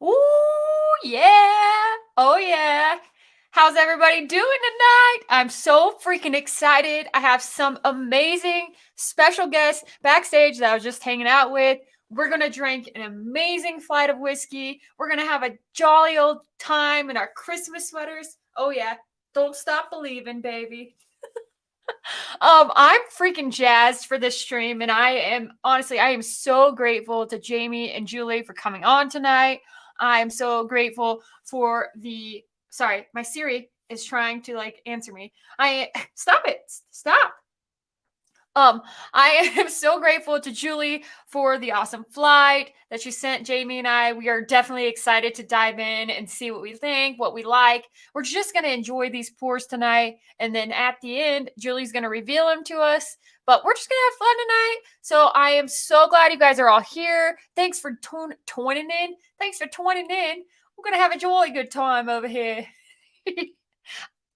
Ooh, yeah. Oh, yeah. How's everybody doing tonight? I'm so freaking excited. I have some amazing special guests backstage that I was just hanging out with. We're going to drink an amazing flight of whiskey. We're going to have a jolly old time in our Christmas sweaters. Oh, yeah. Don't stop believing, baby. I'm freaking jazzed for this stream, and I am so grateful to Jamie and Julie for coming on tonight. I am so grateful for my Siri is trying to answer me. Stop. I am so grateful to Julie for the awesome flight that she sent Jamie and I. We are definitely excited to dive in and see what we think, what we like. We're just going to enjoy these pours tonight. And then at the end, Julie's going to reveal them to us. But we're just going to have fun tonight. So I am so glad you guys are all here. Thanks for tuning in. Thanks for tuning in. We're going to have a jolly good time over here.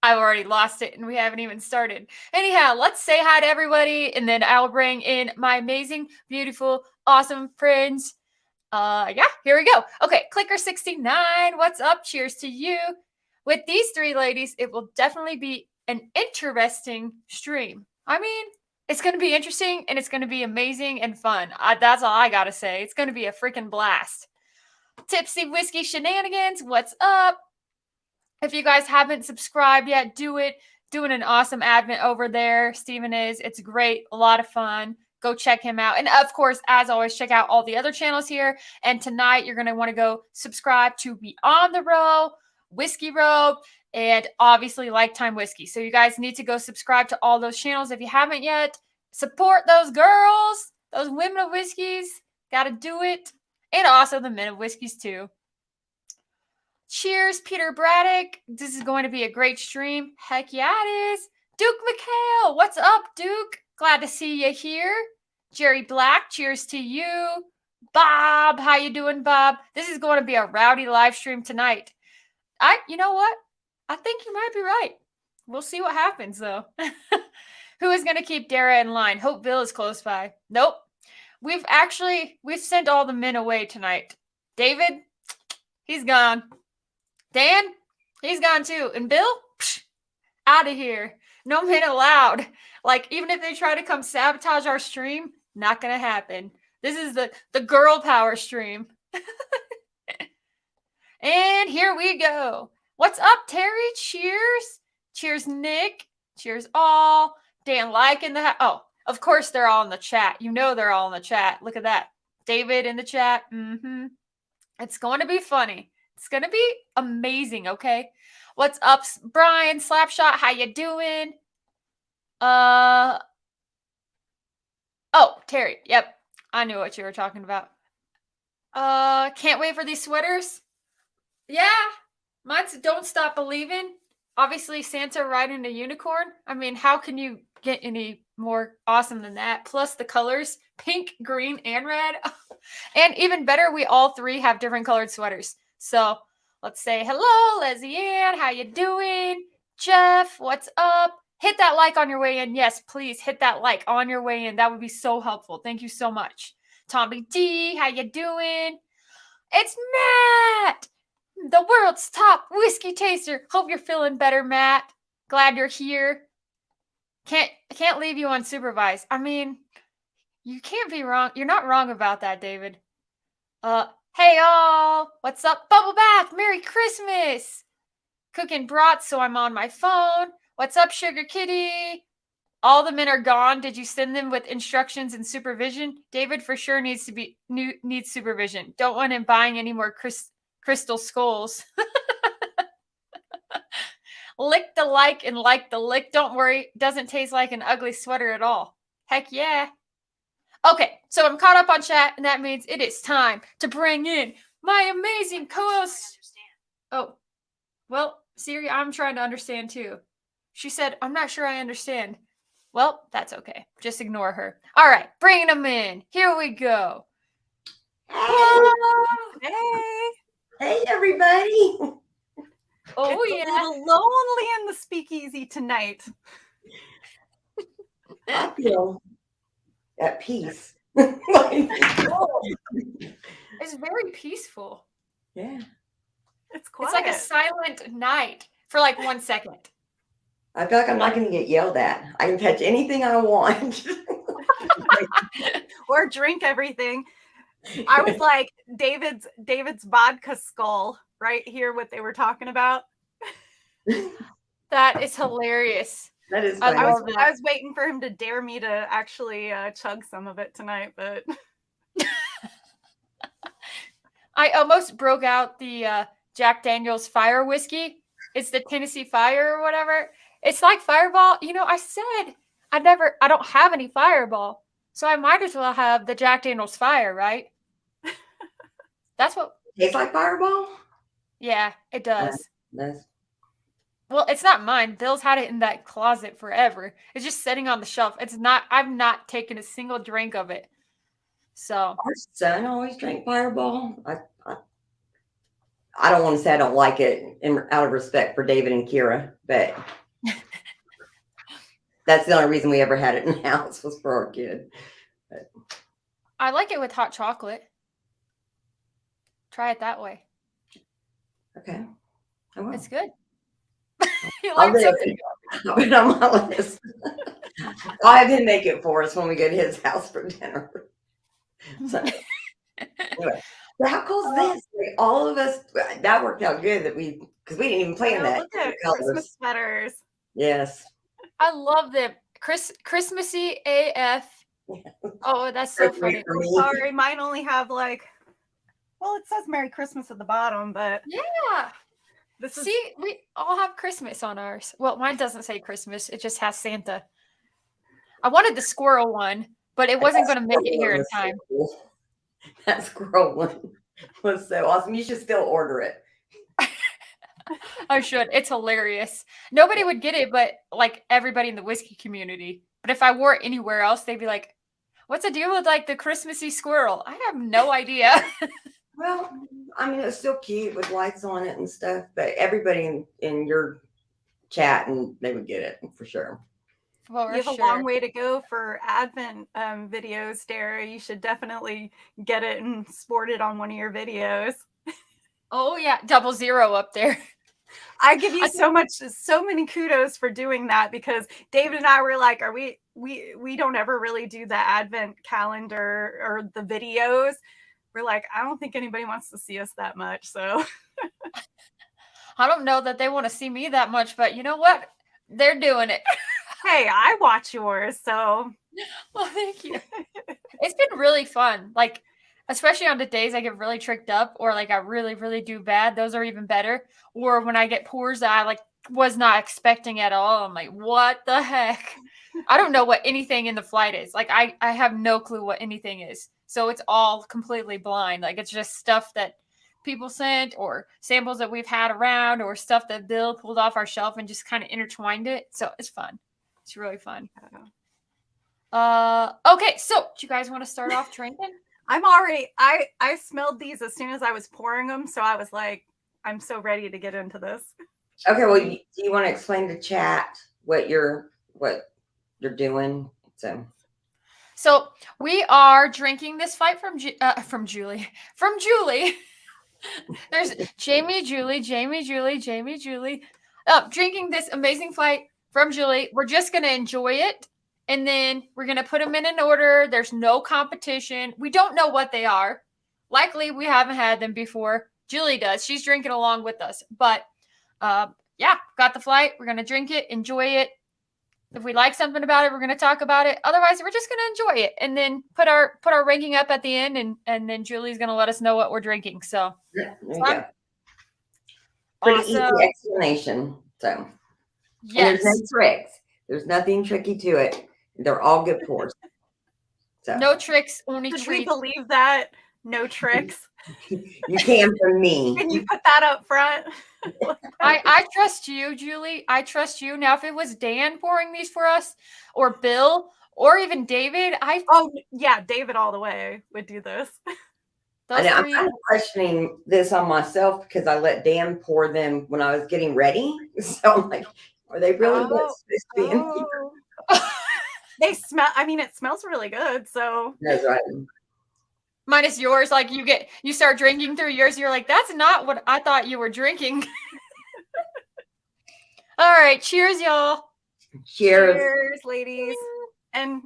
I've already lost it and we haven't even started. Anyhow, let's say hi to everybody and then I'll bring in my amazing, beautiful, awesome friends. Here we go. Okay, Clicker69, what's up? Cheers to you. With these three ladies, it will definitely be an interesting stream. I mean, it's going to be interesting and it's going to be amazing and fun. That's all I got to say. It's going to be a freaking blast. Tipsy Whiskey Shenanigans, what's up? If you guys haven't subscribed yet, do it. Doing an awesome advent over there. Steven is. It's great. A lot of fun. Go check him out. And of course, as always, check out all the other channels here. And tonight, you're going to want to go subscribe to Beyond the Row, Whiskey Row, and obviously Lifetime Whiskey. So you guys need to go subscribe to all those channels if you haven't yet. Support those girls, those women of whiskeys. Got to do it. And also the men of whiskeys too. Cheers, Peter Braddock. This is going to be a great stream. Heck yeah, it is. Duke McHale, what's up, Duke? Glad to see you here. Jerry Black, cheers to you. Bob, how you doing, Bob? This is going to be a rowdy live stream tonight. You know what? I think you might be right. We'll see what happens, though. Who is going to keep Dara in line? Hopeville is close by. Nope. We've sent all the men away tonight. David, he's gone. Dan, he's gone too. And Bill, out of here. No men allowed. Even if they try to come sabotage our stream, not going to happen. This is the girl power stream. And here we go. What's up, Terry? Cheers. Cheers, Nick. Cheers, all. Dan in the oh, of course they're all in the chat. You know they're all in the chat. Look at that. David in the chat. It's going to be funny. It's going to be amazing, okay? What's up, Brian Slapshot? How you doing? Oh, Terry. Yep. I knew what you were talking about. Can't wait for these sweaters. Yeah. Mine's Don't Stop Believing. Obviously, Santa riding a unicorn. I mean, how can you get any more awesome than that? Plus the colors, pink, green, and red. And even better, we all three have different colored sweaters. So let's say hello, Leslie Ann. How you doing? Jeff, what's up? Hit that like on your way in. Yes, please hit that like on your way in. That would be so helpful. Thank you so much. Tommy D, how you doing? It's Matt, the world's top whiskey taster. Hope you're feeling better, Matt. Glad you're here. Can't leave you unsupervised. I mean, you can't be wrong. You're not wrong about that, David. Hey all, what's up? Bubble Bath, Merry Christmas. Cooking brats, so I'm on my phone. What's up, Sugar Kitty? All the men are gone. Did you send them with instructions and supervision? David for sure needs supervision. Don't want him buying any more crystal skulls. Lick the like and like the lick. Don't worry, doesn't taste like an ugly sweater at all. Heck yeah. Okay, so I'm caught up on chat, and that means it is time to bring in my amazing co-host. Oh, well, Siri, I'm trying to understand too. She said, I'm not sure I understand. Well, that's okay. Just ignore her. All right, bringing them in. Here we go. Hey. Hey, everybody. Oh, it's a little lonely in the speakeasy tonight. I feel at peace. It's very peaceful. Yeah. It's quiet. It's like a silent night for like 1 second. I feel like I'm not going to get yelled at. I can touch anything I want. Or drink everything. I was like, David's vodka skull right here, what they were talking about. That is hilarious. That is I funny. love that. I was waiting for him to dare me to actually chug some of it tonight, but I almost broke out the Jack Daniel's Fire whiskey. It's the Tennessee Fire or whatever. It's like Fireball. You know, I said I don't have any Fireball. So I might as well have the Jack Daniel's Fire, right? That's what. Tastes like Fireball? Yeah, it does. That's Well, it's not mine. Bill's had it in that closet forever. It's just sitting on the shelf. It's not. I've not taken a single drink of it. So our son always drank Fireball. I don't want to say I don't like it out of respect for David and Kira, but that's the only reason we ever had it in the house was for our kid. But I like it with hot chocolate. Try it that way. okay. I will. It's good. You I'll like do something? it. I'll put it on my list. I'll have him make it for us when we go to his house for dinner. So, anyway, so how cool is this? Like, all of us, that worked out good that because we didn't even plan that. look at Colors. Christmas sweaters. Yes. I love them. Christmassy AF. Oh, that's so funny. For me. Sorry, mine only have like, well, it says Merry Christmas at the bottom, but Yeah. this is See, we all have Christmas on ours. Well, mine doesn't say Christmas. It just has Santa. I wanted the squirrel one, but it wasn't going to make it here in time. That squirrel one was so awesome. You should still order it. I should. It's hilarious. Nobody would get it, but like everybody in the whiskey community. But if I wore it anywhere else, they'd be like, "What's the deal with like the Christmassy squirrel?" I have no idea. Well, I mean, it's still cute with lights on it and stuff, but everybody in your chat, and they would get it for sure. Well, you have a long way to go for Advent videos, Dara. You should definitely get it and sport it on one of your videos. Oh yeah, 00 up there. I give you so many kudos for doing that, because David and I were like, we don't ever really do the Advent calendar or the videos. We're like, I don't think anybody wants to see us that much. So I don't know that they want to see me that much, but you know what? They're doing it. Hey, I watch yours, so. Well, thank you. It's been really fun. Like, especially on the days I get really tricked up or like I really, really do bad. Those are even better. Or when I get pours that I like was not expecting at all. I'm like, what the heck? I don't know what anything in the flight is. Like, I have no clue what anything is. So it's all completely blind. Like, it's just stuff that people sent or samples that we've had around or stuff that Bill pulled off our shelf and just kind of intertwined it. So it's fun. It's really fun. Okay, so do you guys want to start off drinking? I'm already, I smelled these as soon as I was pouring them. So I was like, I'm so ready to get into this. Okay, well, do you want to explain to chat what you're doing? So we are drinking this fight from Julie. There's Jamie, Julie. Drinking this amazing fight from Julie. We're just going to enjoy it. And then we're going to put them in an order. There's no competition. We don't know what they are. Likely we haven't had them before. Julie does. She's drinking along with us. But yeah, got the flight. We're going to drink it, enjoy it. If we like something about it, we're going to talk about it. Otherwise, we're just going to enjoy it and then put our ranking up at the end. And then Julie's going to let us know what we're drinking. So there you go. Pretty easy explanation. So yes. And there's no tricks. There's nothing tricky to it. They're all good pours. So no tricks, only Did treats. we believe that? No tricks. You can from me. Can you put that up front? I trust you, Julie. I trust you. Now, if it was Dan pouring these for us, or Bill, or even David, David all the way would do this. I'm kind of questioning this on myself because I let Dan pour them when I was getting ready. So I'm like, are they really supposed to be in here? They smell. I mean, it smells really good. So that's right. Minus yours, like you start drinking through yours, you're like, that's not what I thought you were drinking. All right, cheers, y'all. Cheers. Cheers, ladies, and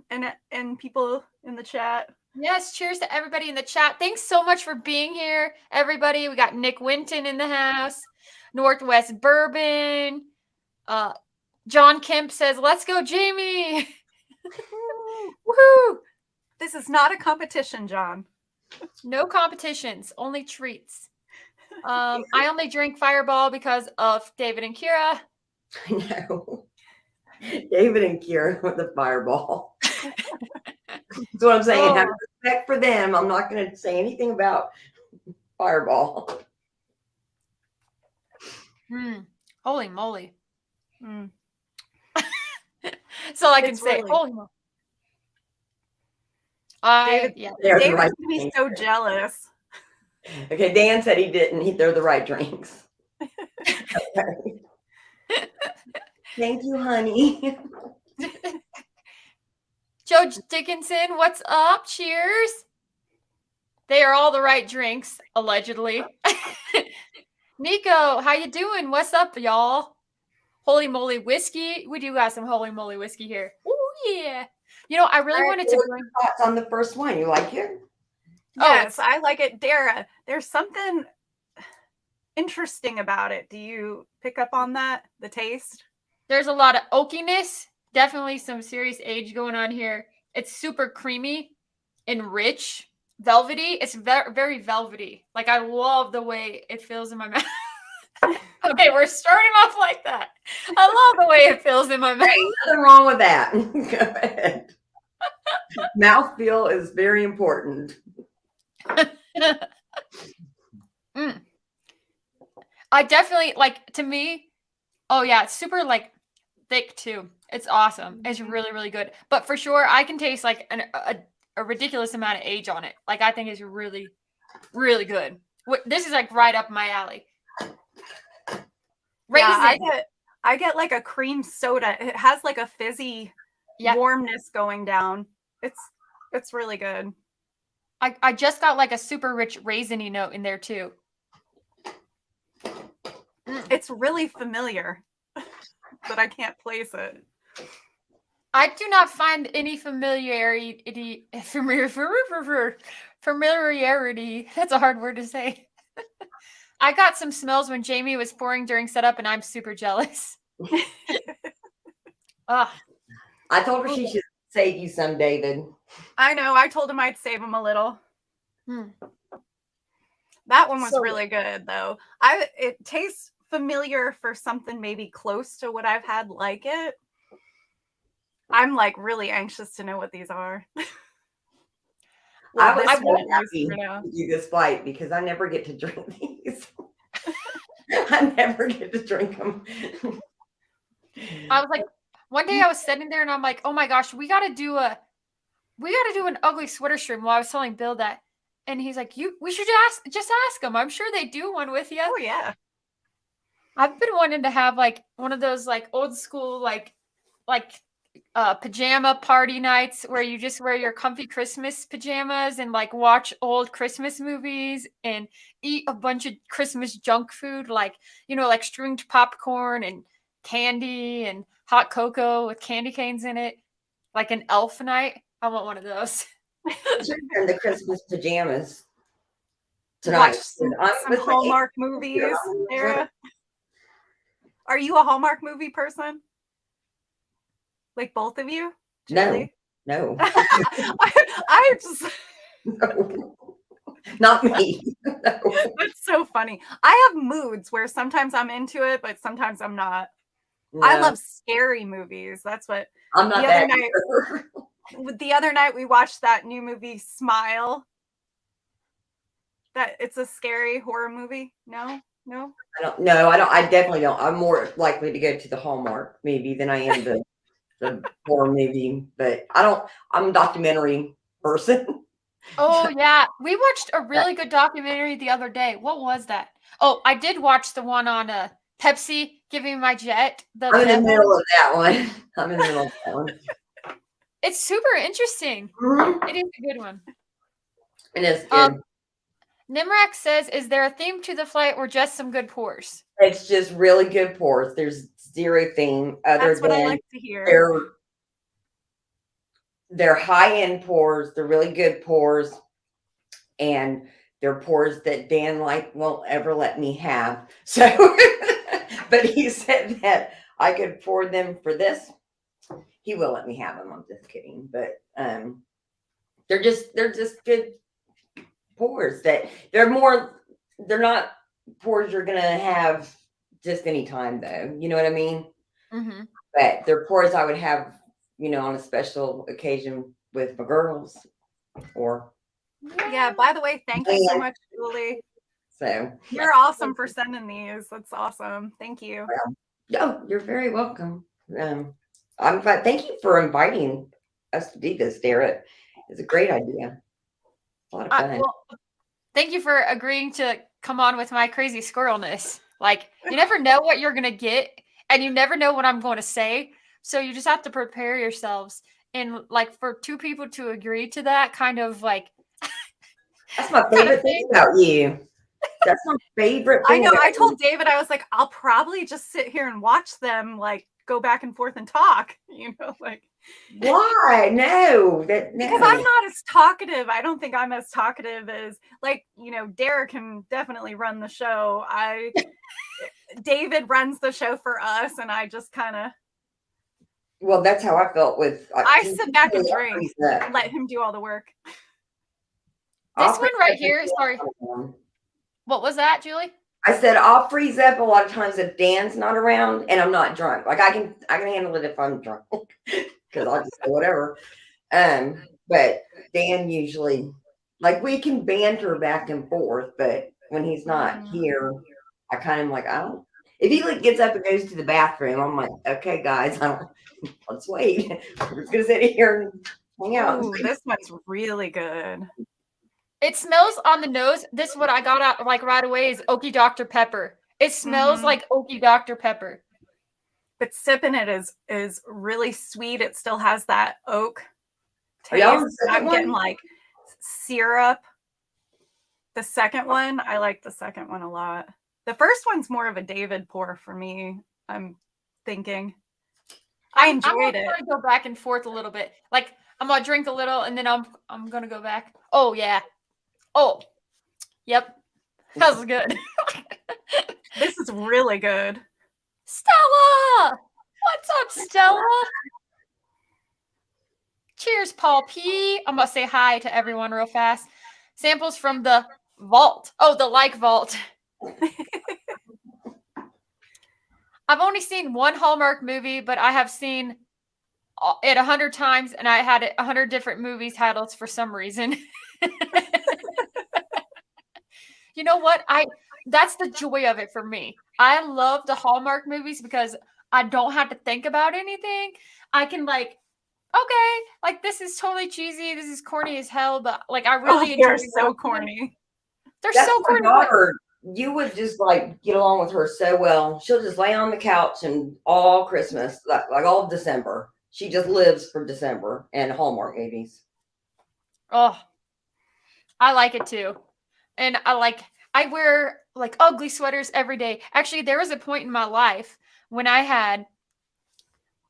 people in the chat. Yes, cheers to everybody in the chat. Thanks so much for being here, everybody. We got Nick Winton in the house, Northwest Bourbon. John Kemp says, "Let's go, Jamie." Woohoo! This is not a competition, John. No competitions, only treats. I only drink Fireball because of David and Kira. I know. David and Kira with the Fireball. That's what I'm saying. Have respect for them. I'm not going to say anything about Fireball. Holy moly. So I can say, holy moly. David's going to be so jealous. Okay, Dan said he didn't. They're the right drinks. Okay. Thank you, honey. Joe Dickinson, what's up? Cheers. They are all the right drinks, allegedly. Nico, how you doing? What's up, y'all? Holy moly whiskey. We do got some holy moly whiskey here. Oh yeah. You know, I really wanted to bring thoughts on the first one. You like it? Yes, I like it. Dara, there's something interesting about it. Do you pick up on that? The taste? There's a lot of oakiness. Definitely some serious age going on here. It's super creamy and rich. Velvety. It's very velvety. Like, I love the way it feels in my mouth. Okay, we're starting off like that. I love the way it feels in my mouth. Hey, nothing wrong with that. Go ahead. Mouthfeel is very important. I definitely, like, to me, oh yeah, it's super, like, thick too. It's awesome. It's really, really good. But for sure, I can taste, like, a ridiculous amount of age on it. Like, I think it's really, really good. This is, like, right up my alley. Raisin. Yeah, I get like a cream soda. It has like a fizzy warmness going down. It's really good. I just got like a super rich raisiny note in there too. It's really familiar, but I can't place it. I do not find any familiarity. That's a hard word to say. I got some smells when Jamie was pouring during setup, and I'm super jealous. I told her she should save you some, David. I know. I told him I'd save him a little. That one was really good, though. It tastes familiar for something maybe close to what I've had like it. I'm like really anxious to know what these are. I was so happy to do this flight because I never get to drink these. I never get to drink them. I was like, one day I was sitting there and I'm like, oh my gosh, we got to do an ugly sweater stream. While I was telling Bill that, and he's like, we should just ask them. I'm sure they do one with you. Oh yeah. I've been wanting to have like one of those like old school like pajama party nights where you just wear your comfy Christmas pajamas and like watch old Christmas movies and eat a bunch of Christmas junk food, like, you know, like stringed popcorn and candy and hot cocoa with candy canes in it, like an elf night. I want one of those. In the Christmas pajamas tonight. Watch some Hallmark movies, Sarah. Are you a Hallmark movie person? Like both of you? Julie? No. I just no. Not me. No. That's so funny. I have moods where sometimes I'm into it, but sometimes I'm not. No. I love scary movies. That's what I'm not that the other night we watched that new movie Smile. That it's a scary horror movie. No? I definitely don't. I'm more likely to go to the Hallmark movie than I am the horror movie, but I'm a documentary person. Oh yeah. We watched a really good documentary the other day. What was that? Oh, I did watch the one on Pepsi giving my jet. I'm in the middle of that one. It's super interesting. Mm-hmm. It is a good one. And it's good. Nimrak says, is there a theme to the flight or just some good pours? It's just really good pours. There's zero theme other That's what I than like to hear. they're high-end pours. They're really good pours. And they're pours that Dan won't ever let me have. So, but he said that I could pour them for this. He will let me have them. I'm just kidding. But they're just good pours that they're not pours you're gonna have just any time though. You know what I mean? Mm-hmm. But they're pours I would have, on a special occasion with my girls or Yeah, by the way, thank you so much, Julie. so. You're awesome for sending these. That's awesome. Thank you. No, you're very welcome. I'm glad. Thank you for inviting us to do this, Dara. It's a great idea. A lot of fun. Well, thank you for agreeing to come on with my crazy squirrelness. Like, you never know what you're going to get, and you never know what I'm going to say. So you just have to prepare yourselves. And, like, for two people to agree to that kind of, like... That's my favorite thing about you. That's my favorite thing. I know. I told David, I was like, I'll probably just sit here and watch them, like, go back and forth and talk. Like... Why? No. Because I'm not as talkative. I don't think I'm as talkative as, like, Dara can definitely run the show. David runs the show for us, and I just kind of... Well, that's how I felt with... I sit back and drink and let him do all the work. This one right here, sorry. What was that, Julie? I said I'll freeze up a lot of times if Dan's not around and I'm not drunk. Like I can handle it if I'm drunk because I'll just say whatever. But Dan usually, like, we can banter back and forth, but when he's not here, I kind of like, I don't. If he gets up and goes to the bathroom, I'm like, okay, guys, let's wait. We're just gonna sit here and hang out. Ooh, this one's really good. It smells on the nose. This is what I got out like right away is Okie Dr. Pepper. It smells like Okie Dr. Pepper. But sipping it is really sweet. It still has that oak taste. I'm getting like syrup. The second one, I like the second one a lot. The first one's more of a David pour for me, I'm thinking. I enjoyed it. I'm gonna go back and forth a little bit. Like, I'm gonna drink a little and then I'm gonna go back. Oh yeah. Oh, yep. That was good. This is really good. Stella! What's up, Stella? Cheers, Paul P. I'm going to say hi to everyone real fast. Samples from the vault. Oh, the vault. I've only seen one Hallmark movie, but I have seen it 100 times, and I had 100 different movie titles for some reason. You know what? That's the joy of it for me. I love the Hallmark movies because I don't have to think about anything. I can okay, this is totally cheesy. This is corny as hell, but I really enjoy they're so corny. They're so corny. Daughter, you would just get along with her so well. She'll just lay on the couch and all Christmas, like all December. She just lives for December and Hallmark movies. Oh, I like it too. And I wear ugly sweaters every day. Actually, there was a point in my life when I had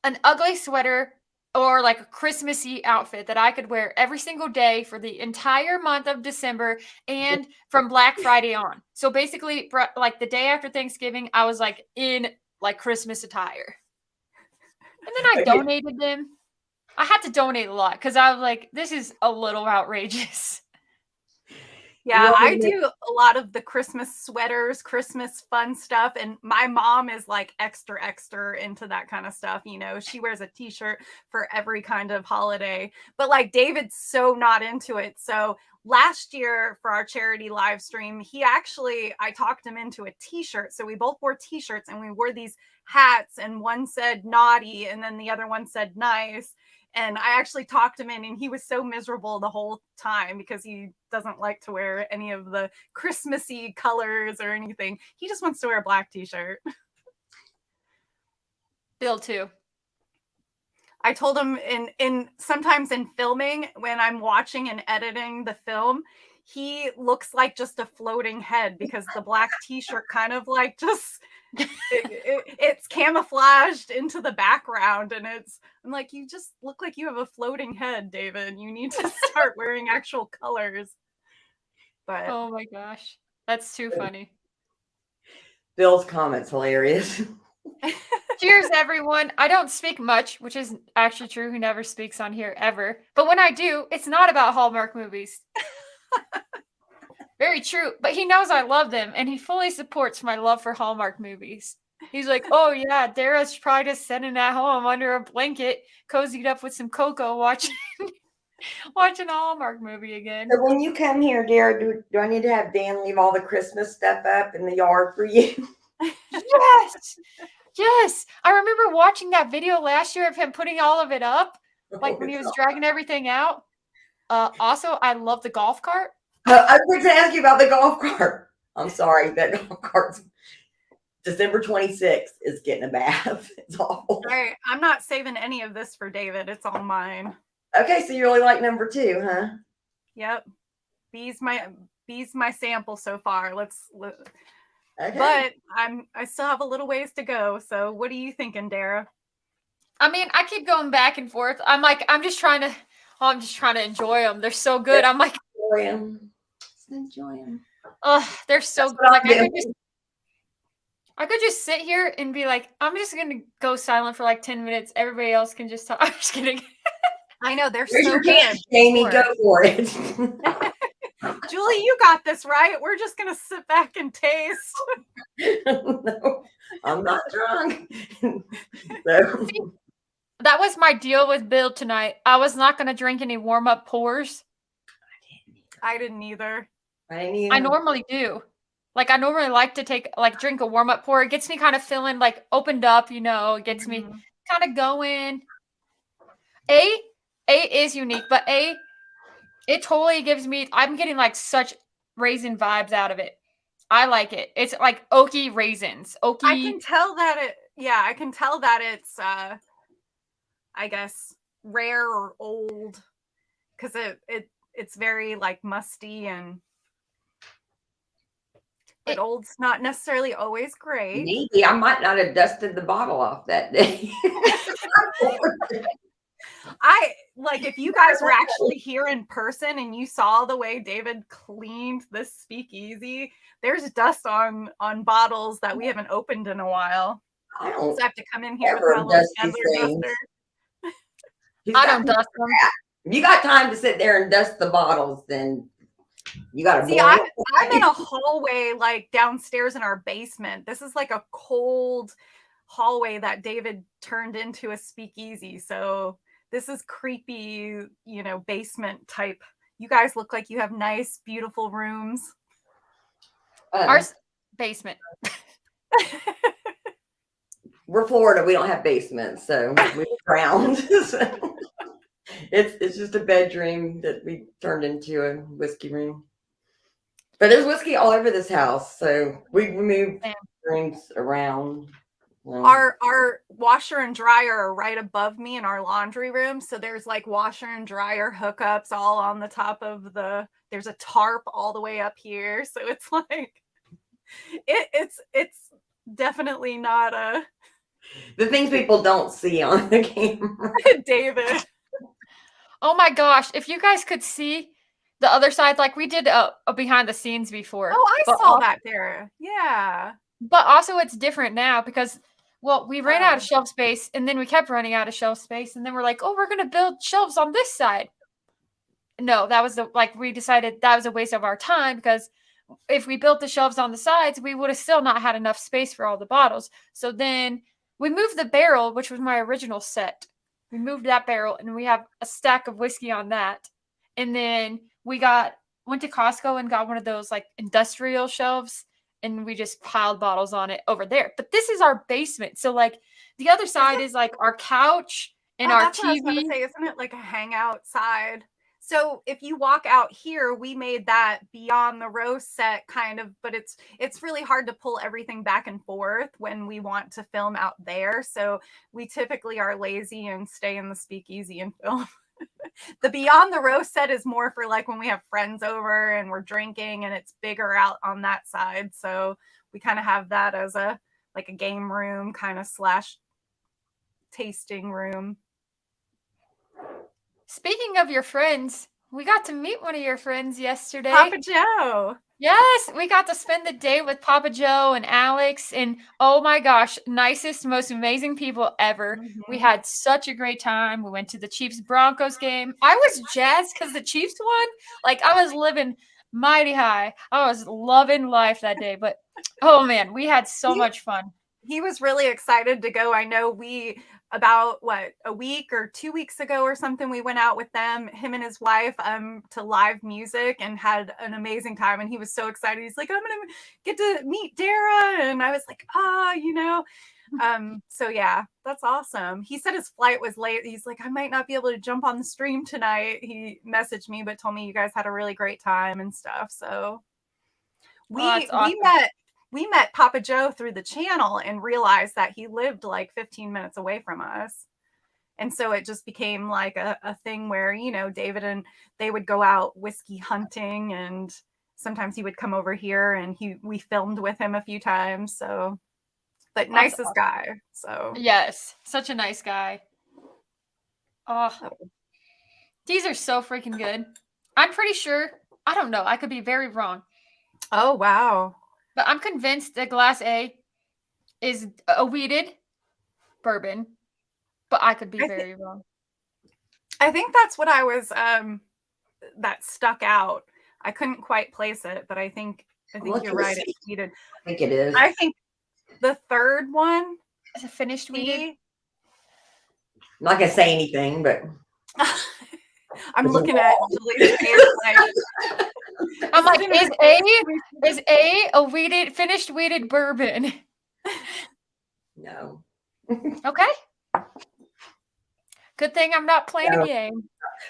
an ugly sweater or a Christmassy outfit that I could wear every single day for the entire month of December and from Black Friday on. So basically, the day after Thanksgiving, I was in Christmas attire. And then I donated them. I had to donate a lot because I was like, this is a little outrageous. Yeah, I do a lot of the Christmas sweaters, Christmas fun stuff. And my mom is extra into that kind of stuff. She wears a t-shirt for every kind of holiday. But David's so not into it. So last year for our charity live stream, I talked him into a t-shirt. So we both wore t-shirts and we wore these hats, and one said naughty and then the other one said nice. And I actually talked him in, and he was so miserable the whole time because he doesn't like to wear any of the Christmassy colors or anything. He just wants to wear a black t-shirt. Bill too. I told him in sometimes in filming, when I'm watching and editing the film, he looks like just a floating head because the black t-shirt kind of like just it's camouflaged into the background, and I'm like, you just look like you have a floating head, David. You need to start wearing actual colors. But Oh my gosh. That's too funny. Bill's comment's hilarious. Cheers, everyone. I don't speak much, which is actually true. He never speaks on here ever. But when I do, it's not about Hallmark movies. Very true. But he knows I love them, and he fully supports my love for Hallmark movies. He's like, oh yeah, Dara's probably just sitting at home under a blanket, cozied up with some cocoa, watching a Hallmark movie again. So when you come here, Dara, do I need to have Dan leave all the Christmas stuff up in the yard for you? Yes. Yes. I remember watching that video last year of him putting all of it up, like when he was dragging everything out. Also, I love the golf cart. I was going to ask you about the golf cart. I'm sorry, that golf cart's December 26th is getting a bath. It's awful. all right, I'm not saving any of this for David. It's all mine. Okay, so you really like number 2, huh? Yep. B's my sample so far. Okay. But I still have a little ways to go. So what are you thinking, Dara? I mean, I keep going back and forth. I'm just trying to enjoy them. They're so good. I'm like, enjoy them. Enjoy them. oh, they're so good. Like I could just sit here and be like, I'm just gonna go silent for like 10 minutes. Everybody else can just talk. I'm just kidding. I know they're Here's so your good. chance, Jamie. Go for it. Julie, you got this, right? We're just gonna sit back and taste. No, I'm not drunk. So. See, that was my deal with Bill tonight. I was not gonna drink any warm-up pours. I didn't either. I normally do. Like, I normally like to drink a warm-up pour. It gets me kind of feeling like opened up, it gets me kind of going. A is unique, but it totally gives me, I'm getting like such raisin vibes out of it. I like it. It's like oaky raisins. Oaky. I can tell that it's I guess rare or old, because it's very like musty, but old's not necessarily always great. Maybe I might not have dusted the bottle off that day. If you guys were actually here in person and you saw the way David cleaned this speakeasy, there's dust on bottles that we haven't opened in a while. I don't so I have to come in here with my little duster. I don't dust them. If you got time to sit there and dust the bottles, then you got to. See, I'm in a hallway like downstairs in our basement. This is like a cold hallway that David turned into a speakeasy. So this is creepy, basement type. You guys look like you have nice, beautiful rooms. Our basement. We're Florida. We don't have basements, so we're ground. So it's just a bedroom that we turned into a whiskey room. But there's whiskey all over this house, so we moved drinks around. Our washer and dryer are right above me in our laundry room, so there's like washer and dryer hookups all on the top of there's a tarp all the way up here, so it's like it's definitely not the things people don't see on the camera. David. Oh my gosh, if you guys could see the other side, like we did a behind the scenes before. Oh, I saw that there. Yeah. But also it's different now because, well, we ran out of shelf space and then we kept running out of shelf space. And then we're like, oh, we're going to build shelves on this side. No, we decided that was a waste of our time because if we built the shelves on the sides, we would have still not had enough space for all the bottles. So then we moved the barrel, which was my original set. We moved that barrel and we have a stack of whiskey on that. And then we went to Costco and got one of those like industrial shelves and we just piled bottles on it over there. But this is our basement. So like the other side is like our couch and our that's TV. What I was going to say, isn't it like a hangout side? So if you walk out here, we made that beyond the row set kind of, but it's really hard to pull everything back and forth when we want to film out there. So we typically are lazy and stay in the speakeasy and film. The Beyond the Roast set is more for like when we have friends over and we're drinking, and it's bigger out on that side. So we kind of have that as a like a game room kind of slash tasting room. Speaking of your friends, we got to meet one of your friends yesterday. Papa Joe. Yes, we got to spend the day with Papa Joe and Alex, and oh my gosh, nicest, most amazing people ever. We had such a great time. We went to the Chiefs Broncos game. I was jazzed because the Chiefs won. Like, I was living mighty high. I was loving life that day. But oh man, we had so much fun. He was really excited to go. I know about a week or 2 weeks ago or something, we went out with him and his wife, to live music and had an amazing time. And he was so excited. He's like, I'm gonna get to meet Dara. And I was like, so yeah, that's awesome. He said his flight was late. He's like, I might not be able to jump on the stream tonight. He messaged me, but told me you guys had a really great time and stuff. So we met Papa Joe through the channel and realized that he lived like 15 minutes away from us. And so it just became like a thing where, David and they would go out whiskey hunting, and sometimes he would come over here and we filmed with him a few times. So, but nicest guy. So yes, such a nice guy. Oh, these are so freaking good. I'm pretty sure, I don't know, I could be very wrong. Oh, wow. But I'm convinced that Glass A is a weeded bourbon, but I could be very wrong. I think that's what I was, that stuck out. I couldn't quite place it, but I think you're right. It's weeded. I think it is. I think the third one is a finished weeded. I'm not gonna say anything, but I'm looking at Julie's face like. I'm like, is a weeded, finished weeded bourbon? No. Okay. Good thing I'm not playing a game.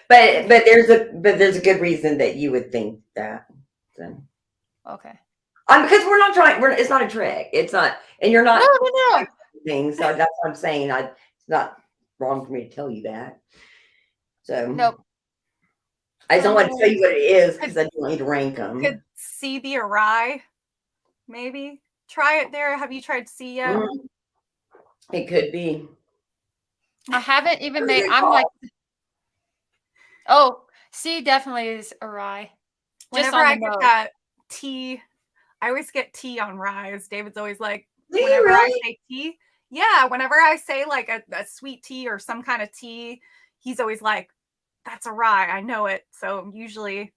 But there's a good reason that you would think that. So. Okay. Because we're not trying. It's not a trick. It's not, and you're not. No. Things. So that's what I'm saying. It's not wrong for me to tell you that. So. Nope. I don't want to tell you what it is because I don't need to rank them. Could see the rye, maybe try it there. Have you tried C yet? It could be. I haven't even made. I'm like, oh, C definitely is a rye. Whenever I get that tea, I always get tea on rye. David's always like, whenever I say tea, yeah. Whenever I say like a sweet tea or some kind of tea, he's always like, that's a rye. I know it. So usually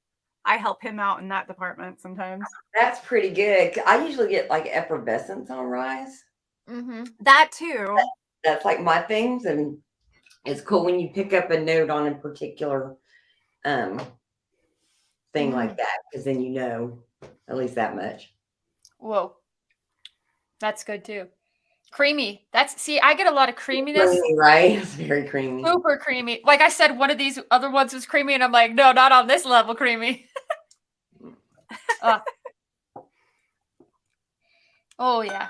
I help him out in that department sometimes. That's pretty good. I usually get like effervescence on rye. Mm-hmm. That too. That's like my things. And it's cool when you pick up a note on a particular thing like that, because then you know at least that much. Whoa. That's good too. Creamy. I get a lot of creaminess. Creamy, right? It's very creamy. Super creamy. Like I said, one of these other ones was creamy, and I'm like, no, not on this level creamy. Oh, yeah.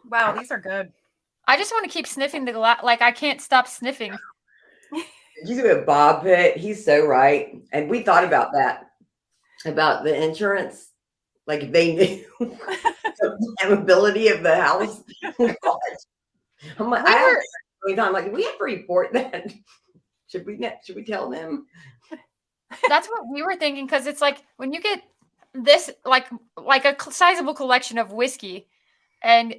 Wow, these are good. I just want to keep sniffing the glass. Like, I can't stop sniffing. You see what Bob put? He's so right. And we thought about that, about the insurance. Like, if they knew the flammability of the house. I'm like, I'm like, we have to report that. Should we tell them? That's what we were thinking, because it's like when you get this, like a sizable collection of whiskey, and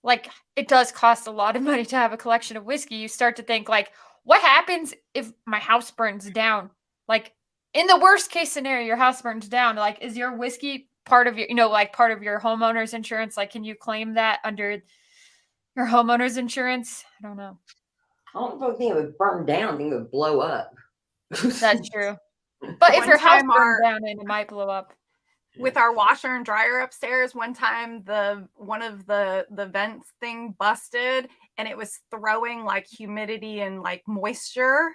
like it does cost a lot of money to have a collection of whiskey. You start to think like, what happens if my house burns down? Like, in the worst case scenario, your house burns down. Like, is your whiskey part of your, like part of your homeowner's insurance? Like, can you claim that under your homeowner's insurance? I don't know. I don't think it would burn down. I think it would blow up. That's true. But if your house burned down, then it might blow up. With our washer and dryer upstairs, one time one of the vents thing busted, and it was throwing like humidity and like moisture,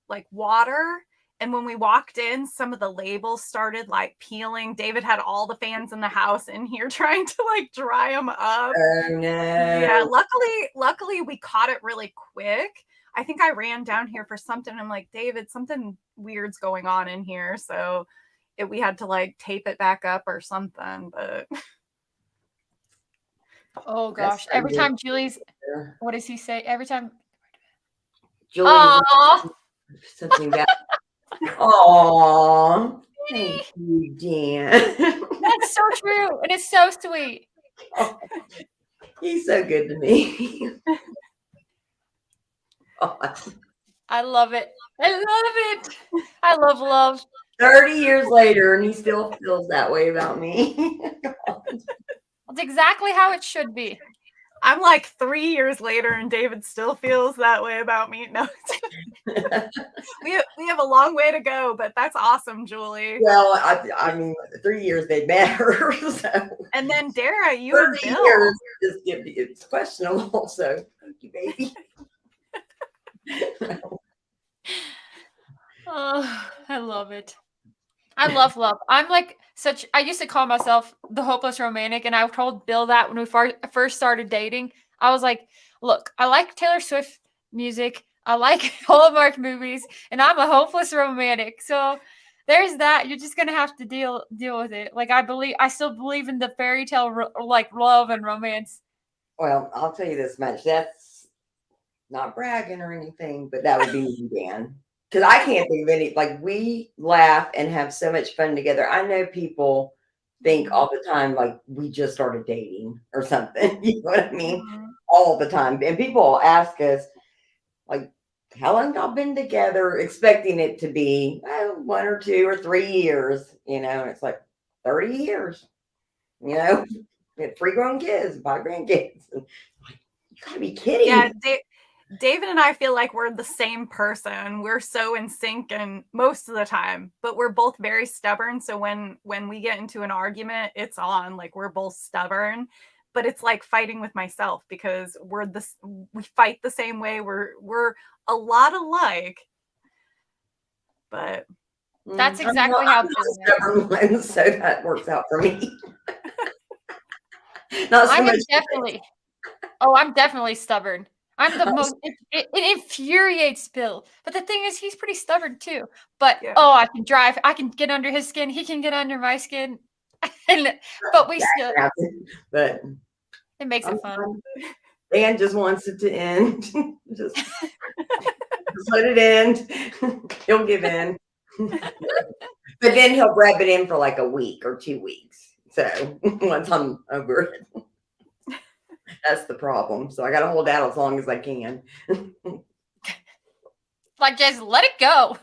like water. And when we walked in, some of the labels started like peeling. David had all the fans in the house in here trying to like dry them up. Oh no. Yeah, luckily we caught it really quick. I think I ran down here for something. I'm like, David, something weird's going on in here. So we had to like tape it back up or something. But Oh gosh. Every time Julie's, what does he say? Every time. Julie, Aww. something about. Aww. Thank you, Dan. That's so true. And it's so sweet. Oh, he's so good to me. Oh, I love it. I love it. I love love. 30 years later, and he still feels that way about me. That's exactly how it should be. I'm like 3 years later, and David still feels that way about me. No, we have a long way to go, but that's awesome, Julie. Well, I mean, 3 years they met her. So. And then Dara, you and 30 Bill. years just it's questionable. So thank you, baby. Oh, I love it. I love love. I'm like I used to call myself the hopeless romantic, and I told Bill that when we first started dating. I was like, look, I like Taylor Swift music. I like Hallmark movies, and I'm a hopeless romantic. So there's that. You're just going to have to deal with it. Like I still believe in the fairy tale like love and romance. Well, I'll tell you this much. That's not bragging or anything, but that would be me, Dan. Because I can't think of any, like, we laugh and have so much fun together. I know people think all the time, like, we just started dating or something. You know what I mean? All the time. And people ask us, like, how long y'all been together? Expecting it to be 1 or 2 or 3 years, you know? And it's like 30 years, you know? We had 3 grown kids, 5 grandkids. And, like, you gotta be kidding. Yeah, David and I feel like we're the same person. We're so in sync and most of the time, but we're both very stubborn. So when we get into an argument, it's on. Like, we're both stubborn, but it's like fighting with myself because we fight the same way. We're a lot alike. But that's exactly how stubborn one, so that works out for me. Not so I am much definitely. I'm definitely stubborn. I'm the most. It infuriates Bill, but the thing is, he's pretty stubborn too. But I can drive. I can get under his skin. He can get under my skin. But we still. But it makes it fun. Dan just wants it to end. just let it end. He'll give in. But then he'll rub it in for like a week or 2 weeks. So once I'm over it. That's the problem. So I got to hold out as long as I can. Like, just let it go.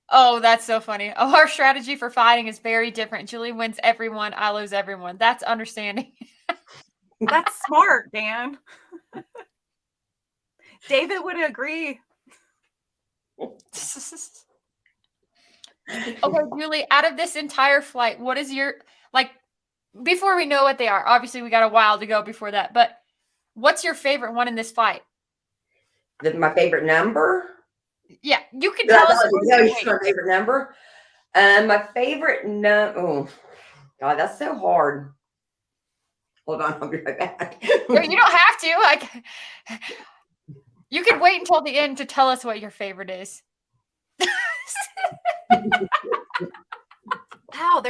Oh, that's so funny. Oh, our strategy for fighting is very different. Julie wins everyone. I lose everyone. That's understanding. That's smart, Dan. David would agree. Okay, Julie, out of this entire flight, what is your, like, before we know what they are, obviously we got a while to go before that, but what's your favorite one in this flight? My favorite number? Yeah, you can tell us. My favorite number? My favorite number. Oh, God, that's so hard. Hold on, I'll be right back. You don't have to. Like, you can wait until the end to tell us what your favorite is. Wow,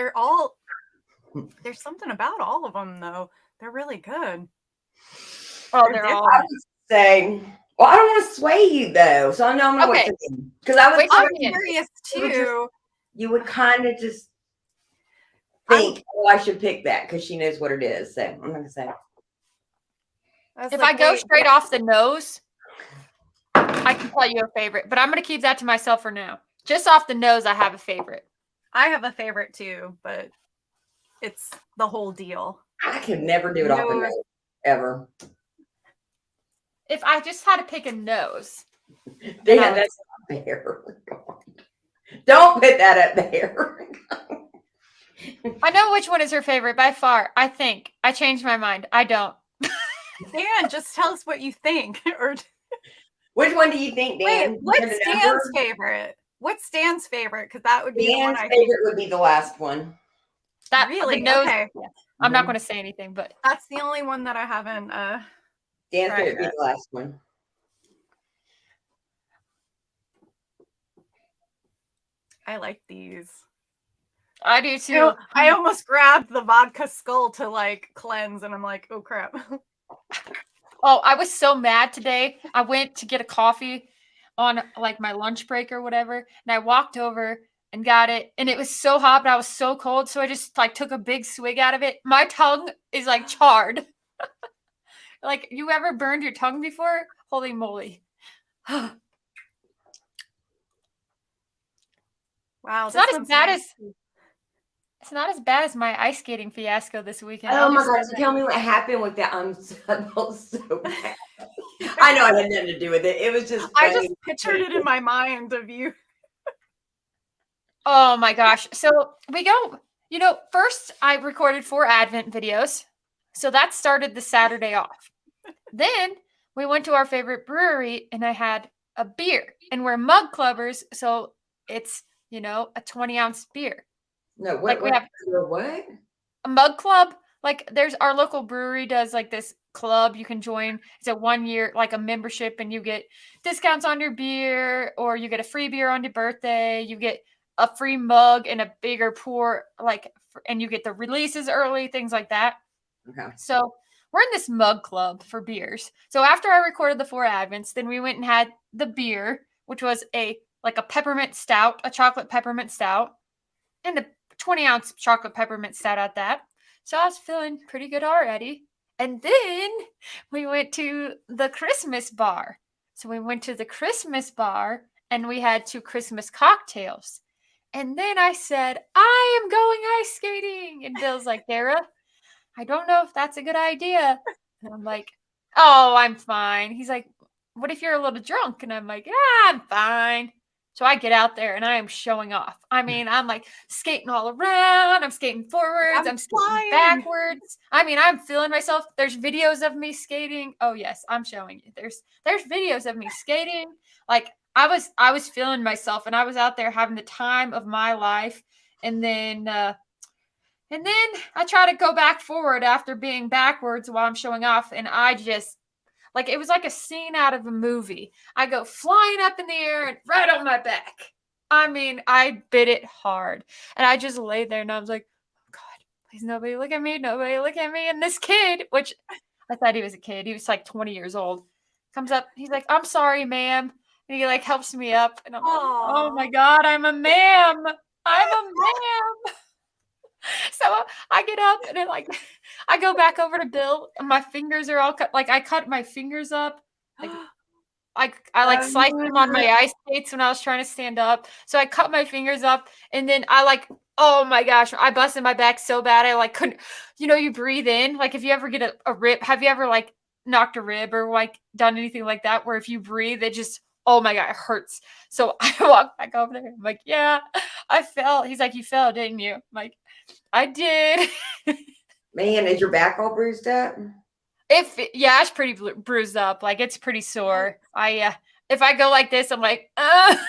there's something about all of them, though. They're really good. Oh, they're all. I would say, well, I don't want to sway you, though. So I know I'm going to wait for you. Because I'm curious, too. You would kind of just think, I should pick that because she knows what it is. So I'm not going to say. If I go straight off the nose, I can tell you a favorite. But I'm going to keep that to myself for now. Just off the nose, I have a favorite. I have a favorite, too, but it's the whole deal. I could never do it off the nose, ever. If I just had to pick a nose. Damn, that's not fair. Don't put that up there. I know which one is her favorite by far. I think. I changed my mind. I don't. Dan, just tell us what you think. Or which one do you think, Dan? Wait, what's Dan's favorite? What's Dan's favorite? Because that would be Dan's favorite would be the last one. That really nose, okay. I'm not going to say anything, but that's the only one that I haven't. Dan's favorite would be the last one. I like these. I do too. You know, I almost grabbed the vodka skull to like cleanse, and I'm like, oh crap. Oh, I was so mad today. I went to get a coffee on like my lunch break or whatever, and I walked over and got it, and it was so hot, but I was so cold, so I just like took a big swig out of it. My tongue is like charred. Like, you ever burned your tongue before? Holy moly. Wow, It's not as bad as my ice skating fiasco this weekend. Oh my gosh, tell me what happened with that. I felt so bad. I know it had nothing to do with it. It was just funny. I just pictured it in my mind of you. Oh my gosh. So we go, first I recorded 4 Advent videos. So that started the Saturday off. Then we went to our favorite brewery and I had a beer. And we're mug clubbers, so it's, a 20-ounce beer. No, Like we have what? a mug club. Like there's our local brewery does like this club you can join. It's a 1 year, like a membership, and you get discounts on your beer, or you get a free beer on your birthday. You get a free mug and a bigger pour, and you get the releases early, things like that. Okay. So we're in this mug club for beers. So after I recorded the 4 Advents, then we went and had the beer, which was a peppermint stout, a chocolate peppermint stout, and a 20-ounce chocolate peppermint stout at that. So I was feeling pretty good already. And then we went to the Christmas bar. So we went to the Christmas bar and we had 2 Christmas cocktails. And then I said, I am going ice skating. And Bill's like, Dara, I don't know if that's a good idea. And I'm like, oh, I'm fine. He's like, what if you're a little drunk? And I'm like, yeah, I'm fine. So I get out there and I am showing off. I mean, I'm like skating all around. I'm skating forwards. I'm skating backwards. I mean, I'm feeling myself. There's videos of me skating. Oh yes, I'm showing you. There's videos of me skating. Like I was feeling myself, and I was out there having the time of my life. And then I try to go back forward after being backwards while I'm showing off, and I just. Like, it was like a scene out of a movie. I go flying up in the air and right on my back. I mean, I bit it hard. And I just laid there and I was like, oh, God, please nobody look at me. Nobody look at me. And this kid, which I thought he was a kid. He was like 20 years old. Comes up. He's like, I'm sorry, ma'am. And he like helps me up. And I'm like, oh, my God, I'm a ma'am. I'm a ma'am. So I get up and then I go back over to Bill and my fingers are all cut. Like I cut my fingers up. Like I sliced them on my ice skates when I was trying to stand up. So I cut my fingers up and then oh my gosh, I busted my back so bad. I couldn't, you breathe in. Like if you ever get a rib, have you ever knocked a rib or done anything like that where if you breathe, it just, oh my God, it hurts. So I walked back over there. I'm like, yeah, I fell. He's like, you fell, didn't you? I'm like, I did. Man, is your back all bruised up? It's pretty bruised up. Like it's pretty sore. If I go like this, I'm like, because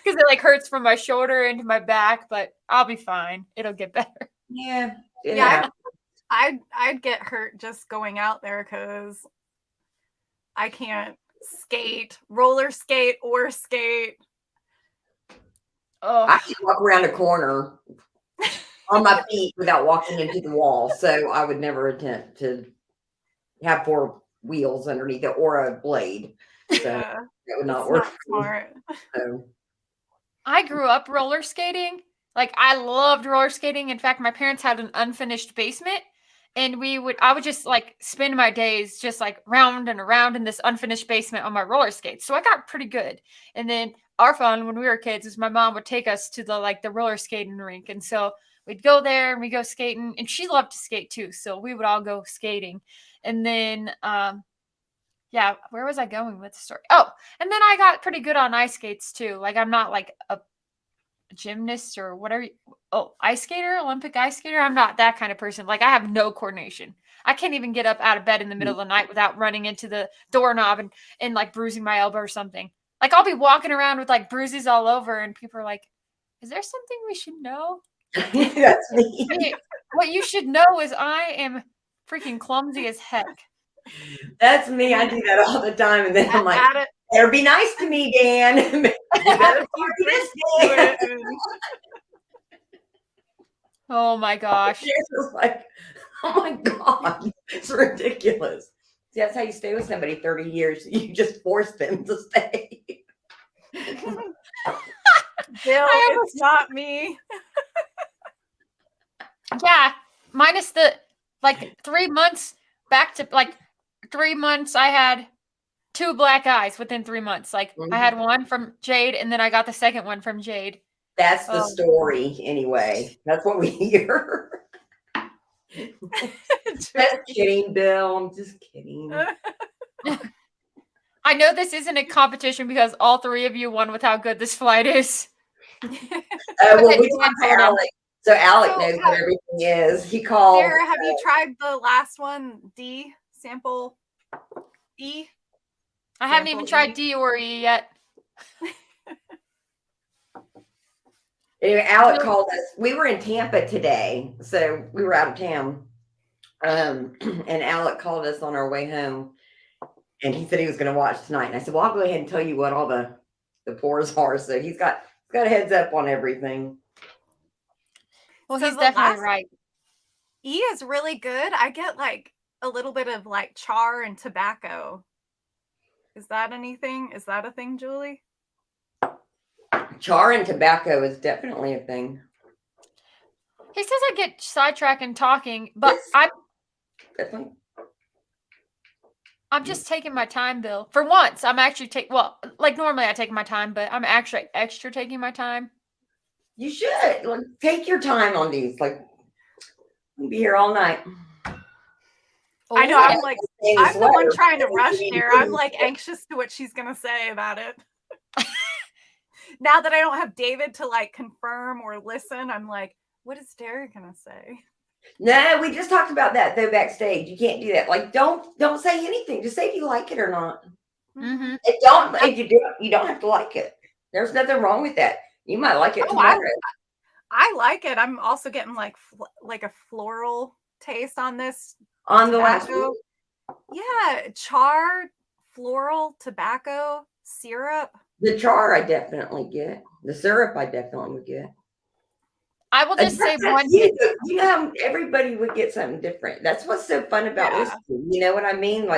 it hurts from my shoulder into my back, but I'll be fine. It'll get better. Yeah. I'd get hurt just going out there because I can't skate, roller skate, or skate. Oh, I can walk around a corner on my feet without walking into the wall. So I would never attempt to have 4 wheels underneath it or a blade. So that would not work. Not smart. So. I grew up roller skating. I loved roller skating. In fact, my parents had an unfinished basement. And I would just spend my days just round and around in this unfinished basement on my roller skates. So I got pretty good. And then our fun when we were kids is my mom would take us to the roller skating rink. And so we'd go there and we go skating, and she loved to skate too. So we would all go skating. And then, where was I going with the story? Oh, and then I got pretty good on ice skates too. I'm not a gymnast or whatever. Ice skater, Olympic ice skater. I'm not that kind of person. I have no coordination. I can't even get up out of bed in the middle of the night without running into the doorknob and bruising my elbow or something. I'll be walking around with bruises all over, and people are like, is there something we should know? That's me. I mean, what you should know is I am freaking clumsy as heck. That's me. I do that all the time. And then I'm like, Better be nice to me, Dan. You better party this day. Oh my gosh. It's like, oh my God, it's ridiculous. See, that's how you stay with somebody 30 years. You just force them to stay. Bill, it's not me. Yeah, minus the 3 months back to 3 months. I had 2 black eyes within 3 months. I had one from Jade, and then I got the second one from Jade. That's the story, anyway. That's what we hear. Just kidding, Bill. I'm just kidding. I know this isn't a competition because all 3 of you won with how good this flight is. Well, we talked to Alec. So Alec knows what everything is. He called. Sarah, have you tried the last one, D? Sample E? I haven't even tried D or E yet. Anyway, Alec called us. We were in Tampa today, so we were out of town. And Alec called us on our way home, and he said he was going to watch tonight. And I said, well, I'll go ahead and tell you what all the pours are. So he's got a heads up on everything. Well, he's definitely right. E is really good. I get a little bit of char and tobacco. Is that anything? Is that a thing, Julie? Char and tobacco is definitely a thing. He says I get sidetracked in talking, but I'm just taking my time, Bill. For once, I'm actually normally I take my time, but I'm actually extra taking my time. You should take your time on these. We'll be here all night. I know. I'm I'm the one trying to rush here. I'm anxious to what she's gonna say about it. Now that I don't have David to confirm or listen, I'm what is Derek gonna say? No, we just talked about that though backstage. You can't do that. Don't say anything. Just say if you like it or not. Mm-hmm. If you do, you don't have to like it. There's nothing wrong with that. You might like it tomorrow. I like it. I'm also getting like a floral taste on this. On the last one? Yeah, char, floral, tobacco, syrup. The char I definitely get. The syrup I definitely would get. I will just say one. You know, everybody would get something different. That's what's so fun about whiskey. You know what I mean?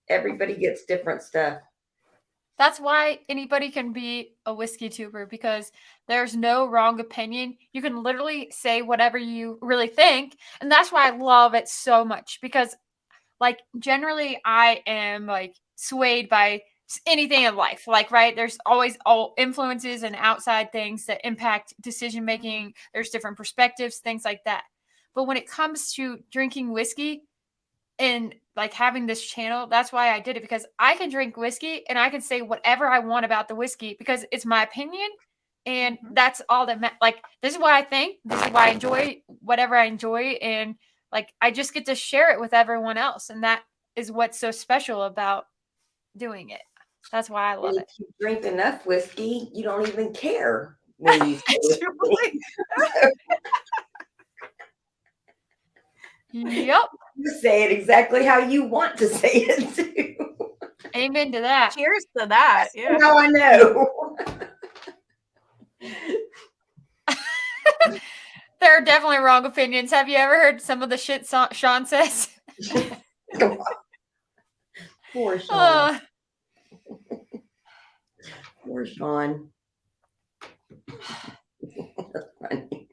Everybody gets different stuff. That's why anybody can be a whiskey tuber, because there's no wrong opinion. You can literally say whatever you really think. And that's why I love it so much, because generally I am swayed by anything in life. Right? There's always all influences and outside things that impact decision making. There's different perspectives, things like that. But when it comes to drinking whiskey and having this channel, that's why I did it, because I can drink whiskey and I can say whatever I want about the whiskey because it's my opinion, and that's all that this is what I think, this is why I enjoy whatever I enjoy, and I just get to share it with everyone else, and that is what's so special about doing it. That's why I love it. If you drink enough whiskey, you don't even care when you Yep. You say it exactly how you want to say it too. Amen to that. Cheers to that. Yeah. Now I know. There are definitely wrong opinions. Have you ever heard some of the shit Sean says? Come on. Poor Sean. Poor Sean. That's funny.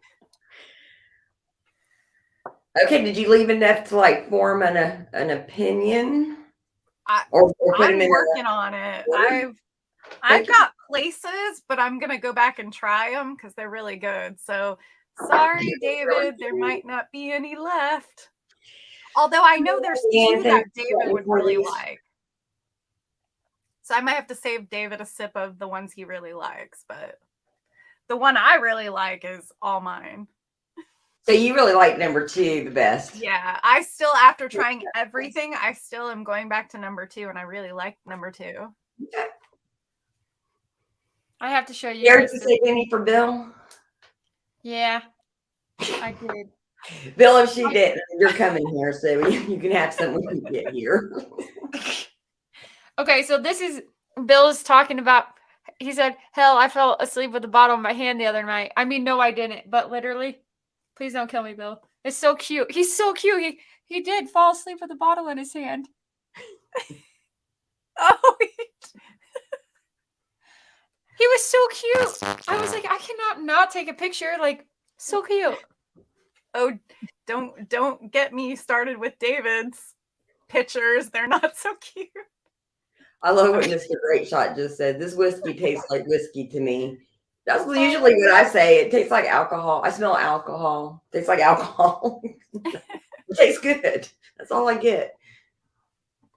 Okay, did you leave enough to form an opinion? I'm working on it. I've got places, but I'm gonna go back and try them because they're really good. So sorry, David, there might not be any left. Although I know there's two that David would really like. So I might have to save David a sip of the ones he really likes, but the one I really like is all mine. So you really like number 2 the best? Yeah, I still, after trying everything, I still am going back to number 2, and I really like number 2. Okay. I have to show you. Did you say any for Bill? Yeah, I did. Bill, if she didn't, you're coming here, so you can have some when you get here. Okay, so this is Bill is talking about, he said, hell, I fell asleep with the bottle in my hand the other night. I mean, no, I didn't, but literally, please don't kill me, Bill. It's so cute. He's so cute. He did fall asleep with a bottle in his hand. Oh, he was so cute. I was like, I cannot not take a picture. Like, so cute. Oh, don't get me started with David's pictures. They're not so cute. I love what Mr. Great Shot just said. This whiskey tastes like whiskey to me. That's usually what I say. It tastes like alcohol. I smell alcohol. It tastes like alcohol. It tastes good. That's all I get.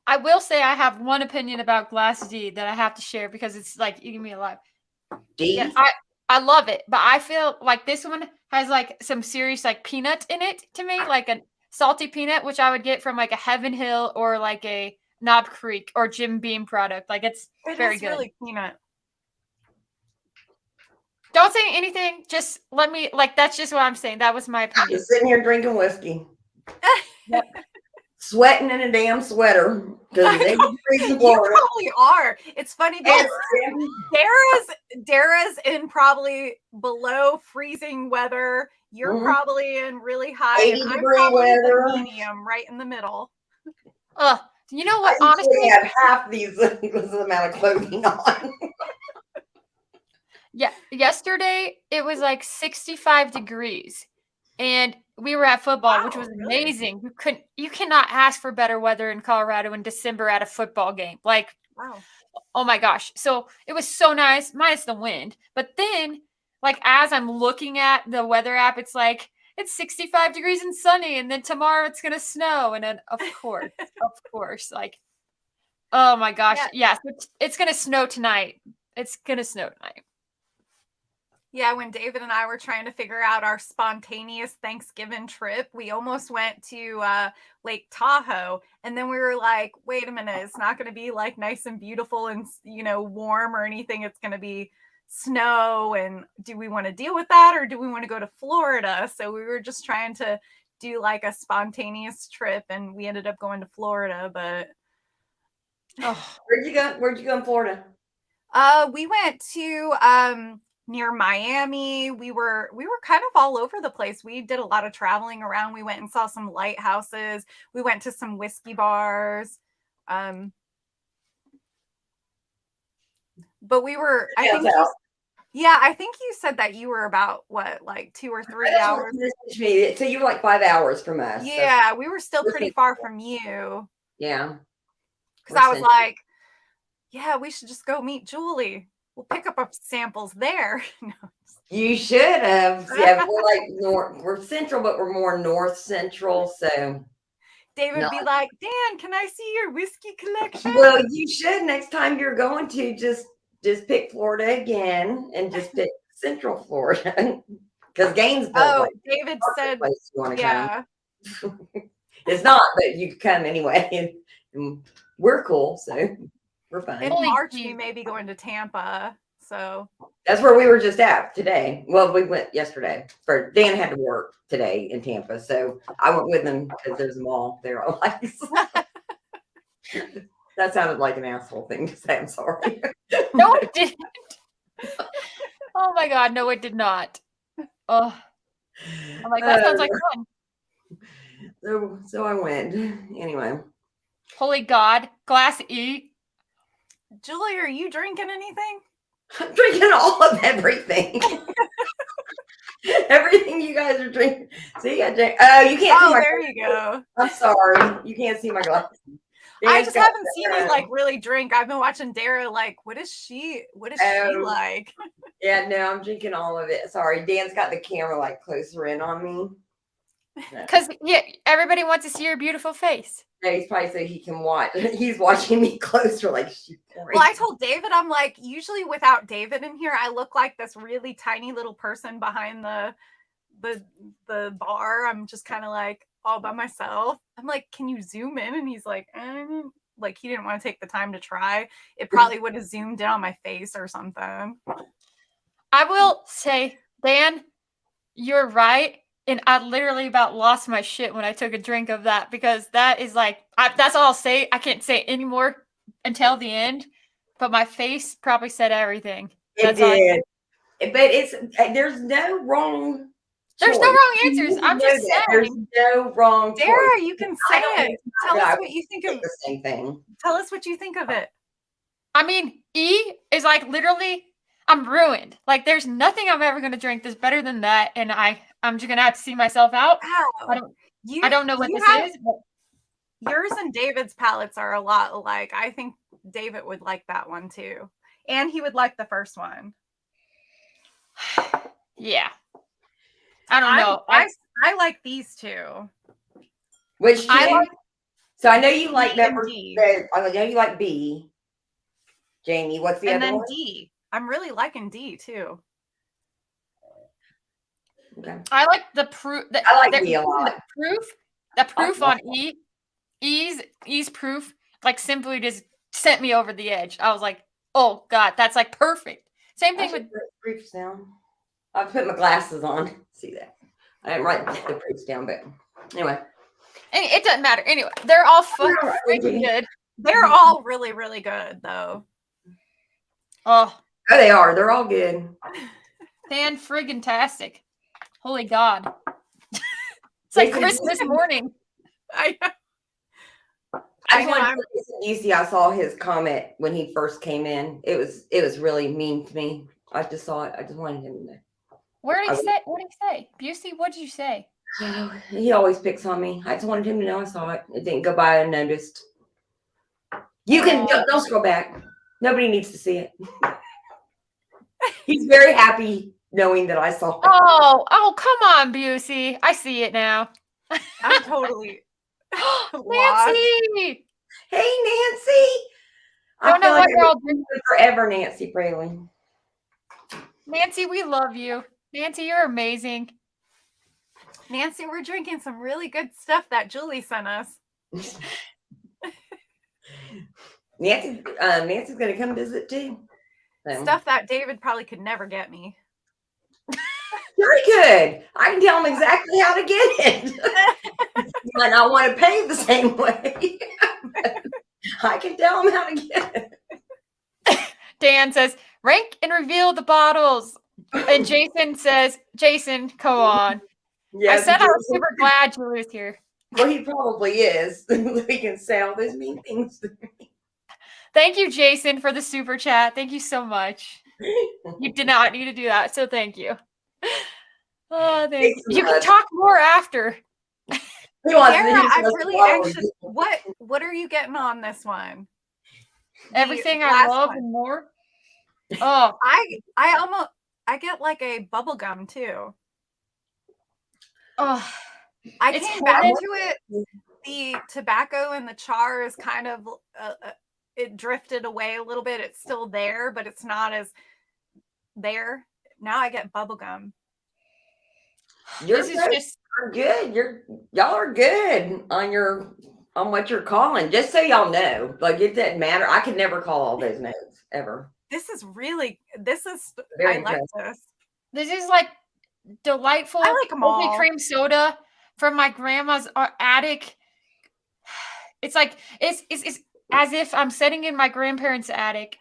I will say I have one opinion about Glass D that I have to share because it's like eating me alive. D? Yeah, I love it, but I feel like this one has like some serious like peanut in it to me, like a salty peanut, which I would get from like a Heaven Hill or like a Knob Creek or Jim Beam product. Like it's very good. Really peanut. Don't say anything. Just let me, like, that's just what I'm saying. That was my opinion. I'm just sitting here drinking whiskey. Yep. Sweating in a damn sweater. Because they freezing Florida. You probably are. It's funny because Dara's in probably below freezing weather. You're probably in really high. 80 and I'm degree probably weather. Medium, right in the middle. You know what? I honestly, have half these this amount of clothing on. Yeah, yesterday it was like 65 degrees, and we were at football, which was amazing. You cannot ask for better weather in Colorado in December at a football game. Like, wow. Oh my gosh. So it was so nice, minus the wind. But then, like, as I'm looking at the weather app, it's like, it's 65 degrees and sunny, and then tomorrow it's going to snow. And then, of course, like, oh my gosh. Yeah, it's going to snow tonight. It's going to snow tonight. Yeah, when David and I were trying to figure out our spontaneous Thanksgiving trip, we almost went to Lake Tahoe. And then we were like, wait a minute, it's not going to be like nice and beautiful and, warm or anything. It's going to be snow. And do we want to deal with that or do we want to go to Florida? So we were just trying to do like a spontaneous trip and we ended up going to Florida. But Where'd you go in Florida? We went to near Miami. We were kind of all over the place. We did a lot of traveling around. We went and saw some lighthouses. We went to some whiskey bars. But we were, I think you said that you were about what, like 2 or 3 hours. So you were like 5 hours from us. Yeah, so we were still pretty far from you. Yeah. Because I was like, yeah, we should just go meet Julie. We'll pick up our samples there. You should have. Yeah, we're like we're central, but we're more north central. So David would be like, Dan, can I see your whiskey collection? Well, you should next time you're going to just pick Florida again and just pick Central Florida because Gainesville. Oh, David said, yeah. It's not, but you can come anyway. And we're cool, so. We're fine. In March, we may be going to Tampa. So that's where we were just at today. Well, we went yesterday. Dan had to work today in Tampa, so I went with him because there's a mall there. That sounded like an asshole thing to say. I'm sorry. No, it didn't. Oh my God, no, it did not. Oh, I'm like, that sounds like fun. So I went anyway. Holy God, Glass E. Julie, are you drinking anything? I'm drinking all of everything. Everything you guys are drinking. See, I drink. Oh, you can't see my there you go. I'm sorry. You can't see my glasses. I just haven't seen you like really drink. I've been watching Dara like, what is she like? Yeah, no, I'm drinking all of it. Sorry. Dan's got the camera like closer in on me. Because everybody wants to see your beautiful face. Yeah, he's probably so he can watch. He's watching me closer, like. Well, I told David, I'm like, usually without David in here, I look like this really tiny little person behind the bar. I'm just kind of like all by myself. I'm like, can you zoom in? And he's like, like he didn't want to take the time to try. It probably would have zoomed in on my face or something. I will say, Dan, you're right. And I literally about lost my shit when I took a drink of that because that is like, that's all I'll say. I can't say it anymore until the end. but my face probably said everything. It did. But there's no wrong There's choice. no wrong answers. I'm just saying. There's no wrong choice. Sarah, you can say it. Tell us I what you think of the same thing. Tell us what you think of it. I mean, E is like literally, I'm ruined. Like, there's nothing I'm ever gonna drink that's better than that, and I'm just gonna have to see myself out. Wow. I don't know what this is. But yours and David's palettes are a lot alike. I think David would like that one too, and he would like the first one. Yeah. I don't know. I like these two. Which two? So I know you like number D. I know you like B. Jamie, what's the other one? And then D. I'm really liking D too. Okay. I like the proof. I like D a lot. The proof on E. E's proof like simply just sent me over the edge. I was like, oh God, that's like perfect. Same thing with proofs down. I'll put my glasses on. See that? I didn't write the proofs down, but anyway. It doesn't matter. Anyway, they're all freaking good. They're all really, really good though. Oh, they are. They're all good. Fan friggin' tastic. Holy God. It's like Christmas morning. I saw his comment when he first came in. It was really mean to me. I just saw it. I just wanted him to. What did he say? Busey, what did you say? Oh, he always picks on me. I just wanted him to know I saw it. It didn't go by unnoticed. You can don't scroll back. Nobody needs to see it. He's very happy knowing that I saw it. Oh, come on, Busey. I see it now. I'm totally Nancy. Hey, Nancy. I don't know what you're all doing forever, Nancy Fraley. Nancy, we love you. Nancy, you're amazing. Nancy, we're drinking some really good stuff that Julie sent us. Nancy's gonna come visit too. Stuff that David probably could never get me. Very good. I can tell him exactly how to get it. He might not want to pay the same way. I can tell him how to get it. Dan says, rank and reveal the bottles. And Jason says, Jason, come on. Yes, I said I was super glad Julie was here. Well, he probably is. He can say all those mean things to me. Thank you, Jason, for the super chat. Thank you so much. You did not need to do that, so thank you. Oh, thank you. You can talk more after. Sarah, I'm really anxious. What are you getting on this one? Everything I love and more. Oh, I get like a bubble gum too. Oh, I came back to it. The tobacco and the char is kind of it drifted away a little bit. It's still there, but it's not as there. Now I get bubble gum. You're good. Y'all are good on what you're calling. Just so y'all know, like it doesn't matter. I could never call all those notes ever. Very I like this. This is like delightful. I like them all. Cream soda from my grandma's attic. It's like it's as if I'm sitting in my grandparents' attic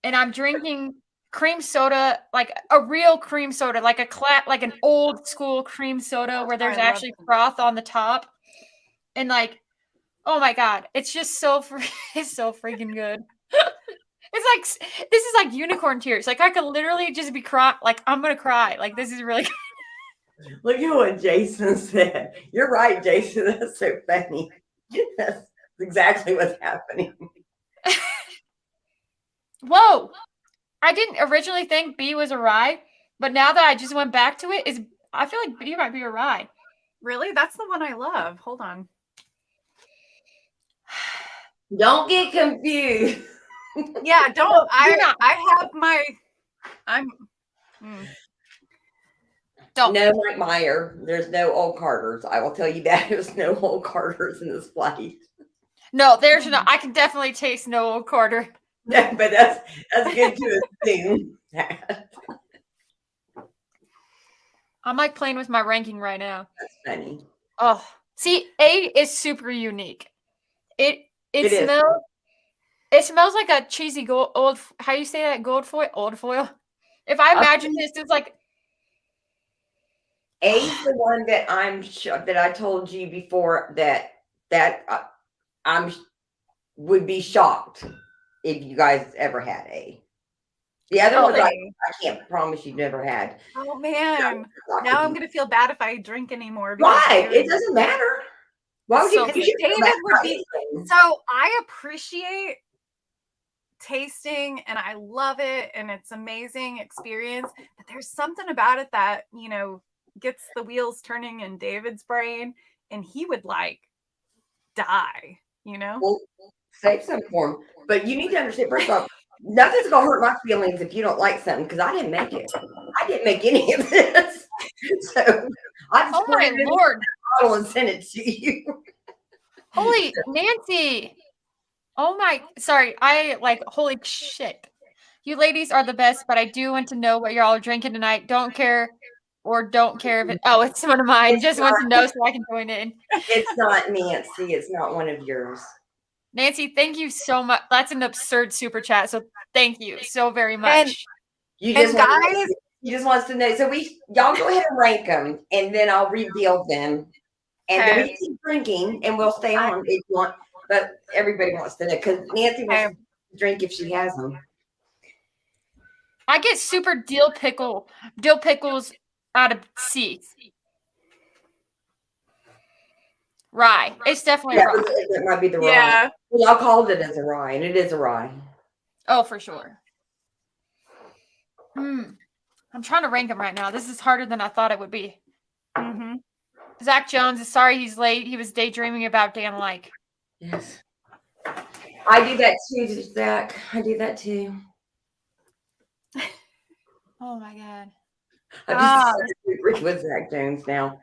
and I'm drinking cream soda, like a real cream soda, like an old school cream soda where there's actually froth on the top. And like, oh my God, it's just it's so freaking good. It's like, this is like unicorn tears. Like I could literally just be crying. Like I'm going to cry. Like this is really good. Look at what Jason said. You're right, Jason. That's so funny. That's exactly what's happening. Whoa. I didn't originally think B was a rye, but now that I just went back to it, I feel like B might be a rye. Really? That's the one I love. Hold on. Don't get confused. Yeah, don't. I have my. Don't. No, Mike Meyer. There's no old Carters. I will tell you that. There's no old Carters in this flight. No, there's no. I can definitely taste no old Carter. Yeah, but that's good to assume that. I'm like playing with my ranking right now. That's funny. Oh, see, A is super unique. It smells. It smells like a cheesy old. How you say that? Gold foil. Old foil. If I imagine this, it's like A's the one that I'm sure that I told you before that I'm would be shocked if you guys ever had A. The other ones I can't promise you've never had. Oh man, now I'm gonna feel bad if I drink anymore. Why? It doesn't matter. Why would So you David would be. So I appreciate tasting and I love it and it's amazing experience. But there's something about it that gets the wheels turning in David's brain, and he would like die. Well, save some for him. But you need to understand, first of all, nothing's gonna hurt my feelings if you don't like something because I didn't make it. I didn't make any of this. So I just oh my Lord, bottle and sent it to you. Holy Nancy. Oh my, sorry. Holy shit. You ladies are the best, but I do want to know what y'all are drinking tonight. Don't care if it. Oh, it's one of mine. Just want to know so I can join in. It's not Nancy. It's not one of yours. Nancy, thank you so much. That's an absurd super chat. So thank you so very much. And you just wants to know. So y'all go ahead and rank them, and then I'll reveal them, and then we keep drinking, and we'll stay on if you want. But everybody wants to know because Nancy wants to drink if she has them. I get super dill pickles out of C. Rye. It's definitely rye. It might be the rye. Well, y'all called it as a rye, and it is a rye. Oh, for sure. I'm trying to rank them right now. This is harder than I thought it would be. Mm-hmm. Zach Jones is sorry he's late. He was daydreaming about Dan Like. Yes. I do that too, Zach. I do that too. Oh my God. I'm just with Zach Jones now.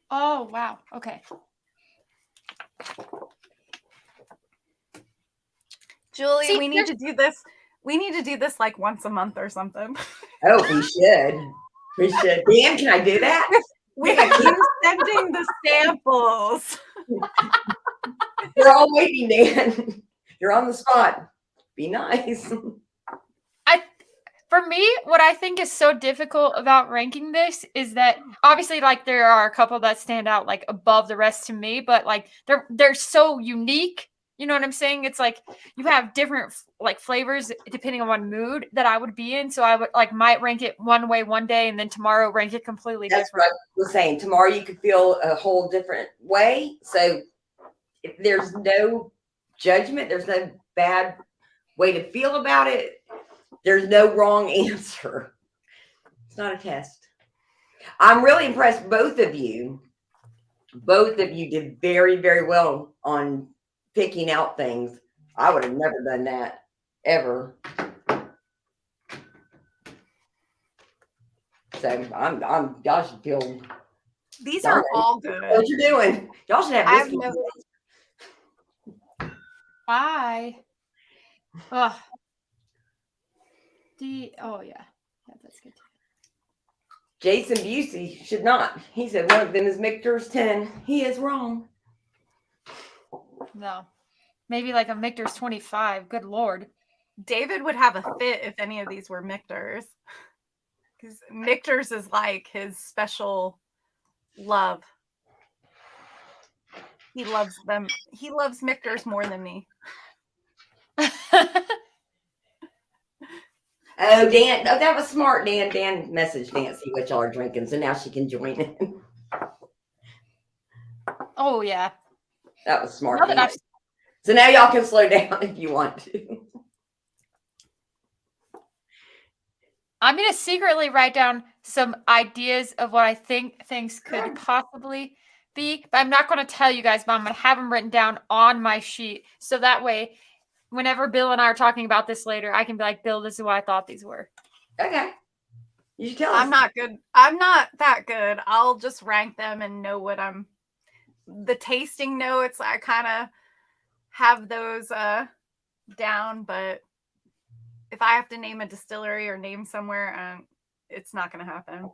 Oh wow. Okay. Julie, we need to do this. We need to do this like once a month or something. Oh, we should. We should. Dan, can I do that? With you sending the samples. We're all waiting, Dan. You're on the spot. Be nice. For me, what I think is so difficult about ranking this is that obviously like there are a couple that stand out like above the rest to me, but like they're so unique. You know what I'm saying? It's like you have different like flavors depending on what mood that I would be in. So I would like might rank it one way one day and then tomorrow rank it completely different. That's what I was saying. Tomorrow you could feel a whole different way. So if there's no judgment, there's no bad way to feel about it. There's no wrong answer. It's not a test. I'm really impressed. Both of you did very, very well on picking out things. I would have never done that ever. So y'all should feel. These are all good. What you doing? Y'all should have this. Why? Oh. Oh yeah, that's good. Jason Busey should not. He said one of them is Michter's 10. He is wrong. No, maybe like a Michter's 25. Good Lord. David would have a fit if any of these were Michter's, because Michter's is like his special love. He loves them. He loves Michter's more than me. Oh, Dan. Oh, that was smart, Dan. Dan messaged Nancy what y'all are drinking, so now she can join in. Oh, yeah. That was smart. So now y'all can slow down if you want to. I'm going to secretly write down some ideas of what I think things could possibly be, but I'm not going to tell you guys, but I'm going to have them written down on my sheet. So that way, whenever Bill and I are talking about this later, I can be like, Bill, this is what I thought these were. Okay. You should tell us. I'm not good. I'm not that good. I'll just rank them and know what the tasting notes. I kind of have those down, but if I have to name a distillery or name somewhere, it's not going to happen.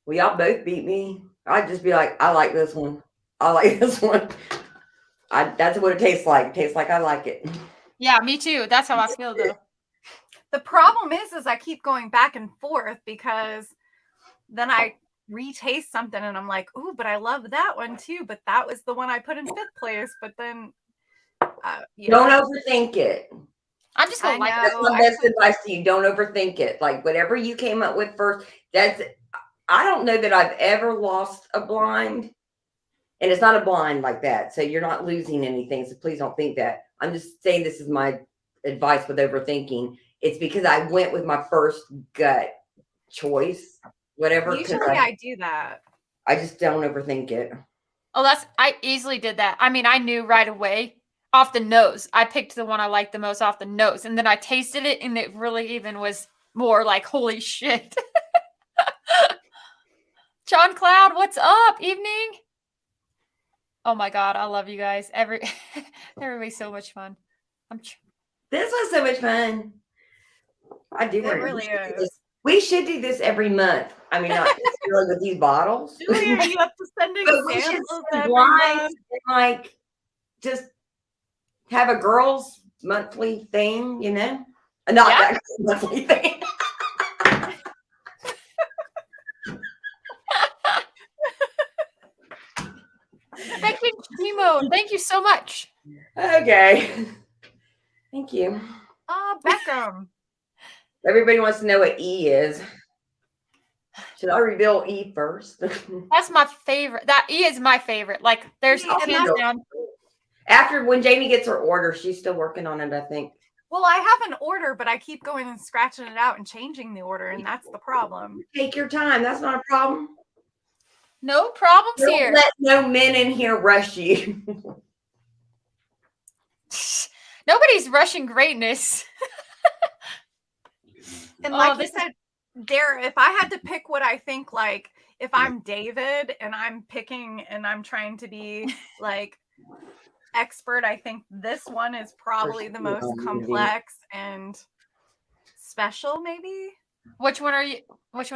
Well, y'all both beat me. I'd just be like, I like this one. I like this one. That's what it tastes like. It tastes like I like it. Yeah, me too. That's how I feel though. The problem is I keep going back and forth because then I retaste something and I'm like, ooh, but I love that one too. But that was the one I put in 5th place. But then, Don't overthink it. I'm just gonna like That's my best advice to you. Don't overthink it. Like whatever you came up with first. I don't know that I've ever lost a blind, and it's not a blind like that. So you're not losing anything. So please don't think that. I'm just saying this is my advice with overthinking. It's because I went with my first gut choice, whatever. Usually I do that. I just don't overthink it. Oh, I easily did that. I mean, I knew right away off the nose. I picked the one I liked the most off the nose, and then I tasted it, and it really even was more like, holy shit. John Cloud, what's up? Evening. Oh my God, I love you guys. Everybody's so much fun. This was so much fun. I do. It really is. We should do this every month. I mean, not necessarily with these bottles. Julia, you have to send examples every month. And like, just have a girls' monthly thing, you know? Not that monthly thing. Thank you, Timo. Thank you so much. Okay. Thank you. Beckham. Everybody wants to know what E is. Should I reveal E first? That's my favorite. That E is my favorite. Like, there's hands down. After when Jamie gets her order, she's still working on it, I think. Well, I have an order, but I keep going and scratching it out and changing the order, and that's the problem. Take your time. That's not a problem. No problems here. Don't let no men in here rush you. Nobody's rushing greatness. And like you said, Dara, if I had to pick what I think, like, if I'm David and I'm picking and I'm trying to be like expert, I think this one is probably the most complex and special, maybe. Which one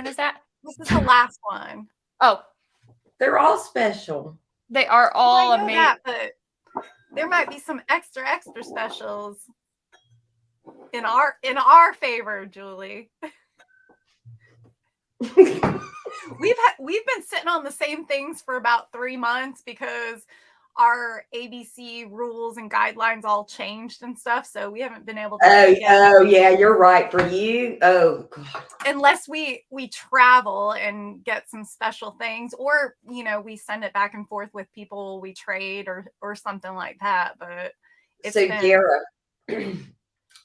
is that? This is the last one. Oh. They're all special. They are all amazing. That, but there might be some extra specials in our favor, Julie. We've been sitting on the same things for about 3 months because our ABC rules and guidelines all changed and stuff, so we haven't been able to oh yeah, you're right. For you, oh God. Unless we travel and get some special things, or we send it back and forth with people we trade or something like that. But Dara,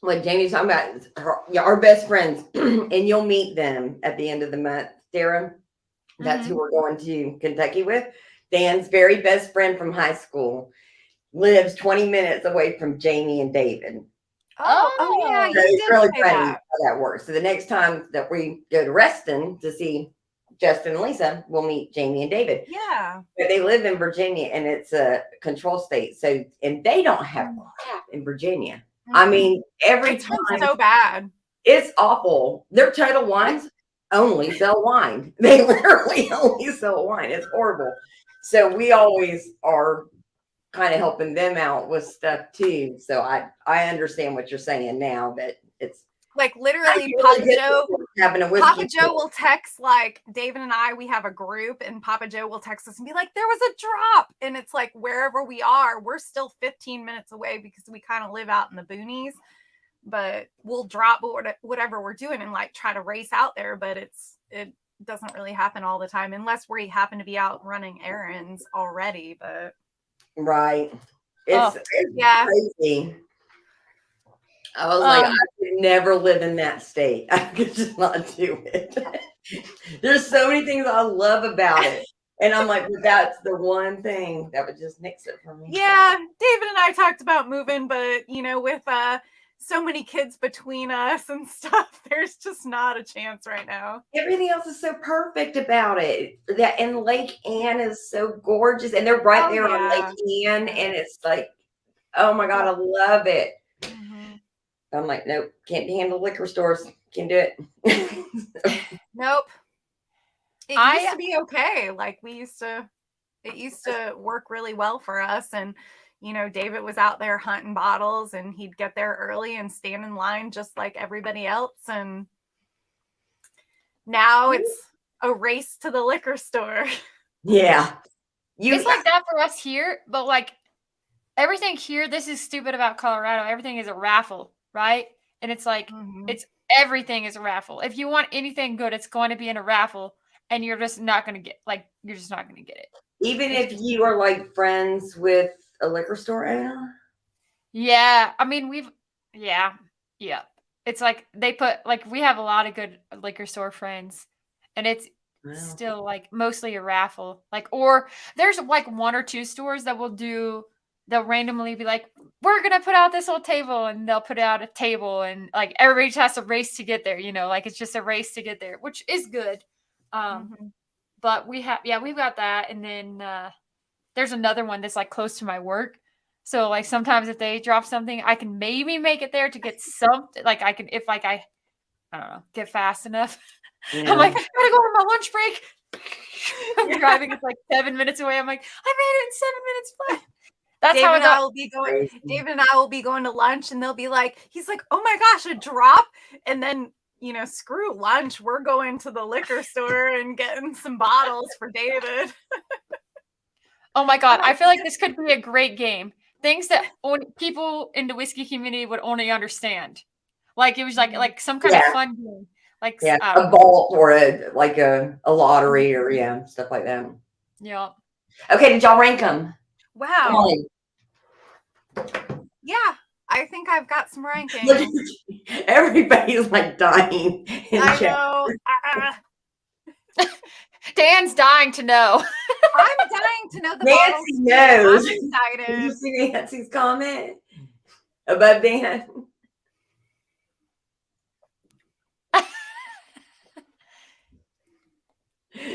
what Jamie's talking about is our best friends, and you'll meet them at the end of the month. Dara, that's who we're going to Kentucky with. Dan's very best friend from high school lives 20 minutes away from Jamie and David. Oh yeah, so it's really funny how that works. So the next time that we go to Reston to see Justin and Lisa, we'll meet Jamie and David. Yeah, but they live in Virginia, and it's a control state. So, and they don't have crap in Virginia. I mean, every time so bad. It's awful. Their Total Wines only sell wine. They literally only sell wine. It's horrible. So we always are kind of helping them out with stuff too. So I understand what you're saying now, that it's like literally Papa Joe will text, like, David and I, we have a group, and Papa Joe will text us and be like, there was a drop. And it's like, wherever we are, we're still 15 minutes away because we kind of live out in the boonies, but we'll drop whatever we're doing and like try to race out there. But it doesn't really happen all the time unless we happen to be out running errands already. But right. It's crazy. I was like, I could never live in that state. I could just not do it. There's so many things I love about it. And I'm like, well, that's the one thing that would just nix it for me. Yeah, David and I talked about moving, but with so many kids between us and stuff, there's just not a chance right now. Everything else is so perfect about it. And Lake Anne is so gorgeous, and they're right there on Lake Anne, and it's like, oh my God, I love it. I'm like, nope, can't handle liquor stores. Can't do it. Nope. It used to be okay. Like it used to work really well for us. And, David was out there hunting bottles and he'd get there early and stand in line just like everybody else. And now it's a race to the liquor store. Yeah. It's like that for us here, but like everything here, this is stupid about Colorado. Everything is a raffle, right? And it's like, everything is a raffle. If you want anything good, it's going to be in a raffle, and you're just not going to get, it. Even if you are like friends with a liquor store owner? Yeah. I mean, yeah. It's like they put, like, we have a lot of good liquor store friends, and it's still like mostly a raffle. Like, or there's like one or two stores that they'll randomly be like, we're going to put out this whole table, and they'll put out a table, and like everybody just has to race to get there, like it's just a race to get there, which is good. But we've got that. And then there's another one that's like close to my work. So like sometimes if they drop something, I can maybe make it there to get something. Like I can, if like I don't know, get fast enough. Yeah. I'm like, I gotta go on my lunch break. I'm driving, it's like 7 minutes away. I'm like, I made it in 7 minutes. That's David how and I will be going. David and I will be going to lunch, and they'll be like, he's like, oh my gosh, a drop. And then, screw lunch. We're going to the liquor store and getting some bottles for David. Oh my God. I feel like this could be a great game. Things that people in the whiskey community would only understand. Like it was like some kind of fun game. Like a vault or a lottery or stuff like that. Yeah. Okay, did y'all rank them? Wow. Yeah, I think I've got some rankings. Everybody's like dying. I know. Dan's dying to know. I'm dying to know the Nancy knows. I'm excited. Did you see Nancy's comment about Dan?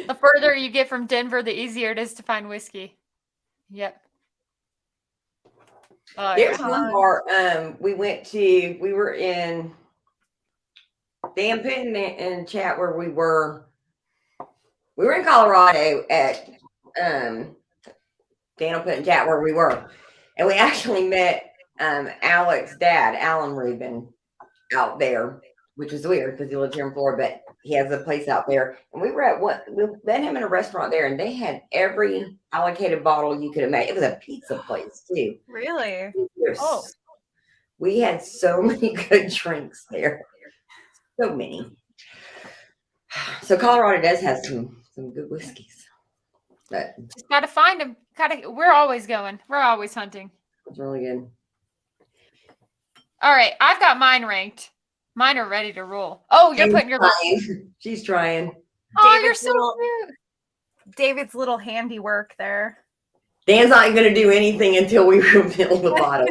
The further you get from Denver, the easier it is to find whiskey. Yep. There's one more. We were in, Dan put in chat where we were in Colorado at, Dan will put in chat where we were. And we actually met Alex's dad, Alan Rubin, out there, which is weird because he lives here in Florida, but he has a place out there. And we met him in a restaurant there, and they had every allocated bottle you could have made. It was a pizza place too. Really? We had so many good drinks there. So many. So Colorado does have some good whiskeys. But just gotta find them. We're always going. We're always hunting. It's really good. All right, I've got mine ranked. Mine are ready to roll. Oh, you're putting your. She's trying. Oh, you're so cute. David's little handiwork there. Dan's not going to do anything until we refill the bottle.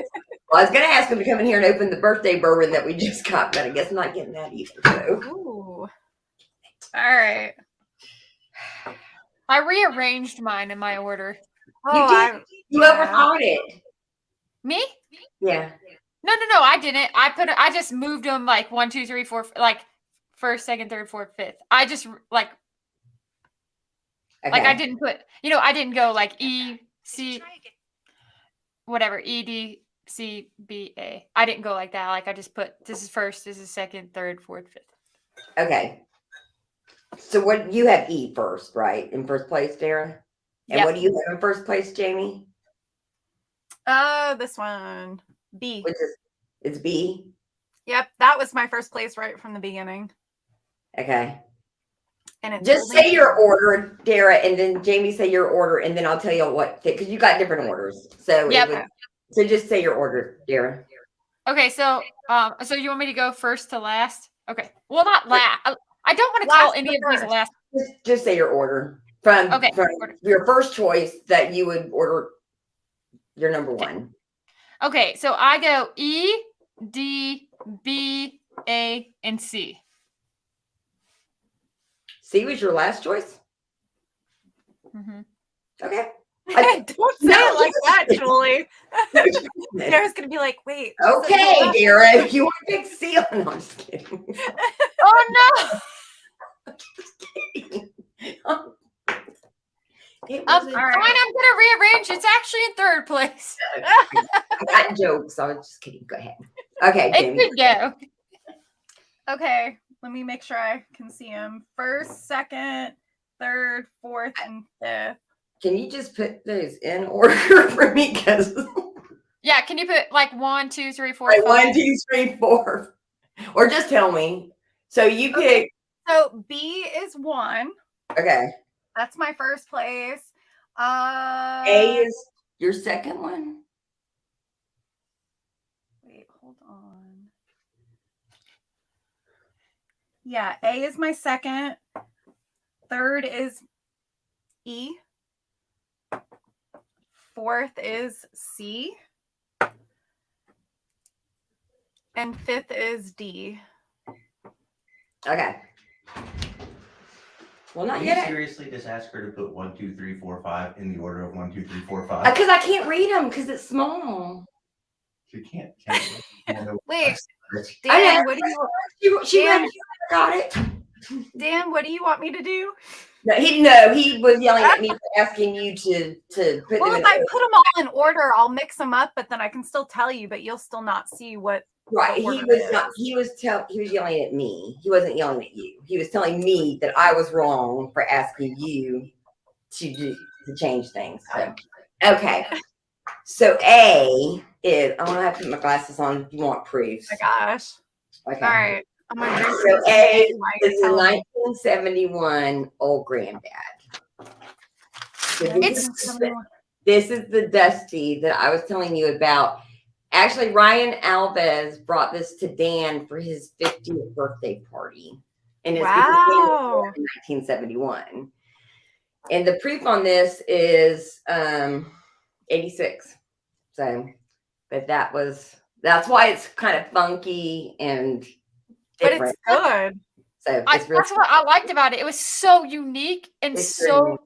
Well, I was going to ask him to come in here and open the birthday bourbon that we just got, but I guess I'm not getting that either. So. Ooh. All right. I rearranged mine in my order. Oh, you overthought it. Me? Yeah. No, I didn't. I just moved them like 1, 2, 3, 4, like first, second, third, fourth, fifth. I just like I didn't put, I didn't go like E, C, whatever, E, D, C, B, A. I didn't go like that. Like I just put, this is first, this is second, third, fourth, fifth. Okay. So what you have E first, right? In first place, Dara? And what do you have in first place, Jamie? This one. B. It's B? Yep, that was my first place right from the beginning. Okay. And it's just say your order, Dara, and then Jamie say your order, and then I'll tell you what, because you got different orders. So so just say your order, Dara. Okay, so you want me to go first to last? Okay. Well, not last. I don't want to call any of these last. Just say your order from your first choice that you would order your number one. Okay, so I go E, D, B, A, and C. C was your last choice? Mm-hmm. Okay. Don't say it like that, Julie. Dara's going to be like, wait. Okay, Dara, if you want to pick C, no, I'm just kidding. Oh, no. I'm just kidding. I'm was it? Fine, I'm gonna rearrange. It's actually in third place. I got jokes. I was just kidding. Go ahead. Okay, It Jamie. could go. Okay, let me make sure I can see them. First, second, third, fourth, and fifth. Can you just put those in order for me? Because Yeah, can you put like 1, 2, 3, 4, like 5? 1, 2, 3, 4, or just tell me. So you Okay. pick. So B is 1. Okay. That's my first place. A is your second one. Wait, hold on. Yeah, A is my second. Third is E. Fourth is C. And fifth is D. Okay. Well, not Can you yet. seriously just ask her to put 1, 2, 3, 4, 5 in the order of 1, 2, 3, 4, 5? Because I can't read them because it's small. She can't. Wait, I Dan, know. what do you She Dan, read it. Got it. Dan, what do you want me to do? No, he was yelling at me for asking you to put Well, them if in I order. put them all in order, I'll mix them up, but then I can still tell you, but you'll still not see what. Right. He order was it not. He was yelling at me. He wasn't yelling at you. He was telling me that I was wrong for asking you to change things. So, okay. So A is. I'm gonna have to put my glasses on. If you want proofs? Oh my gosh. Okay. All right. I'm going to drink So some A tea while you're is a telling me. 1971 old granddad. So It's- this is the Dusty that I was telling you about. Actually, Ryan Alves brought this to Dan for his 50th birthday party. And it's because Dan was born in 1971. And the proof on this is 86. So, but that's why it's kind of funky and But different. it's good. So it's really that's what I liked about it. It was so unique and It's so very-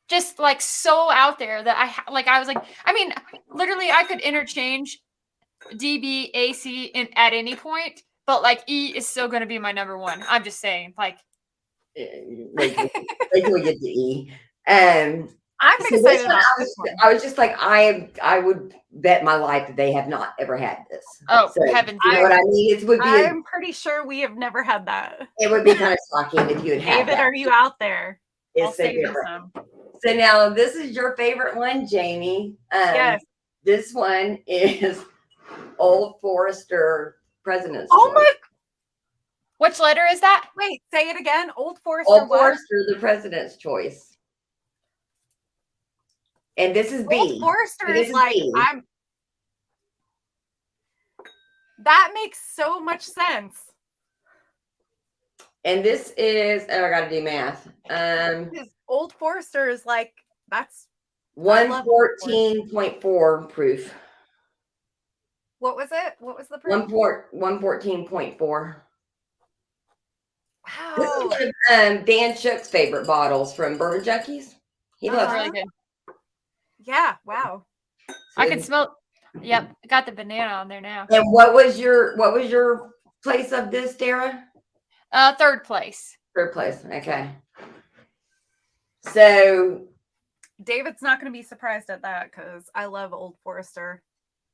just like so out there that I was like, I mean, literally I could interchange DB, AC at any point, but like E is still going to be my number one. I'm just saying, like, wait till we get to E. I'm So excited this one, about this one. I was just like, I would bet my life that they have not ever had this. oh, So, heavens. you know what I mean? I'm pretty sure we have never had that. It would be kind of shocking if you had had David, that. are you out there? I'll It's so save you different. some. So now this is your favorite one, Jamie. Yes. This one is Old Forester President's Oh Choice. my! Which letter is that? Wait, say it again. Old Forester. Old what? Forester, the President's Choice. And this is B. Old Forester This is is like B. That makes so much sense. And this is, oh, I gotta do math. Because Old Forester is like that's 114.4 proof. what was it? What was the proof? 114.4. This is Wow. one of Dan Shook's favorite bottles from Bourbon Junkies. He That's loves really it. good. Yeah. Wow. I can smell. Yep, got the banana on there now. And what was your place of this, Dara? Third place. Third place. Okay. So David's not going to be surprised at that because I love Old Forester.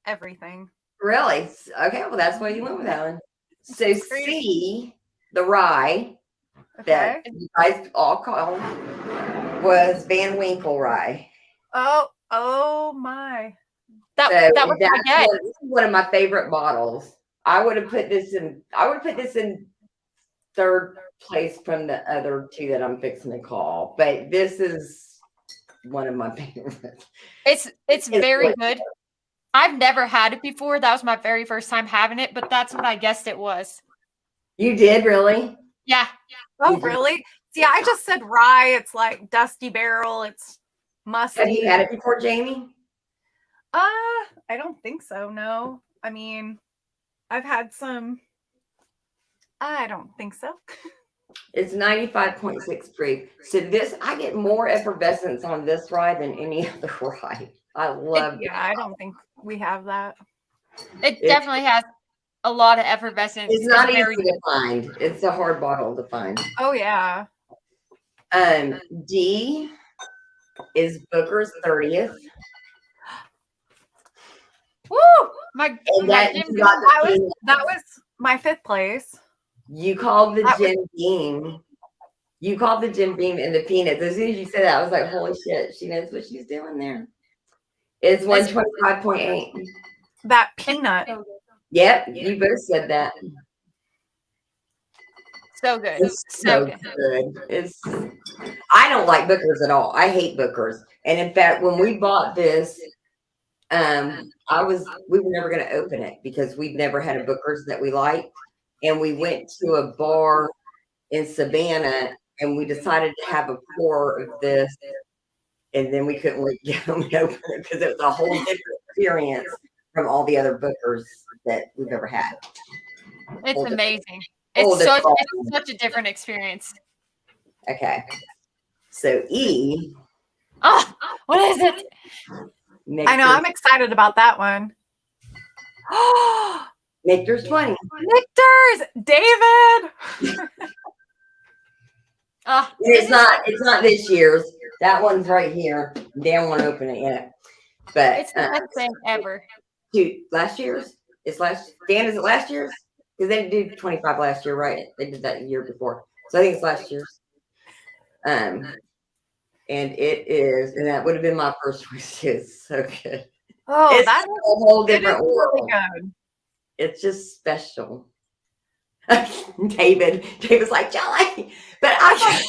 Everything. really, okay. Well, that's why you went with that one. So C, the rye Okay. that you guys all call was Van Winkle rye. Oh my. That So was my guess. this is one of my favorite bottles. I would have put this in third place from the other two that I'm fixing to call. But this is one of my favorites. It's very good. I've never had it before. That was my very first time having it, but that's what I guessed it was. You did really? Yeah. Oh really? See, I just said rye. It's like dusty barrel. It's musty. Have you had it before, Jamie? I don't think so. No. I mean, I've had some. I don't think so. It's 95.6 proof. So this, I get more effervescence on this rye than any other rye. I love Yeah, I don't think we have that. It definitely has a lot of effervescence. It's not easy very to find. It's a hard bottle to find. Oh yeah. D is Booker's 30th. Woo! My And my that gym you got the peanut. That was my 5th place. You called the That was- Jim Beam. You called the Jim Beam and the peanuts. As soon as you said that, I was like, holy shit, she knows what she's doing there. It's 125.8. That peanut. Yep, you both said that. so good. It's So so good. good. I don't like Booker's at all. I hate Booker's. And in fact, when we bought this, we were never going to open it because we've never had a Booker's that we liked. And we went to a bar in Savannah and we decided to have a pour of this. And then we couldn't wait to get home and open it because it was a whole different experience from all the other Bookers that we've ever had. It's amazing. Oh, It's such a different experience. Okay. So E. Oh, what is it? I know. I'm excited about that one. Nectar's 20. Nectar's David. It's not this year's. That one's right here. Dan won't open it yet. But it's the best thing ever. Dude, last year's? Dan, is it last year's? Because they didn't do 25 last year, right? They did that the year before. So I think it's last year's. And it is, and that would have been my first choice too. It's so good. Oh, It's that's a whole different world. really good. It's just special. David's like, Jelly. But I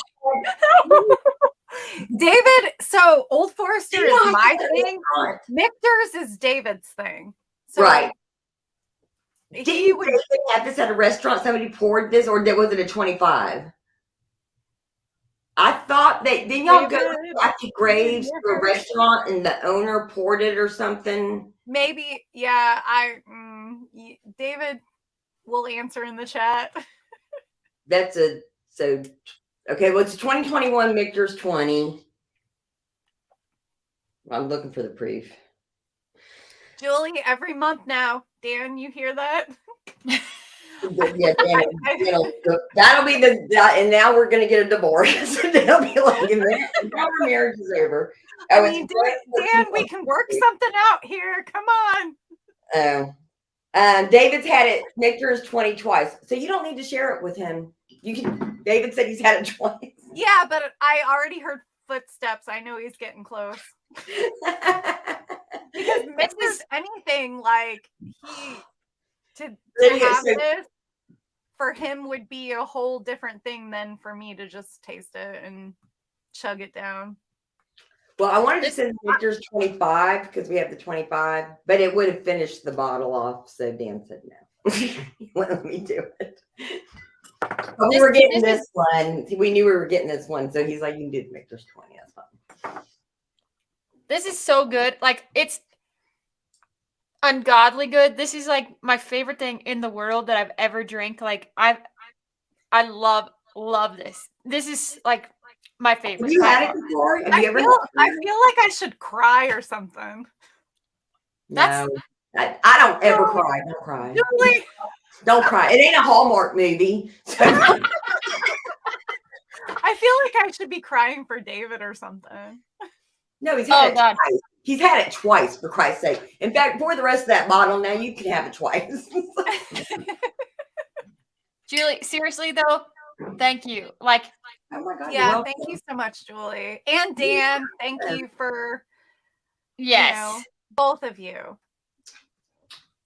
David, so Old Forester You know, is I my thought thing. Nectar's is David's thing. So right. He Did you would have this at a restaurant? Somebody poured this, or was it a 25? I thought that didn't y'all go back to Graves to a restaurant and the owner poured it or something? maybe, yeah. David will answer in the chat. Okay. Well, it's 2021. Michter's 20. I'm looking for the proof. Julie, every month now. Dan, you hear that? Yeah, that'll be and now we're gonna get a divorce. They'll be like, now our marriage is over. I mean, Dan, we can work something out here. Come on. David's had it. Nectar's 20 twice, so you don't need to share it with him. David said he's had it twice. Yeah, but I already heard footsteps. I know he's getting close. Because if there's anything like to have this for him would be a whole different thing than for me to just taste it and chug it down. Well, I wanted to send Nectar's 25 because we have the 25, but it would have finished the bottle off. So Dan said no. He wouldn't let me do it. But we were getting this one. We knew we were getting this one, so he's like, "You can do the Nectar's 20. That's fine." This is so good. Like, it's ungodly good. This is like my favorite thing in the world that I've ever drank. Like, I love this. This is like my favorite. Have you had it before? I feel like I should cry or something. No, I don't ever cry. Don't cry. Julie. Don't cry. It ain't a Hallmark movie. So. I feel like I should be crying for David or something. No, he's had it twice. He's had it twice, for Christ's sake. In fact, pour the rest of that bottle. Now you can have it twice. Julie, seriously though, thank you. Like, oh my God. Yeah, thank you so much, Julie. And Dan, thank you for both of you.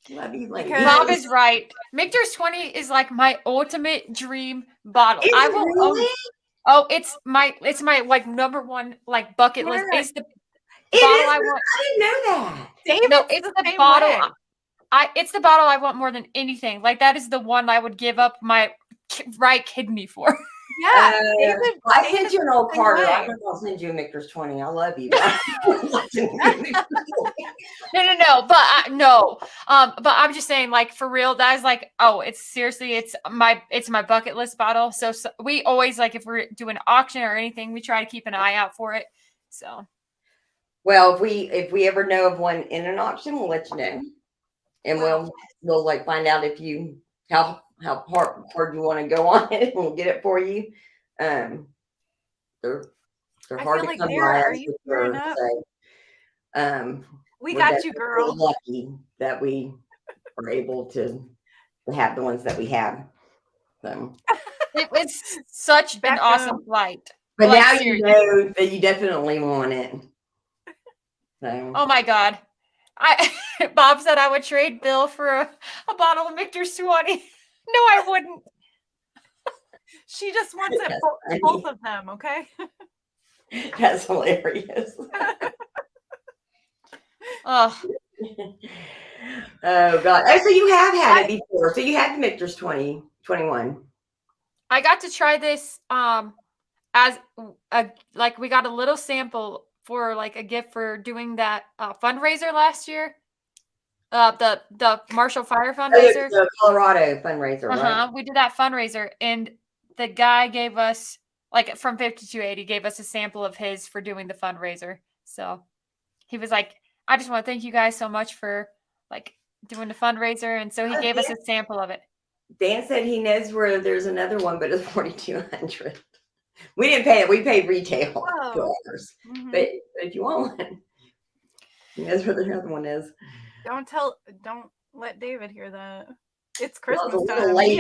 Love you, Bob is right. Michter's 20 is like my ultimate dream bottle. Is it really? It's my like number one like bucket list. It's the bottle I want. I didn't know that. It's the bottle. It's the bottle I want more than anything. Like, that is the one I would give up my right kidney for. Yeah, I sent you an old card. I think I'll send you a Michter's 20. I love you. No. But I'm just saying, like, for real, that is like, it's my bucket list bottle. So we always, like, if we're doing an auction or anything, we try to keep an eye out for it. So, well, if we ever know of one in an auction, we'll let you know, and we'll like find out if you how hard you want to go on it, and we'll get it for you. They're They're I hard feel to like come Dara, by. are That's you for sure. tearing up? So, We we're got you, definitely girl. lucky that we are able to have the ones that we have. So, It was such an Becca. awesome flight. but Like, now seriously. you know that you definitely want it. So, Oh my God. Bob said I would trade Bill for a bottle of Michter's 20. No, I wouldn't. She just wants it That's for funny. both of them, okay? That's hilarious. Oh, Oh God! Oh, so you have had it before. So you had the Michter's 2021. I got to try this as like we got a little sample for like a gift for doing that fundraiser last year. The Marshall Fire fundraiser. The Colorado fundraiser, right? We did that fundraiser, and the guy gave us like from 5280 gave us a sample of his for doing the fundraiser. So he was like, I just want to thank you guys so much for like doing the fundraiser, and so he gave us a sample of it. Dan said he knows where there's another one, but it's 4,200. We didn't pay it. We paid retail to ours. Mhm. But if you want one, he knows where the other one is. Don't let David hear that. It's Well, Christmas it's a little time. late We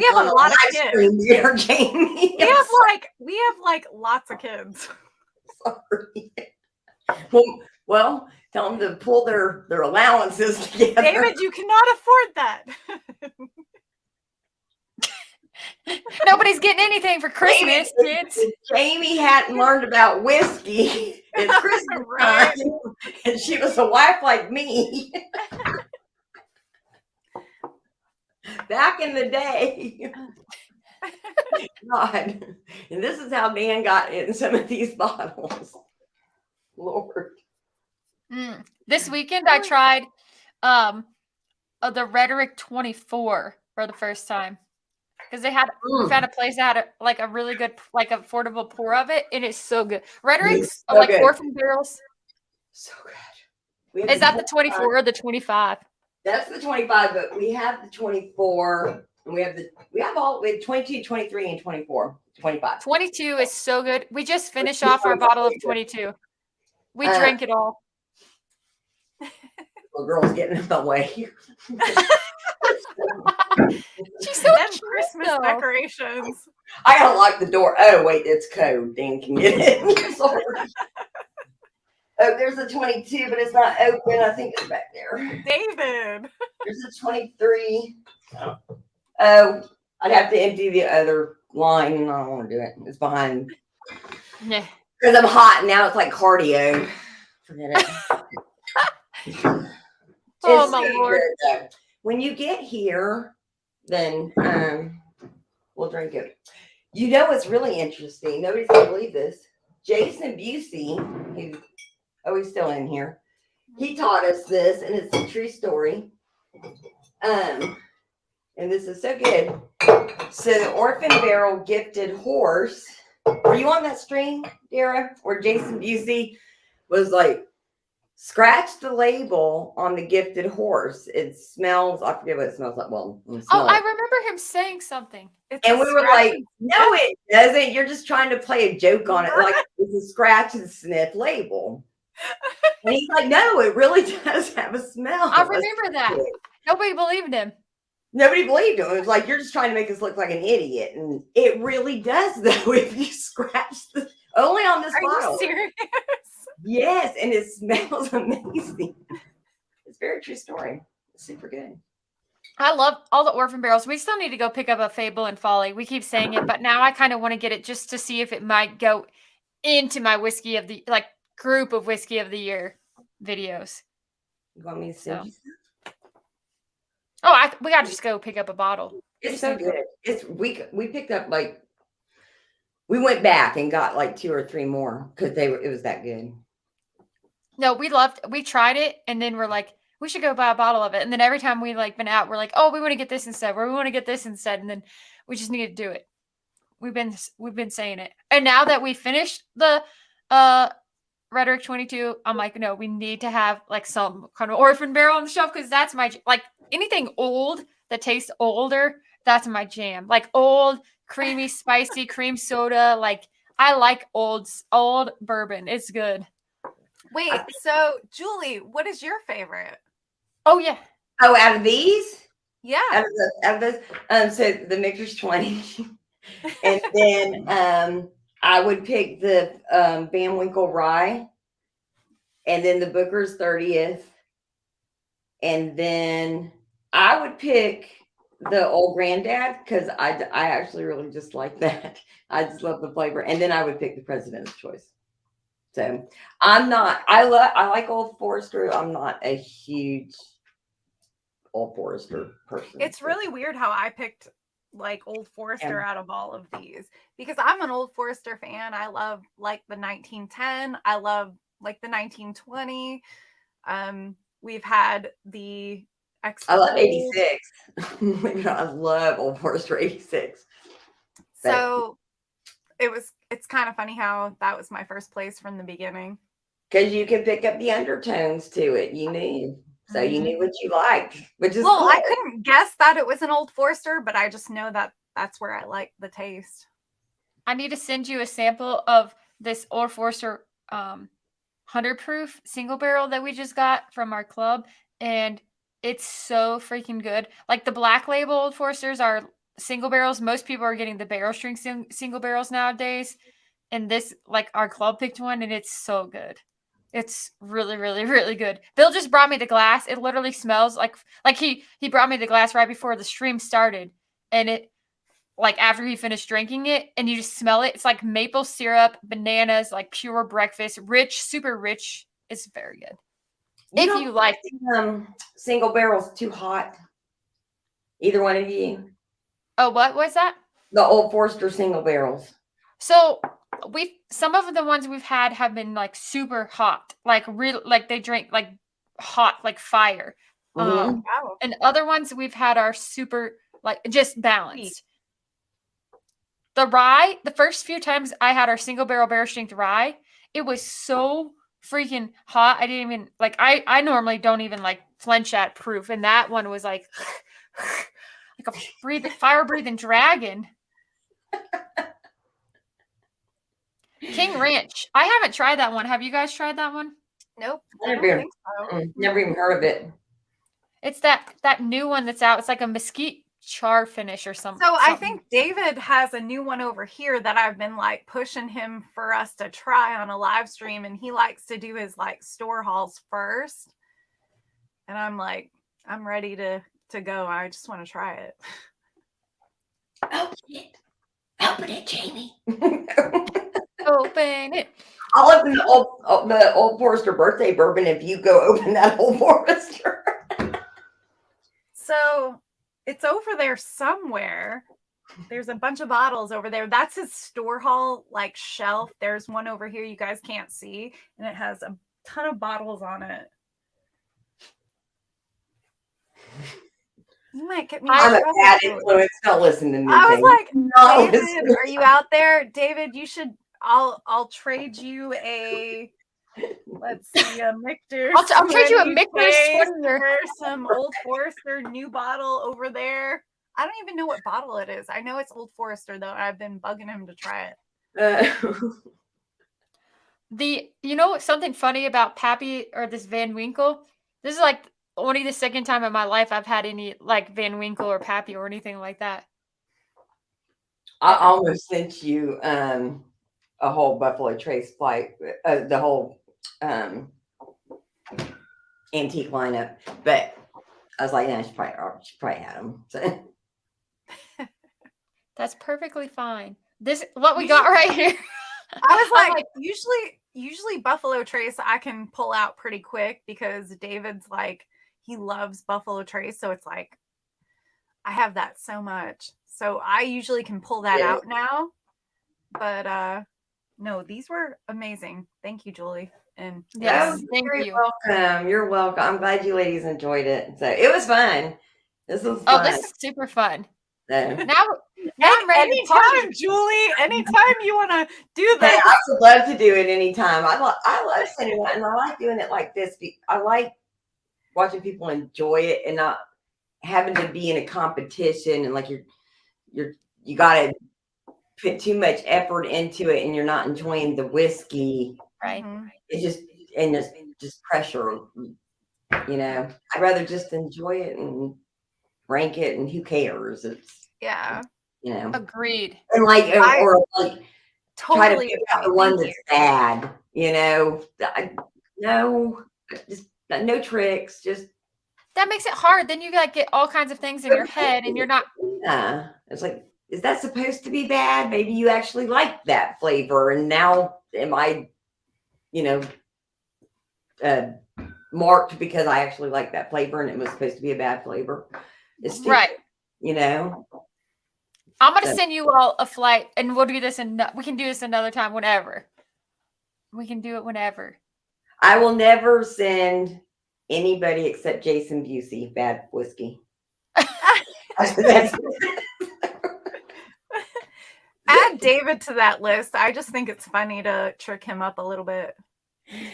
have on a lot of live kids. stream there, Jamie. We have like lots of kids. Sorry. Well, tell them to pull their allowances together. David, you cannot afford that. Nobody's getting anything for Christmas, kids. If Jamie hadn't learned about whiskey, it's Christmas Right. time, and she was a wife like me. Back in the day. God. And this is how Dan got in some of these bottles. Lord. This weekend I tried the Rhetoric 24 for the first time. Because we found a place that had a really good, like affordable pour of it, and it's so good. Rhetoric's So like good. Orphan Barrels. So good. Is that the 24 or the 25? That's the 25, but we have the 24, and we have 22, 23, and 24. 25. 22 is so good. We just finished off our bottle of 22. We drank it all. Little girl's getting in the way. She's so Them cute, Christmas though. decorations. I gotta lock the door. Oh wait, it's code. Dan can get it. Sorry. Oh, there's a 22, but it's not open. I think it's back there. David. There's a 23. Oh, I'd have to empty the other line. I don't want to do it. It's behind. Yeah. Because I'm hot now. It's like cardio. Forget it. Oh It's my so Lord. good, though. When you get here, then we'll drink it. You know what's really interesting? Nobody's gonna believe this. Jason Busey, he's still in here. He taught us this, and it's a true story. And this is so good. So the Orphan Barrel gifted horse. Were you on that stream, Dara? Where Jason Busey was like, scratch the label on the gifted horse. It smells, I forget what it smells like. Well, I remember him saying something. It's and a we were scratch like, no, it doesn't. You're just trying to play a joke on it. Like it's a scratch and sniff label. And he's like, no, it really does have a smell. I remember that. Nobody believed him. Nobody believed him. It was like, you're just trying to make us look like an idiot. And it really does, though, if you scratch only on this bottle. Are you serious? Yes, and it smells amazing. It's a very true story. It's super good. I love all the Orphan Barrels. We still need to go pick up a Fable and Folly. We keep saying it, but now I kind of want to get it just to see if it might go into my whiskey of the group of whiskey of the year videos. You want me to send you? Oh, we got to just go pick up a bottle. It's so good. We picked up we went back and got like 2 or 3 more because it was that good. No, we tried it, and then we're like, we should go buy a bottle of it. And then every time we been out, we're like, oh, we want to get this instead. Or we want to get this instead. And then we just need to do it. We've been saying it. And now that we finished the Rhetoric 22, I'm like, no, we need to have like some kind of Orphan Barrel on the shelf because that's my anything old that tastes older. That's my jam. Like old, creamy, spicy cream soda. Like I like old bourbon. It's good. Wait, so Julie, what is your favorite? Oh yeah. Oh, out of these? Yeah. Out of those, so the mixer's 20. And then I would pick the Van Winkle Rye. And then the Booker's 30th. And then I would pick the Old Granddad because I actually really just like that. I just love the flavor. And then I would pick the President's Choice. So I like Old Forester. I'm not a huge Old Forester person. It's really weird how I picked like Old Forester out of all of these because I'm an Old Forester fan. I love like the 1910. I love like the 1920. We've had the I love 86. I love Old Forester 86. So it's kind of funny how that was my first place from the beginning. Because you can pick up the undertones to it. You knew. So you knew what you liked, which is cool. Cool. I couldn't guess that it was an Old Forester, but I just know that that's where I like the taste. I need to send you a sample of this Old Forester 100 proof single barrel that we just got from our club, and it's so freaking good. Like the Black Label Old Foresters are single barrels. Most people are getting the barrel strength single barrels nowadays, and this, like, our club picked one, and it's so good. It's really, really, really good. Bill just brought me the glass. It literally smells like he brought me the glass right before the stream started, and it, like, after he finished drinking it, and you just smell it. It's like maple syrup, bananas, like pure breakfast, rich, super rich. It's very good. If you like single barrels too hot, either one of you. Oh, what was that? The Old Forester single barrels. So some of the ones we've had have been like super hot, like real, like they drink like hot, like fire. Mhm. And other ones we've had are super, like, just balanced. The rye, the first few times I had our single barrel strength rye, it was so freaking hot. I didn't even like. I normally don't even like flinch at proof, and that one was like like a fire breathing dragon. King Ranch. I haven't tried that one. Have you guys tried that one? Nope. Never even heard of it. It's that new one that's out. It's like a mesquite char finish or something. So I think David has a new one over here that I've been like pushing him for us to try on a live stream, and he likes to do his like store hauls first. And I'm like, I'm ready to go. I just want to try it. Open it, Jamie. Open it. I'll open the Old Forester birthday bourbon if you go open that Old Forester. So it's over there somewhere. There's a bunch of bottles over there. That's his store haul like shelf. There's one over here you guys can't see, and it has a ton of bottles on it. You might get me. I'm a bad influence. Don't listen to me. I was like, no, David, are you out there? David, you should. I'll trade you a. Let's see, a Michter's. I'll trade you a Michter's for some Old Forester new bottle over there. I don't even know what bottle it is. I know it's Old Forester though. I've been bugging him to try it. You know something funny about Pappy or this Van Winkle? This is like only the second time in my life I've had any like Van Winkle or Pappy or anything like that. I almost sent you a whole Buffalo Trace flight, the whole antique lineup, but I was like, nah, she probably had them. So. That's perfectly fine. This what we got right here. I was like, usually Buffalo Trace I can pull out pretty quick because David's like, he loves Buffalo Trace, so it's like I have that so much. So I usually can pull that out now. But no, these were amazing. Thank you, Julie. And yes, thank you. You're welcome. You're welcome. I'm glad you ladies enjoyed it. So it was fun. This was fun. Oh, this is super fun. So. Now I'm ready to anytime, Julie. Anytime you want to do this. Hey, I would love to do it anytime. I love sitting and I like doing it like this. I like watching people enjoy it and not having to be in a competition and like you got to put too much effort into it and you're not enjoying the whiskey, Right. it's just pressure. You know, I'd rather just enjoy it and rank it, and who cares? It's you know, Agreed. and like or like try to Totally. pick out the one that's bad. You know, no, just no tricks. Just That makes it hard. Then you like get all kinds of things in your head, and you're not. Yeah, it's like, is that supposed to be bad? Maybe you actually like that flavor, and now am I, you know, marked because I actually like that flavor, and it was supposed to be a bad flavor? It's stupid, Right. you know. I'm gonna send you all a flight, and we'll do this, and we can do this another time, whenever. We can do it whenever. I will never send anybody except Jason Busey bad whiskey. That's Add David to that list. I just think it's funny to trick him up a little bit.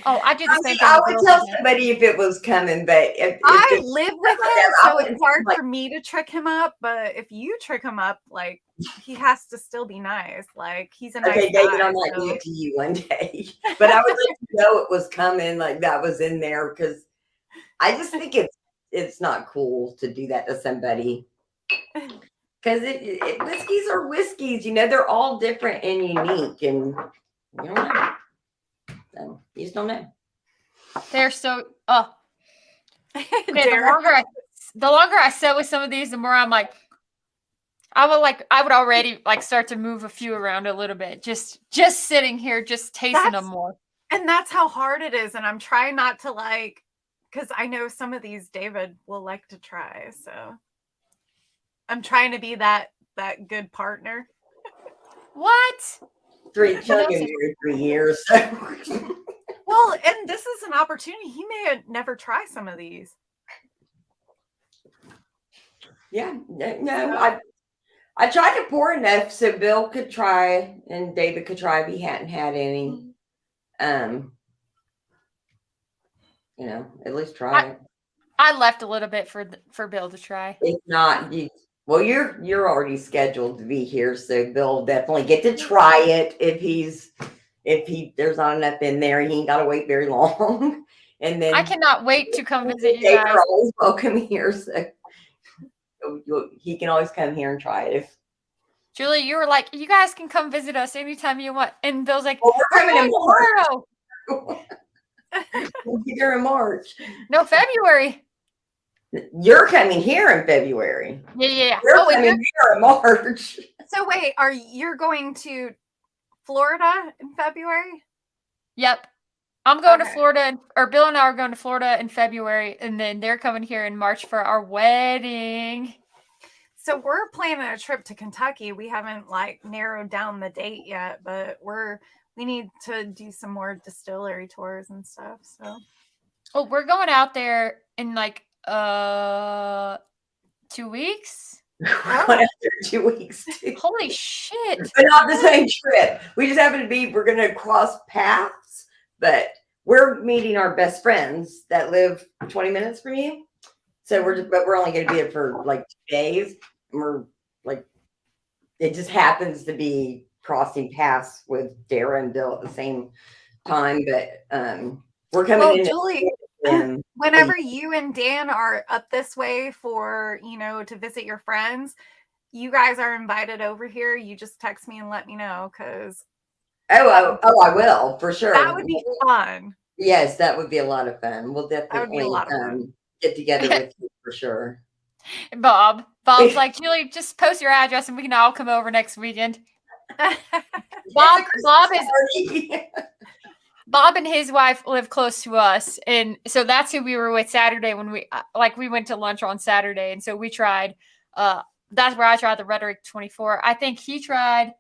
Oh, I do the same thing. I would tell somebody if it was coming, but if I live with him, so it's hard like, for me to trick him up. But if you trick him up, like, he has to still be nice. Like, he's a nice guy. David, I might do it to you one day. But I would let you know it was coming, like that was in there, because I just think it's not cool to do that to somebody. Because whiskeys are whiskeys, you know, they're all different and unique, and you don't know. So you just don't know. They're so okay, the longer I sit with some of these, the more I'm like, I would already like start to move a few around a little bit, just sitting here, just tasting them more. And that's how hard it is. And I'm trying not to like, because I know some of these David will like to try. So I'm trying to be that good partner. What? 3 years. So. Well, and this is an opportunity. He may have never tried some of these. Yeah, no, I tried to pour enough so Bill could try and David could try if he hadn't had any. You know, at least try it. I left a little bit for Bill to try. If not, you're already scheduled to be here, so Bill will definitely get to try it if there's not enough in there. He ain't got to wait very long. And then I cannot wait to come visit you guys. You're always welcome here, so he can always come here and try it. Julie, you were like, you guys can come visit us anytime you want, and Bill's like, well, we're coming in tomorrow. We'll be there in March. No, February. You're coming here in February. Yeah. You're coming here in March. So wait, you're going to Florida in February? Yep. I'm going to Florida, or Bill and I are going to Florida in February, and then they're coming here in March for our wedding. So we're planning a trip to Kentucky. We haven't like narrowed down the date yet, but we need to do some more distillery tours and stuff. So, we're going out there in like 2 weeks. We're going out there 2 weeks too. Holy shit! But not the same trip. We just happen to be. We're going to cross paths, but we're meeting our best friends that live 20 minutes from you. So we're only going to be there for like 2 days. And we're like, it just happens to be crossing paths with Dara and Bill at the same time. But we're coming in. Julie, whenever you and Dan are up this way for, to visit your friends, you guys are invited over here. You just text me and let me know, because I will, for sure. That would be fun. Yes, that would be a lot of fun. We'll definitely get together with you for sure. Bob's like, Julie, just post your address and we can all come over next weekend. Bob and his wife live close to us, and so that's who we were with Saturday when we went to lunch on Saturday, and so we tried. That's where I tried the Rhetoric 24. I think he tried.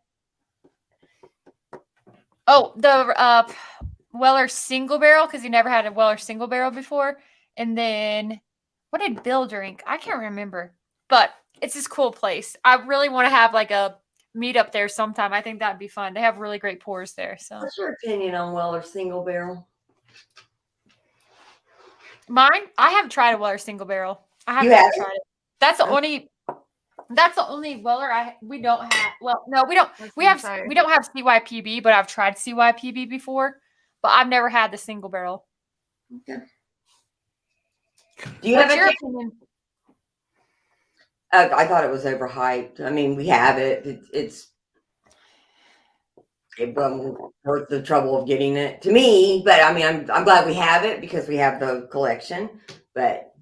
The Weller single barrel, because he never had a Weller single barrel before, and then what did Bill drink? I can't remember, but it's this cool place. I really want to have like a meet up there sometime. I think that'd be fun. They have really great pours there. So, what's your opinion on Weller single barrel? Mine? I haven't tried a Weller single barrel. I haven't tried it. That's the only. That's the only Weller we don't have. Well, no, we don't. That's We have insane. we don't have CYPB, but I've tried CYPB before. But I've never had the single barrel. Okay. Do you What's have your a opinion? I thought it was overhyped. I mean, we have it. It wasn't worth the trouble of getting it to me. But I mean, I'm glad we have it because we have the collection. But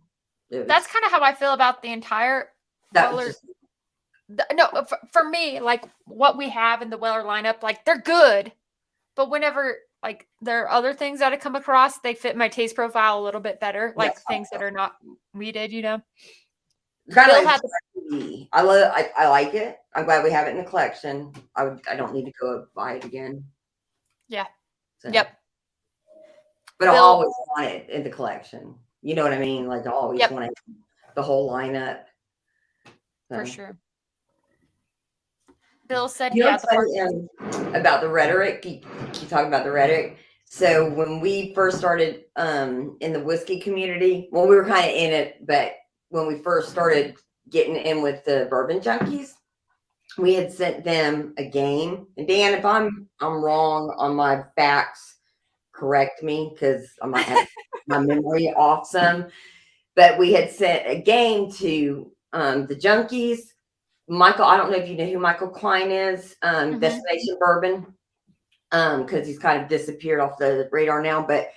That's kind of how I feel about the entire that Weller. was just No, for me, like what we have in the Weller lineup, like they're good, but whenever like there are other things that I come across, they fit my taste profile a little bit better, like things that are not weeded, you know. kind of Bill like had TV. I like it. I'm glad we have it in the collection. I don't need to go buy it again. Yeah. So. Yep. But I'll Bill- always want it in the collection. You know what I mean? Like I always Yep. want it, the whole lineup. For So. sure. Bill said, You know "Yeah, what's funny, about the rhetoric? You talk about the rhetoric. So when we first started in the whiskey community, well, we were kind of in it, but when we first started getting in with the bourbon junkies, we had sent them a game. And Dan, if I'm wrong on my facts, correct me because I might have my memory off some. But we had sent a game to the junkies. Michael, I don't know if you know who Michael Klein is, Destination Bourbon, because he's kind of disappeared off the radar now. But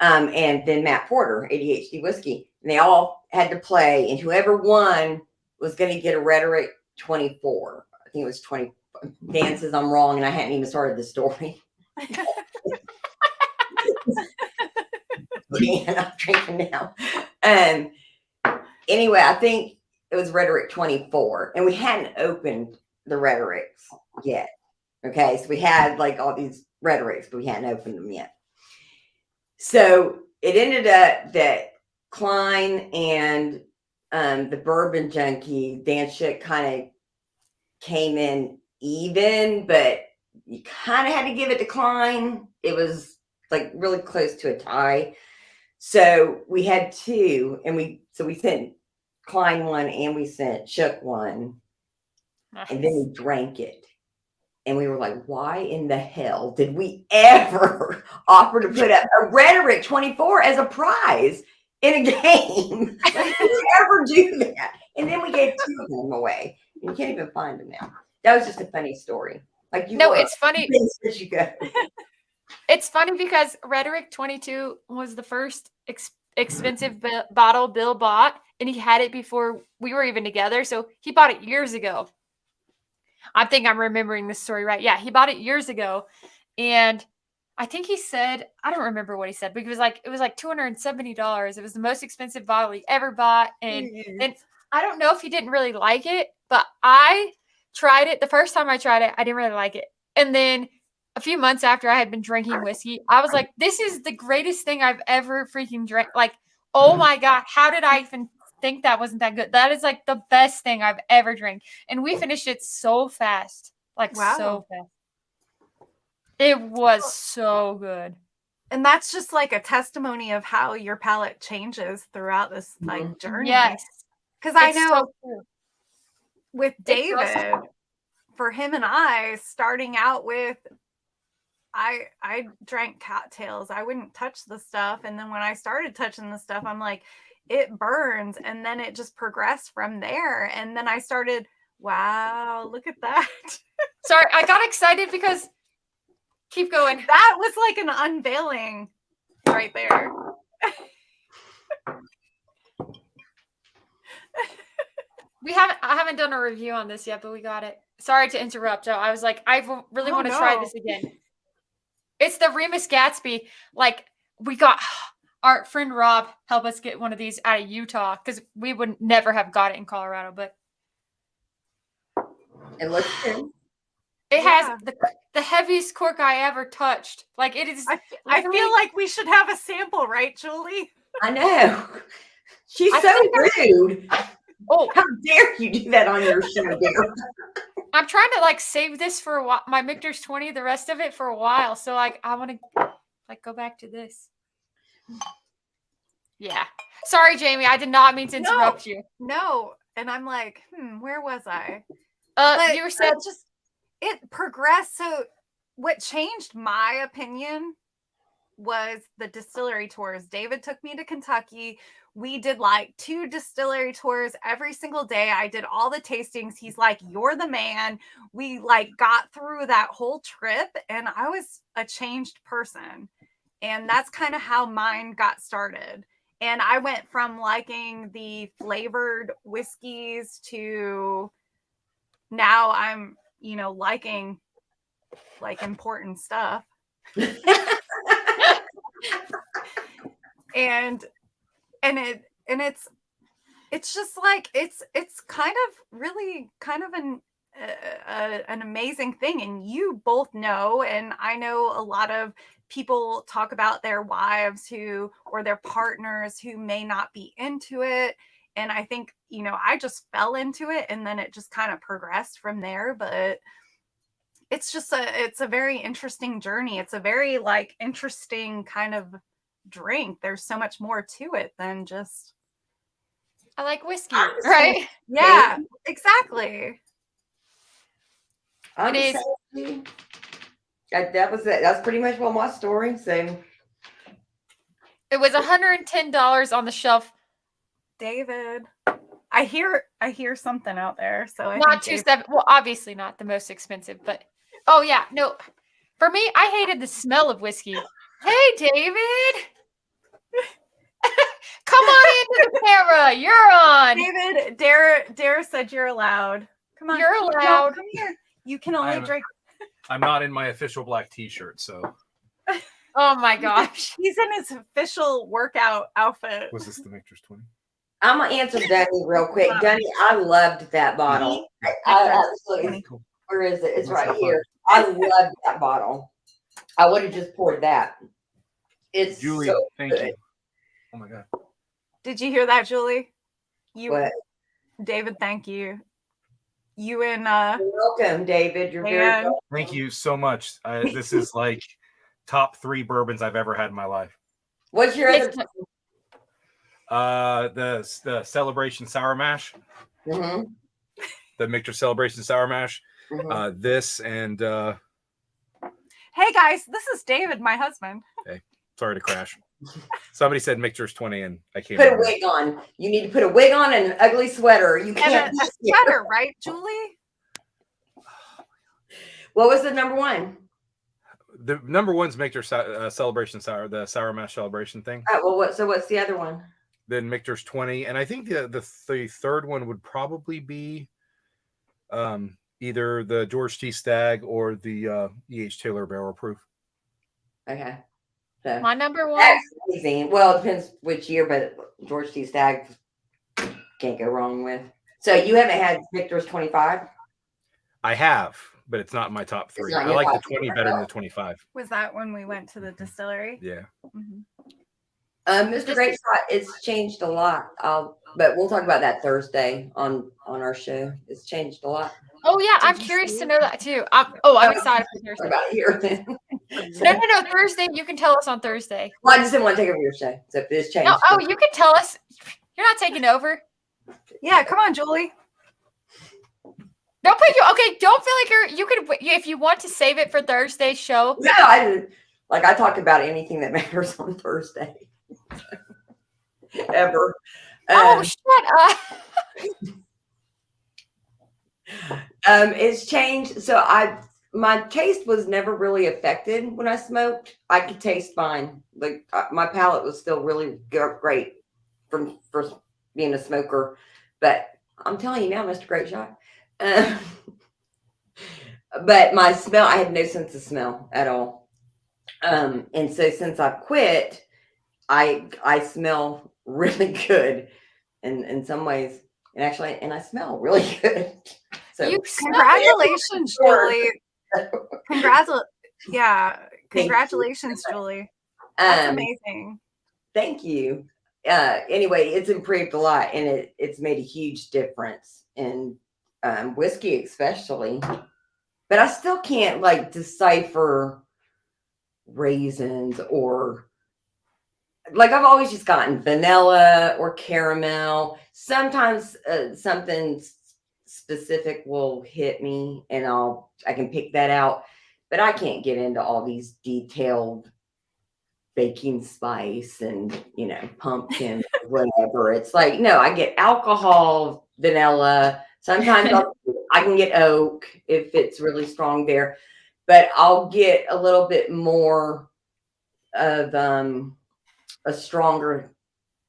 and then Matt Porter, ADHD Whiskey, and they all had to play, and whoever won was going to get a Rhetoric 24. I think it was 20. Dan says I'm wrong, and I hadn't even started the story. Dan, I'm drinking now. Anyway, I think it was Rhetoric 24, and we hadn't opened the Rhetorics yet. Okay, so we had like all these Rhetorics, but we hadn't opened them yet. So it ended up that Klein and the Bourbon Junkie, Dan Shook, kind of came in even, but you kind of had to give it to Klein. It was like really close to a tie. So we had two, and we sent Klein one and we sent Shook one. Nice. And then we drank it. And we were like, why in the hell did we ever offer to put up a Rhetoric 24 as a prize in a game? Why did we ever do that? And then we gave two of them away. You can't even find them now. That was just a funny story. Like it's funny. You go. It's funny because Rhetoric 22 was the first expensive bottle Bill bought, and he had it before we were even together. So he bought it years ago. I think I'm remembering this story right. Yeah, he bought it years ago, and I think he said, I don't remember what he said, but it was like $270. It was the most expensive bottle he ever bought, and I don't know if he didn't really like it, but I tried it. The first time I tried it, I didn't really like it, and then a few months after I had been drinking whiskey, I was like, this is the greatest thing I've ever freaking drank. Like, oh my God, how did I even think that wasn't that good? That is like the best thing I've ever drank. And we finished it so fast. Like, so fast. It was so good. And that's just like a testimony of how your palate changes throughout this like journey. Yes. Because I know with David, for him and I, starting out with, I drank cocktails. I wouldn't touch the stuff. And then when I started touching the stuff, I'm like, it burns. And then it just progressed from there. And then I started, wow, look at that. Sorry, I got excited because keep going. That was like an unveiling right there. I haven't done a review on this yet, but we got it. Sorry to interrupt, Joe. I was like, I really want to try this again. It's the Remus Gatsby. Like, we got our friend Rob help us get one of these out of Utah because we would never have got it in Colorado. But it looks good. It has the heaviest cork I ever touched. Like, it is. I feel like we should have a sample, right, Julie? I know. She's so rude. Oh, how dare you do that on your show, dear? I'm trying to like save this for a while. My Michter's 20, the rest of it for a while. So like I want to like go back to this. Yeah. Sorry, Jamie. I did not mean to interrupt you. No. and I'm like, where was I? You said it progressed. So what changed my opinion was the distillery tours. David took me to Kentucky. We did like 2 distillery tours every single day. I did all the tastings. He's like, you're the man. We like got through that whole trip and I was a changed person. And that's kind of how mine got started. And I went from liking the flavored whiskeys to now I'm, liking like important stuff. and it's just like it's kind of really kind of an amazing thing. And you both know, and I know a lot of people talk about their wives or their partners who may not be into it. And I think, I just fell into it and then it just kind of progressed from there. But it's a very interesting journey. It's a very like interesting kind of drink. There's so much more to it than just I like whiskey, right? Yeah, exactly. I'm It is. That's pretty much what my story. So It was $110 on the shelf. David, I hear something out there. So I Not think well, obviously not the most expensive, but oh yeah, no. For me, I hated the smell of whiskey. Hey, David. Come on into the camera. You're on. David, Dara said you're allowed. Come on. You're allowed. Come here. You can only drink. I'm not in my official black t-shirt, so. Oh my gosh. He's in his official workout outfit. Was this the Victor's 20? I'm gonna answer Dunny real quick. Dunny, I loved that bottle. I absolutely. Where is it? It's right here. I loved that bottle. I would have just poured that. It's Julie, so thank good. you. Oh my god. Did you hear that, Julie? What? David, thank you. You and You're welcome, David. You're very welcome. Thank you so much. This is like top 3 bourbons I've ever had in my life. What's your other? The Celebration Sour Mash. Mm-hmm. The Michter Celebration Sour Mash. Mm-hmm. This and hey guys, this is David, my husband. Hey, sorry to crash. Somebody said Michter's 20 and I can't Put a wig on. You need to put a wig on and an ugly sweater. You can't. And a sweater, right, Julie? What was the number one? The number one's Michter Celebration Sour, the Sour Mash Celebration thing. Well, what's the other one? Then Michter's 20, and I think the third one would probably be either the George T. Stagg or the E.H. Taylor Barrel Proof. Okay. So, My number one. that's amazing. Well, it depends which year, but George T. Stagg can't go wrong with. So you haven't had Victor's 25? I have, but it's not in my top 3. I like the 20 better than the 25. Was that when we went to the distillery? Yeah. Mm-hmm. Mr. Great Shot, it's changed a lot. But we'll talk about that Thursday on our show. It's changed a lot. Oh yeah, I'm curious to know that too. I'm excited for Thursday. About it here. No. Thursday. You can tell us on Thursday. Well, I just didn't want to take over your show. So it's changed. No, you can tell us. You're not taking over. Yeah, come on, Julie. Don't feel like you could if you want to save it for Thursday's show. No, I talk about anything that matters on Thursday. Ever. Shut up. It's changed. So my taste was never really affected when I smoked. I could taste fine. Like my palate was still really great from first being a smoker. But I'm telling you now, Mr. Great Shot. But my smell, I had no sense of smell at all. And so since I've quit, I smell really good in some ways. And actually, I smell really good. So congratulations, Julie. Congratulations, Julie. That's amazing. Thank you. Anyway, it's improved a lot, and it's made a huge difference in whiskey, especially. But I still can't decipher raisins or like I've always just gotten vanilla or caramel. Sometimes something specific will hit me and I can pick that out, but I can't get into all these detailed baking spice and pumpkin or whatever. It's like, no, I get alcohol, vanilla. Sometimes I can get oak if it's really strong there, but I'll get a little bit more of a stronger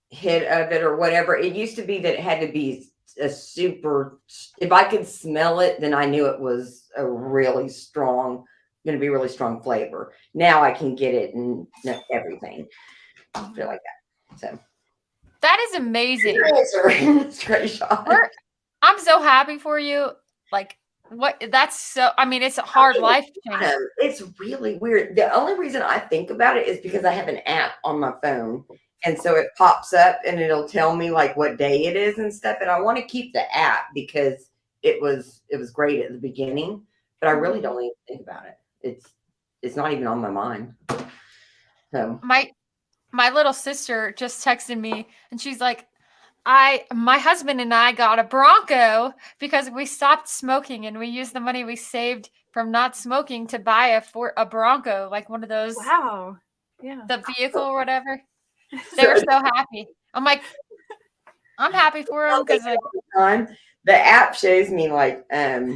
hit of it or whatever. It used to be that it had to be a super, if I could smell it, then I knew it was a really strong, going to be really strong flavor. Now I can get it in everything. I feel like that. So that is amazing. It's great shot. I'm so happy for you. Like, that's so, I mean, it's a hard life change. It's really weird. The only reason I think about it is because I have an app on my phone. And so it pops up and it'll tell me like what day it is and stuff. And I want to keep the app because it was great at the beginning, but I really don't even think about it. It's not even on my mind. So my little sister just texted me and she's like, my husband and I got a Bronco because we stopped smoking and we used the money we saved from not smoking to buy a Bronco, like one of those. Wow. Yeah. The vehicle or whatever. They were so happy. I'm like, I'm happy for them because the app shows me like, how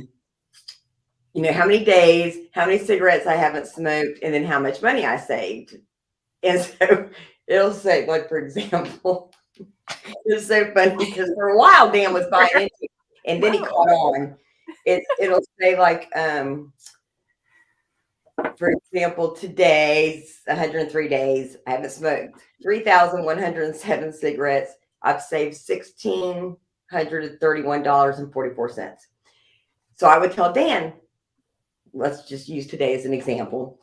many days, how many cigarettes I haven't smoked, and then how much money I saved. And so it'll say, like, for example, it's so funny because for a while Dan was buying into it, and then he caught on. It'll say like, for example, today's 103 days. I haven't smoked 3,107 cigarettes. I've saved $1,631.44. So I would tell Dan, let's just use today as an example.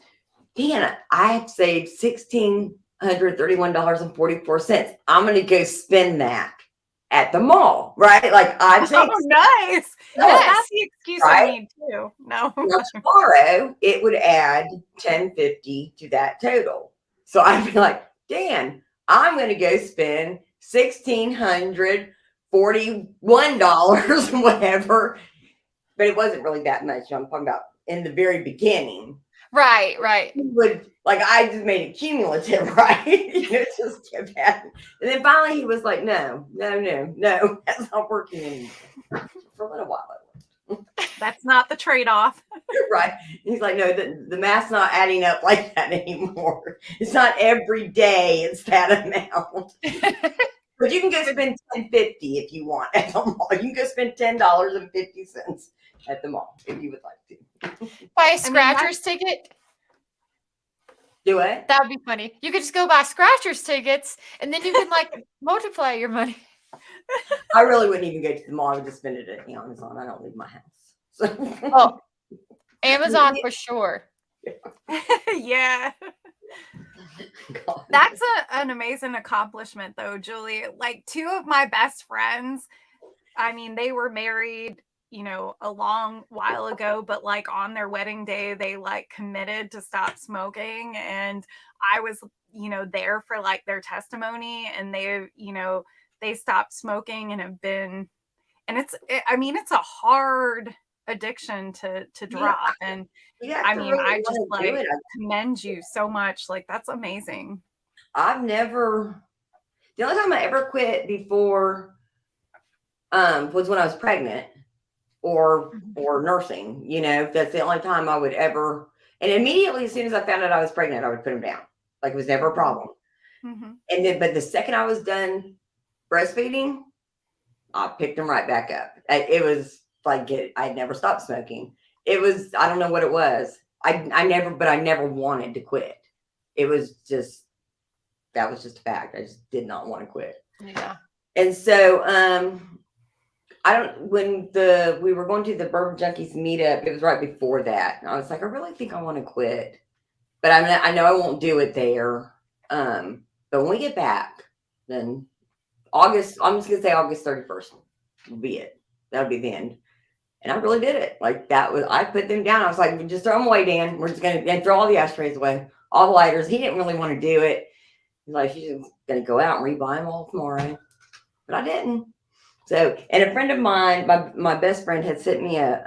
Dan, I've saved $1,631.44. I'm going to go spend that at the mall, right? Like I've saved. Oh, nice. That's the excuse I need too. No. Now, tomorrow it would add $10.50 to that total. So I'd be like, Dan, I'm going to go spend $1,641, whatever. But it wasn't really that much. I'm talking about in the very beginning. Right. He would, like, I just made it cumulative, right? It just kept happening. And then finally he was like, no, that's not working anymore. For a little while. That's not the trade-off. Right. He's like, no, the math's not adding up like that anymore. It's not every day it's that amount. But you can go spend $10.50 if you want at the mall. You can go spend $10.50 at the mall if you would like to. Buy a Scratchers ticket. Do it. That would be funny. You could just go buy Scratchers tickets and then you can like multiply your money. I really wouldn't even go to the mall. I would just spend it at Amazon. I don't leave my house. So. Oh, Amazon for sure. Yeah. God. That's an amazing accomplishment though, Julie. Like two of my best friends, I mean, they were married, a long while ago, but like on their wedding day, they like committed to stop smoking. And I was, there for like their testimony and they stopped smoking and have been, and it's a hard addiction to drop. And I mean, I just like commend you so much. Like, that's amazing. The only time I ever quit before was when I was pregnant or nursing. That's the only time I would ever, and immediately as soon as I found out I was pregnant, I would put them down. Like it was never a problem. Mm-hmm. And then, but the second I was done breastfeeding, I picked them right back up. It was like I'd never stopped smoking. It was, I don't know what it was. I never wanted to quit. It was just, that was just a fact. I just did not want to quit. Yeah. And so, when we were going to the Bourbon Junkies meetup, it was right before that. And I was like, I really think I want to quit, but I know I won't do it there. But when we get back, then August, I'm just going to say August 31st will be it. That'll be the end. And I really did it. Like I put them down. I was like, just throw them away, Dan. We're just going to throw all the ashtrays away, all the lighters. He didn't really want to do it. He's like, she's just gonna go out and rebuy them all tomorrow, but I didn't. So, and a friend of mine, my best friend, had sent me a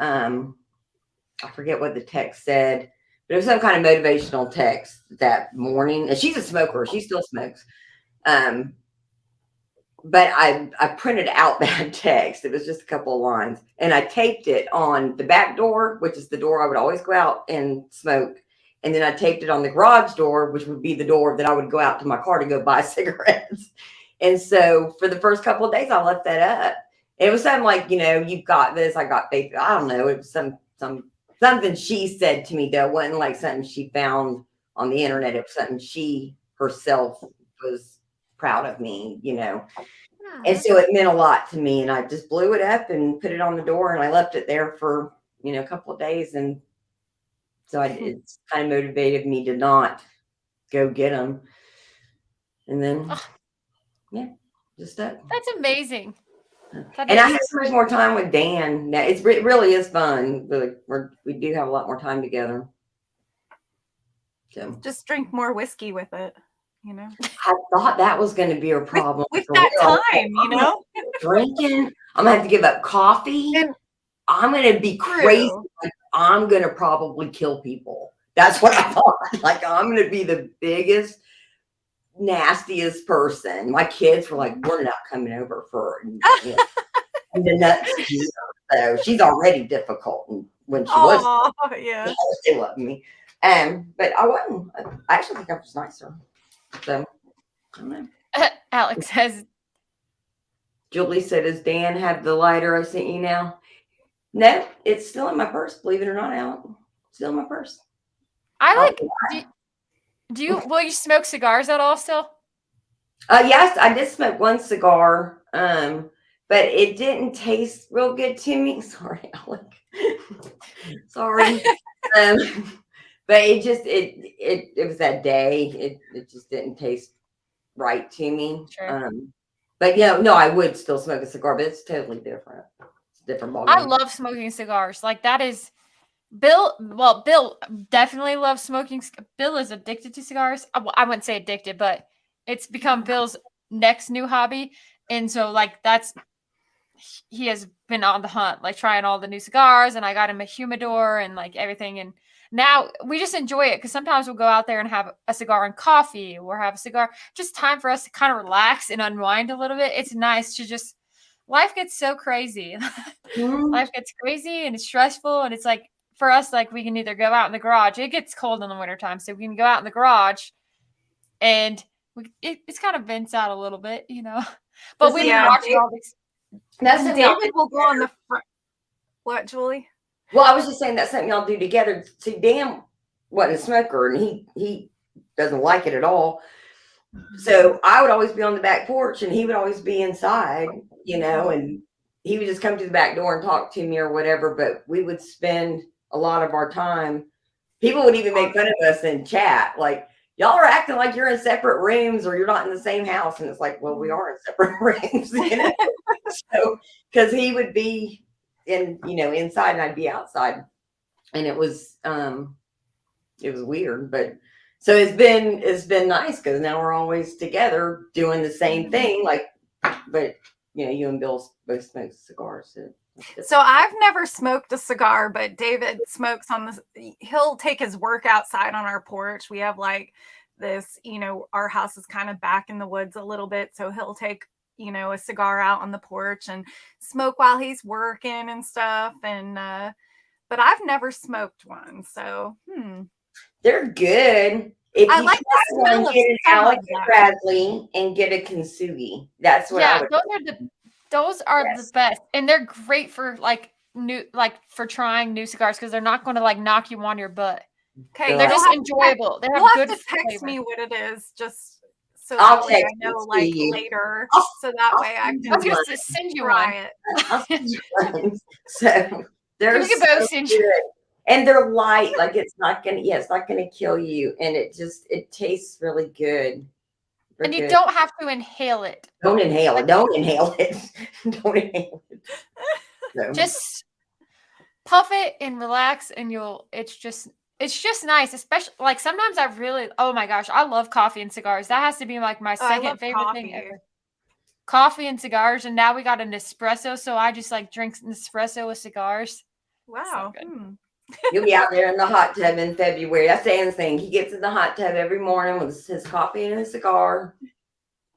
I forget what the text said, but it was some kind of motivational text that morning. And she's a smoker; she still smokes. But I printed out that text. It was just a couple of lines, and I taped it on the back door, which is the door I would always go out and smoke. And then I taped it on the garage door, which would be the door that I would go out to my car to go buy cigarettes. And so for the first couple of days, I left that up. It was something like, you've got this, I got faith. I don't know. It was something she said to me, though. It wasn't like something she found on the internet. It was something she herself was proud of me, And so it meant a lot to me. And I just blew it up and put it on the door, and I left it there for, a couple of days. And so it's kind of motivated me to not go get them. And then, just that. That's amazing. And I have so much more time with Dan. Now it really is fun. We do have a lot more time together. So just drink more whiskey with it, I thought that was going to be a problem with that time, Drinking. I'm gonna have to give up coffee. I'm gonna be crazy. Like, I'm gonna probably kill people. That's what I thought. Like, I'm gonna be the biggest, nastiest person. My kids were like, "We're not coming over for the nuts." So she's already difficult, and when she was, she loved me. But I wasn't. I actually think I was nicer. So I don't know. Alex says, Julie said, "Does Dan have the lighter I sent you now?" No, it's still in my purse. Believe it or not, Alex, still in my purse. Will you smoke cigars at all still? Yes, I did smoke one cigar, but it didn't taste real good to me. Sorry, Alex. Sorry. But it was that day. It just didn't taste right to me. Sure. But no, I would still smoke a cigar, but it's totally different. It's a different ballgame. I love smoking cigars. Like, that is Bill. Well, Bill definitely loves smoking. Bill is addicted to cigars. I wouldn't say addicted, but it's become Bill's next new hobby. And so, like, he has been on the hunt, like trying all the new cigars, and I got him a humidor and like everything. And now we just enjoy it because sometimes we'll go out there and have a cigar and coffee, or have a cigar, just time for us to kind of relax and unwind a little bit. It's nice to just, life gets so crazy. Life gets crazy and it's stressful. And it's like, for us, like, we can either go out in the garage. It gets cold in the wintertime, so we can go out in the garage and it's kind of vents out a little bit, But we've been watching all these. David will go on the front. What, Julie? Well, I was just saying that's something y'all do together. See, Dan wasn't a smoker, and he doesn't like it at all. So I would always be on the back porch, and he would always be inside, and he would just come to the back door and talk to me or whatever. But we would spend a lot of our time. People would even make fun of us in chat, like, y'all are acting like you're in separate rooms or you're not in the same house. And it's like, well, we are in separate rooms. So, because he would be inside and I'd be outside, and it was weird, but so it's been nice because now we're always together doing the same thing. Like, but you and Bill both smoke cigars. So I've never smoked a cigar, but David smokes he'll take his work outside on our porch. We have like this, our house is kind of back in the woods a little bit. So he'll take, a cigar out on the porch and smoke while he's working and stuff. And, but I've never smoked one. So, They're good. If I you like the smell one, of get an Alex like Bradley and get a Kintsugi. That's what I would. Those are the best, and they're great for for trying new cigars because they're not going to like knock you on your butt. Okay, they're just enjoyable. They have good to text flavor. Me what it is, just so I'll that way text I know you. Later, so that way I can I was going to send you one. it. I'll send you one. So they're we can both send you. Good. And they're light, like it's not gonna kill you, and it tastes really good. And you don't have to inhale it. Don't inhale it. Don't inhale it. Don't inhale it. So. Just puff it and relax, and it's it's just nice, especially like sometimes oh my gosh, I love coffee and cigars. That has to be like my second favorite thing ever. Coffee and cigars, and now we got an espresso, so I just like drink espresso with cigars. Wow. So You'll be out there in the hot tub in February. That's Dan's thing. He gets in the hot tub every morning with his coffee and his cigar.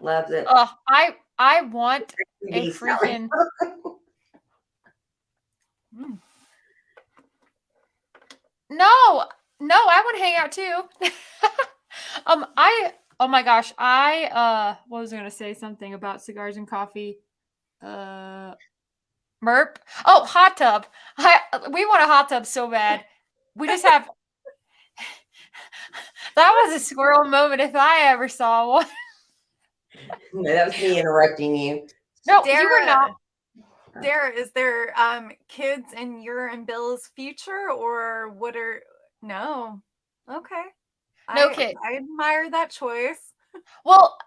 Loves it. Oh, I want a freaking. No, I want to hang out too. Oh my gosh, what was I gonna say? Something about cigars and coffee. Merp. Oh, hot tub. We want a hot tub so bad. We just have. That was a squirrel moment if I ever saw one. No, that was me interrupting you. No, Dara, you were not. Dara, is there kids in your and Bill's future, or what are no? Okay. No kids. I admire that choice. Well,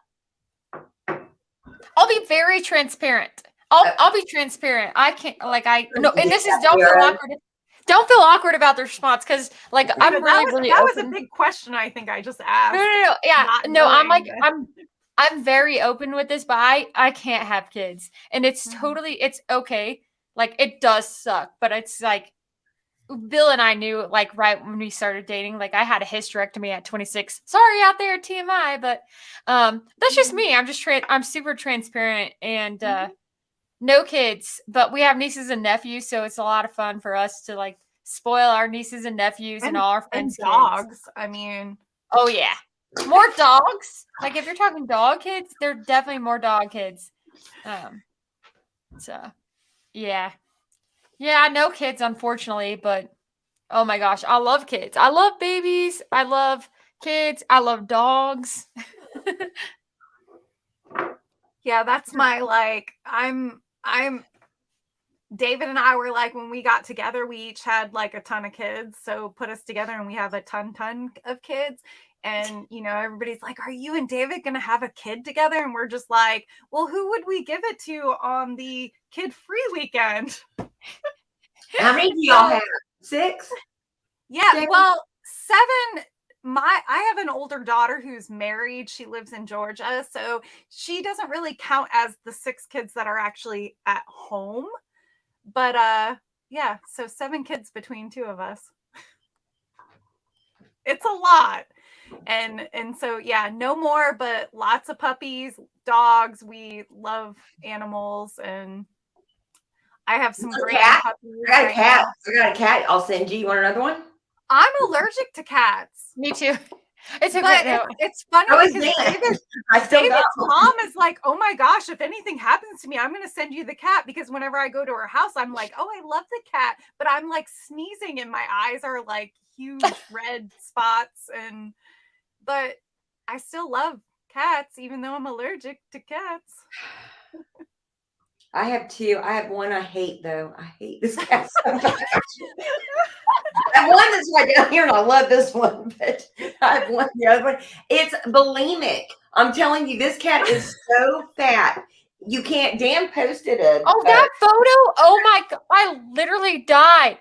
I'll be very transparent. I'll be transparent. I can't and this is don't feel awkward. Don't feel awkward about the response because I'm really that open. was a big question I think I just asked. No. Yeah. No, I'm very open with this, but I can't have kids. And it's it's okay. Like it does suck, but it's like Bill and I knew right when we started dating, I had a hysterectomy at 26. Sorry out there, TMI, but that's just me. I'm super transparent and no kids, but we have nieces and nephews, so it's a lot of fun for us to spoil our nieces and nephews and all our friends' and dogs. Kids. I mean, oh yeah, more dogs. If you're talking dog kids, they're definitely more dog kids. So yeah, no kids, unfortunately, but oh my gosh, I love kids. I love babies. I love kids. I love dogs. yeah, that's my I'm David and I were when we got together, we each had a ton of kids. So put us together and we have a ton of kids. And, everybody's like, are you and David going to have a kid together? And we're just like, well, who would we give it to on the kid-free weekend? How many do y'all have? 6? Yeah, well, 7. I have an older daughter who's married. She lives in Georgia, so she doesn't really count as the 6 kids that are actually at home. But yeah, so 7 kids between 2 of us. It's a lot. And so yeah, no more, but lots of puppies, dogs. We love animals, and I have some great puppies. I got a cat. I got a cat. I'll send you. You want another one? I'm allergic to cats. Me too. It's okay. It's funny because David's mom is like, oh my gosh, if anything happens to me, I'm going to send you the cat, because whenever I go to her house, I'm like, oh, I love the cat, but I'm sneezing and my eyes are huge red spots, but I still love cats even though I'm allergic to cats. I have 2. I have one I hate though. I hate this cat so much. I have one that's down here and I love this one, but I have one, the other one. It's bulimic. I'm telling you, this cat is so fat. You can't. Dan posted it. Oh, that photo! Oh my God, I literally died.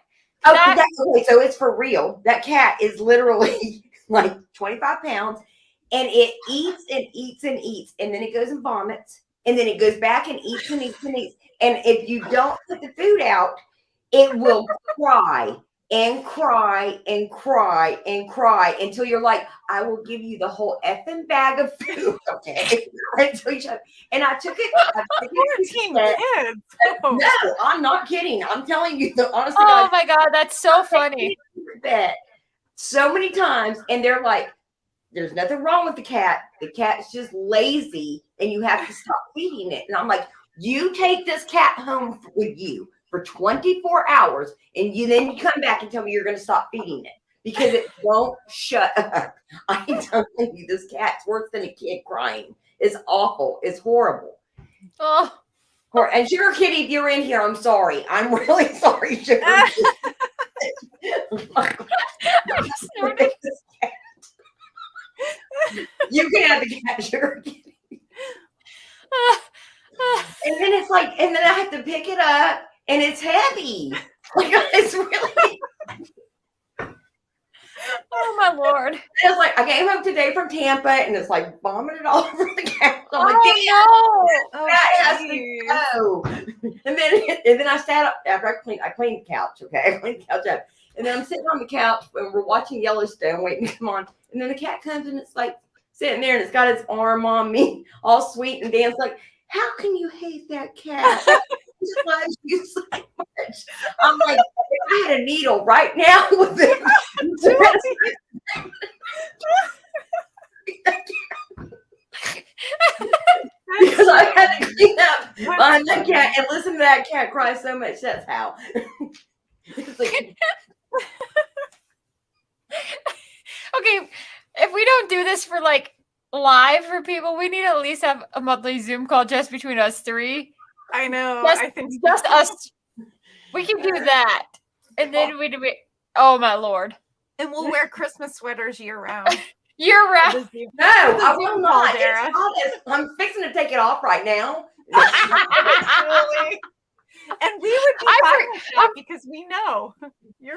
Okay, so it's for real. That cat is literally 25 pounds, and it eats and eats and eats, and then it goes and vomits. And then it goes back and eats and eats and eats. And if you don't put the food out, it will cry and cry and cry and cry until you're like, I will give you the whole effing bag of food, okay? Until you shut up. And I took it. 14 kids. No, I'm not kidding. I'm telling you, honestly. Oh my God, that's so funny. That so many times, and they're like, there's nothing wrong with the cat. The cat's just lazy and you have to stop feeding it. And I'm like, you take this cat home with you for 24 hours and then you come back and tell me you're going to stop feeding it because it won't shut up. I'm telling you, this cat's worse than a kid crying. It's awful. It's horrible. Oh. And Sugar Kitty, if you're in here, I'm sorry. I'm really sorry, Sugar Kitty. You can have the cat, Sugar Kitty. And then it's and then I have to pick it up, and it's heavy. It's really. Lord. And it's like I came home today from Tampa, and it's like vomited all over the couch. I'm like, Oh Oh, that has jeez. to go. And then I sat up after I cleaned the couch. Okay, I cleaned the couch up, and then I'm sitting on the couch and we're watching Yellowstone, waiting to come on. And then the cat comes and it's like sitting there, and it's got its arm on me, all sweet and dance. Like, how can you hate that cat? It just loves you so much. I'm like, if I had a needle right now with it. Because I had to clean up behind that cat and listen to that cat cry so much. That's how. It's like, Okay, if we don't do this for like live for people, we need to at least have a monthly Zoom call just between us three. I know. Just, I think just us. We can do that, and then we do. Oh my Lord! and we'll wear Christmas sweaters year round. You're right. no, I will Zoom not. call, Dara. It's hot as- I'm fixing to take it off right now. Really? And we would be fine with that because we know.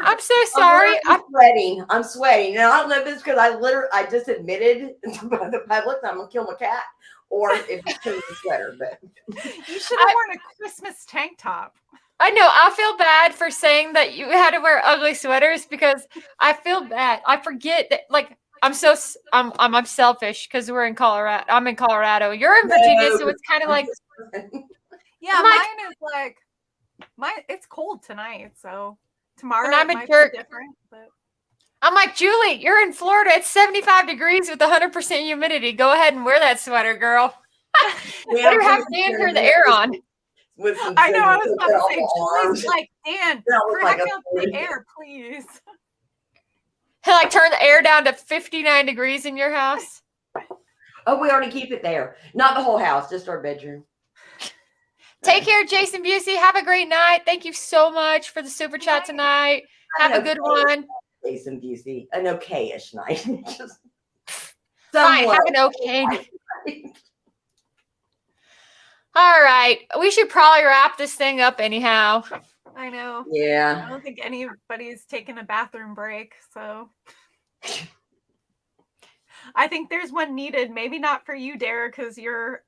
I'm so sorry. I'm sweating. I'm sweating. And I don't know if it's because I just admitted to the public that I'm gonna kill my cat, or if it's because of the sweater. But You should have worn a Christmas tank top. I know. I feel bad for saying that you had to wear ugly sweaters because I feel bad. I forget that. Like I'm selfish because we're in Colorado. I'm in Colorado. You're in Virginia, so it's kind of like. Yeah, mine is like it's cold tonight, so tomorrow And I'm it a might jerk. be different. But I'm like, Julie, you're in Florida. It's 75 degrees with 100% humidity. Go ahead and wear that sweater, girl. Better have Dan turn the air on. I know. I was about to say, Julie's Julie's like, Dan, like crack up the air, please. Like turn the air down to 59 degrees in your house. Oh, we already keep it there. Not the whole house, just our bedroom. Take care, Jason Busey. Have a great night. Thank you so much for the super chat tonight. Have a good one. Jason Busey, an okay-ish night. Just fine. Have an okay. All right. We should probably wrap this thing up anyhow. I know. Yeah. I don't think anybody's taken a bathroom break, so I think there's one needed. Maybe not for you, Dara, because you're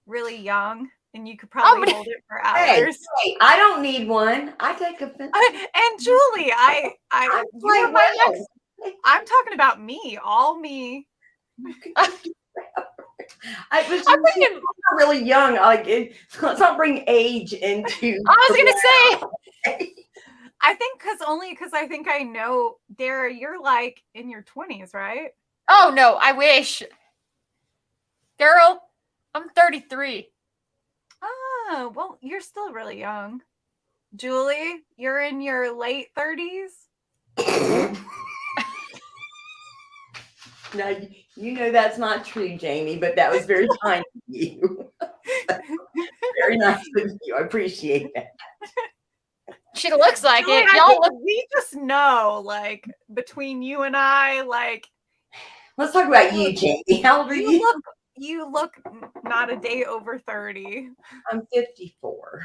really young and you could probably hold it for hours. Hey, I don't need one. I take offense. And Julie, you're my next. I'm talking about me, all me. I'm really young. Like, let's not bring age into. I was gonna say. I think because I think I know, Dara, you're like in your 20s, right? Oh no, I wish. Girl, I'm 33. Oh, well, you're still really young. Julie, you're in your late 30s. Now, you know that's not true, Jamie, but that was very kind of you. Very nice of you. I appreciate that. She looks like Julie, it. Y'all look. We just know, like, between you and I, like. Let's talk about you, Jamie. How old are you? You look not a day over 30. I'm 54.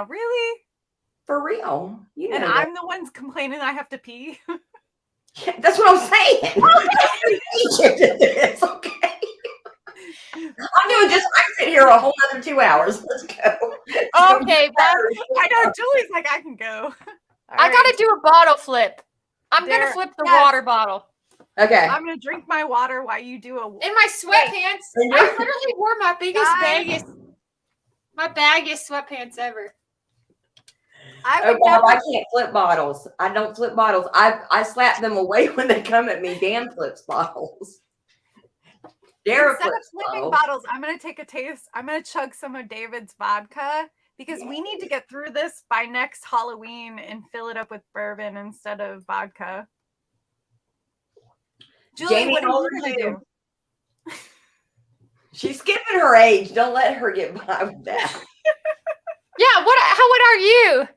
Really? For real. You know and that. I'm the one's complaining I have to pee. That's what I'm saying. It's okay. I'm doing just I sit here a whole other 2 hours. Let's go. Okay, I know Julie's like, I can go. I gotta do a bottle flip. I'm gonna flip the water bottle. Okay. I'm gonna drink my water while you do a. In my sweatpants. I literally wore my biggest baggiest sweatpants ever. I can't flip bottles. I don't flip bottles. I slap them away when they come at me. Dan flips bottles. Instead of flipping bottles, I'm gonna take a taste. I'm gonna chug some of David's vodka because we need to get through this by next Halloween and fill it up with bourbon instead of vodka. Julie, Jamie, what how old are are you you? do? She's skipping her age. Don't let her get by with that. Yeah, how old are you?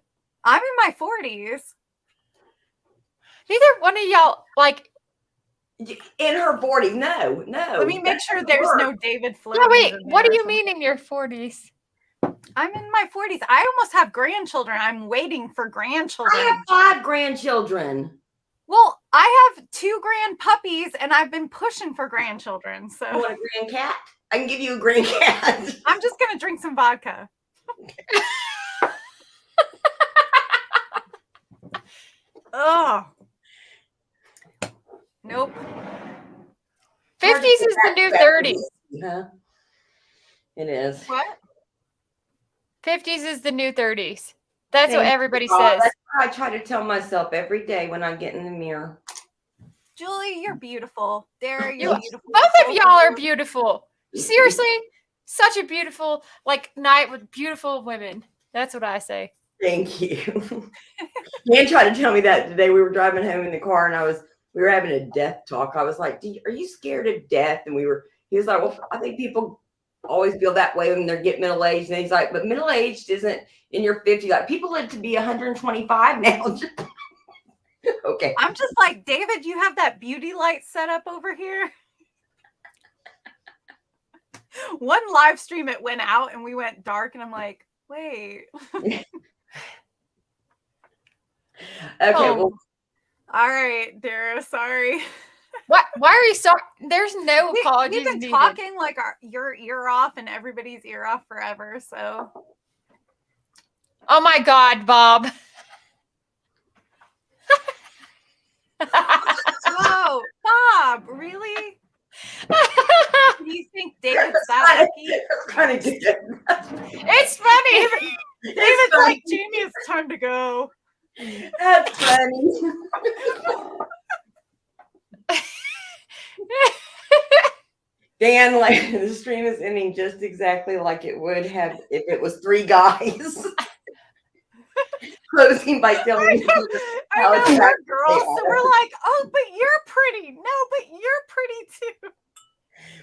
I'm in my 40s. Neither one of y'all like in her 40s. No. Let me make sure there's no David Floyd. No, wait. What do you mean in your 40s? I'm in my 40s. I almost have grandchildren. I'm waiting for grandchildren. I have 5 grandchildren. Well, I have 2 grand puppies, and I've been pushing for grandchildren. You So want a grand cat? I can give you a grand cat. I'm just gonna drink some vodka. Oh, nope. 50s is the new 30s. Huh? It is. What? 50s is the new 30s. That's what Thank everybody God. says. That's what I try to tell myself every day when I get in the mirror. Julie, you're beautiful. Dara, You- you're beautiful. Both of y'all are beautiful. Seriously, such a beautiful night with beautiful women. That's what I say. Thank you. Dan tried to tell me that today. We were driving home in the car, and we were having a death talk. I was like, "Are you scared of death?" And he was like, "Well, I think people always feel that way when they get middle aged." And he's like, "But middle aged isn't in your 50s. Like people live to be 125 now." Okay. I'm just like, David, you have that beauty light set up over here. One live stream, it went out and we went dark, and I'm like, wait. Okay. Oh. Well, All right, Dara, sorry. What? Why are you so? There's no apologies We've been needed. talking like your ear off and everybody's ear off forever. So Oh my God, Bob. whoa, Bob, really? Do you think David's that lucky? that's kind of good. It's funny. David's like, Jamie, it's time to go. That's funny. Dan, like the stream is ending just exactly like it would have if it was three guys. Closing by telling me I how know we're attractive they girls, so are. we're like, oh, but you're pretty. No, but you're pretty too.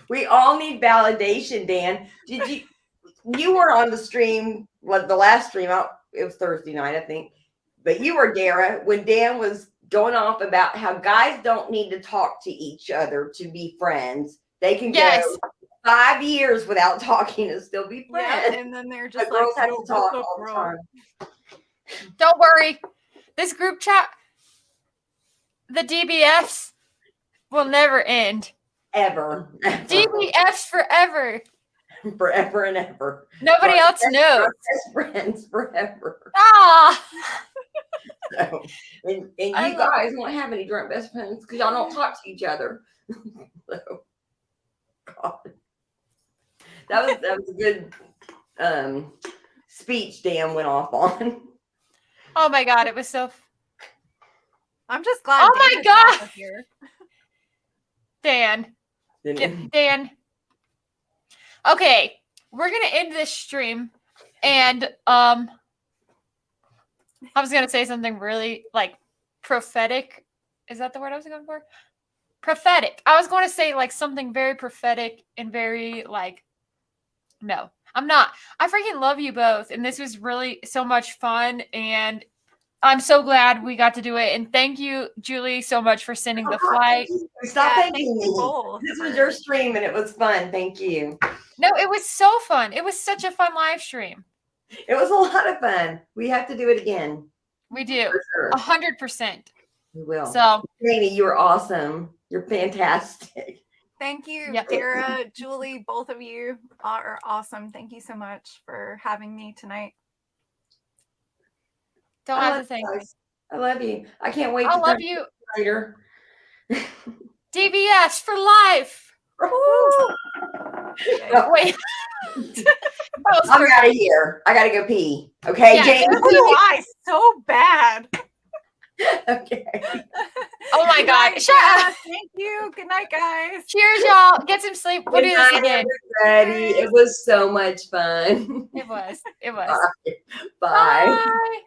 We all need validation, Dan. You were on the stream, the last stream out, it was Thursday night, I think. But you were, Dara, when Dan was going off about how guys don't need to talk to each other to be friends. They can Yes. go 5 years without talking and still be friends. Yeah, and then they're just But like, girls have yo, to talk what's up, all the bro? time. Don't worry. This group chat, the DBFs will never end. Ever. DBFs forever. Forever and ever. Nobody Our else best- knows. our best friends forever. Ah. So, and you I love- guys won't have any drunk best friends because y'all don't talk to each other. So, God. That was a good speech Dan went off on. Oh my God, it was so. I'm just glad. Oh my David's not God. here. Dan. Dan. Okay, we're gonna end this stream, and I was gonna say something really prophetic. Is that the word I was going for? Prophetic. I was going to say something very prophetic and very no, I'm not. I freaking love you both, and this was really so much fun, and I'm so glad we got to do it. And thank you, Julie, so much for sending the flight. Stop Yeah, thanking thank you me. both. This was your stream and it was fun. Thank you. No, it was so fun. It was such a fun live stream. It was a lot of fun. We have to do it again. We do. For sure. 100%. We will. So Jamie, you were awesome. You're fantastic. Thank you, Yep. Dara, Julie, both of you are awesome. Thank you so much for having me tonight. don't I have love to thank you me. guys. I love you. I can't wait I to love talk you. later. DBS for life. Okay. Wait. That was I'm perfect. out of here. I gotta go pee. Okay, Yeah, Jamie. So do I, so bad. Okay. Oh my Good God. night, Shut Dara. up. Thank you. Good night, guys. Cheers, y'all. Get some sleep. We'll do Good this night, again. everybody. It was so much fun. It was. It was. Bye. Bye.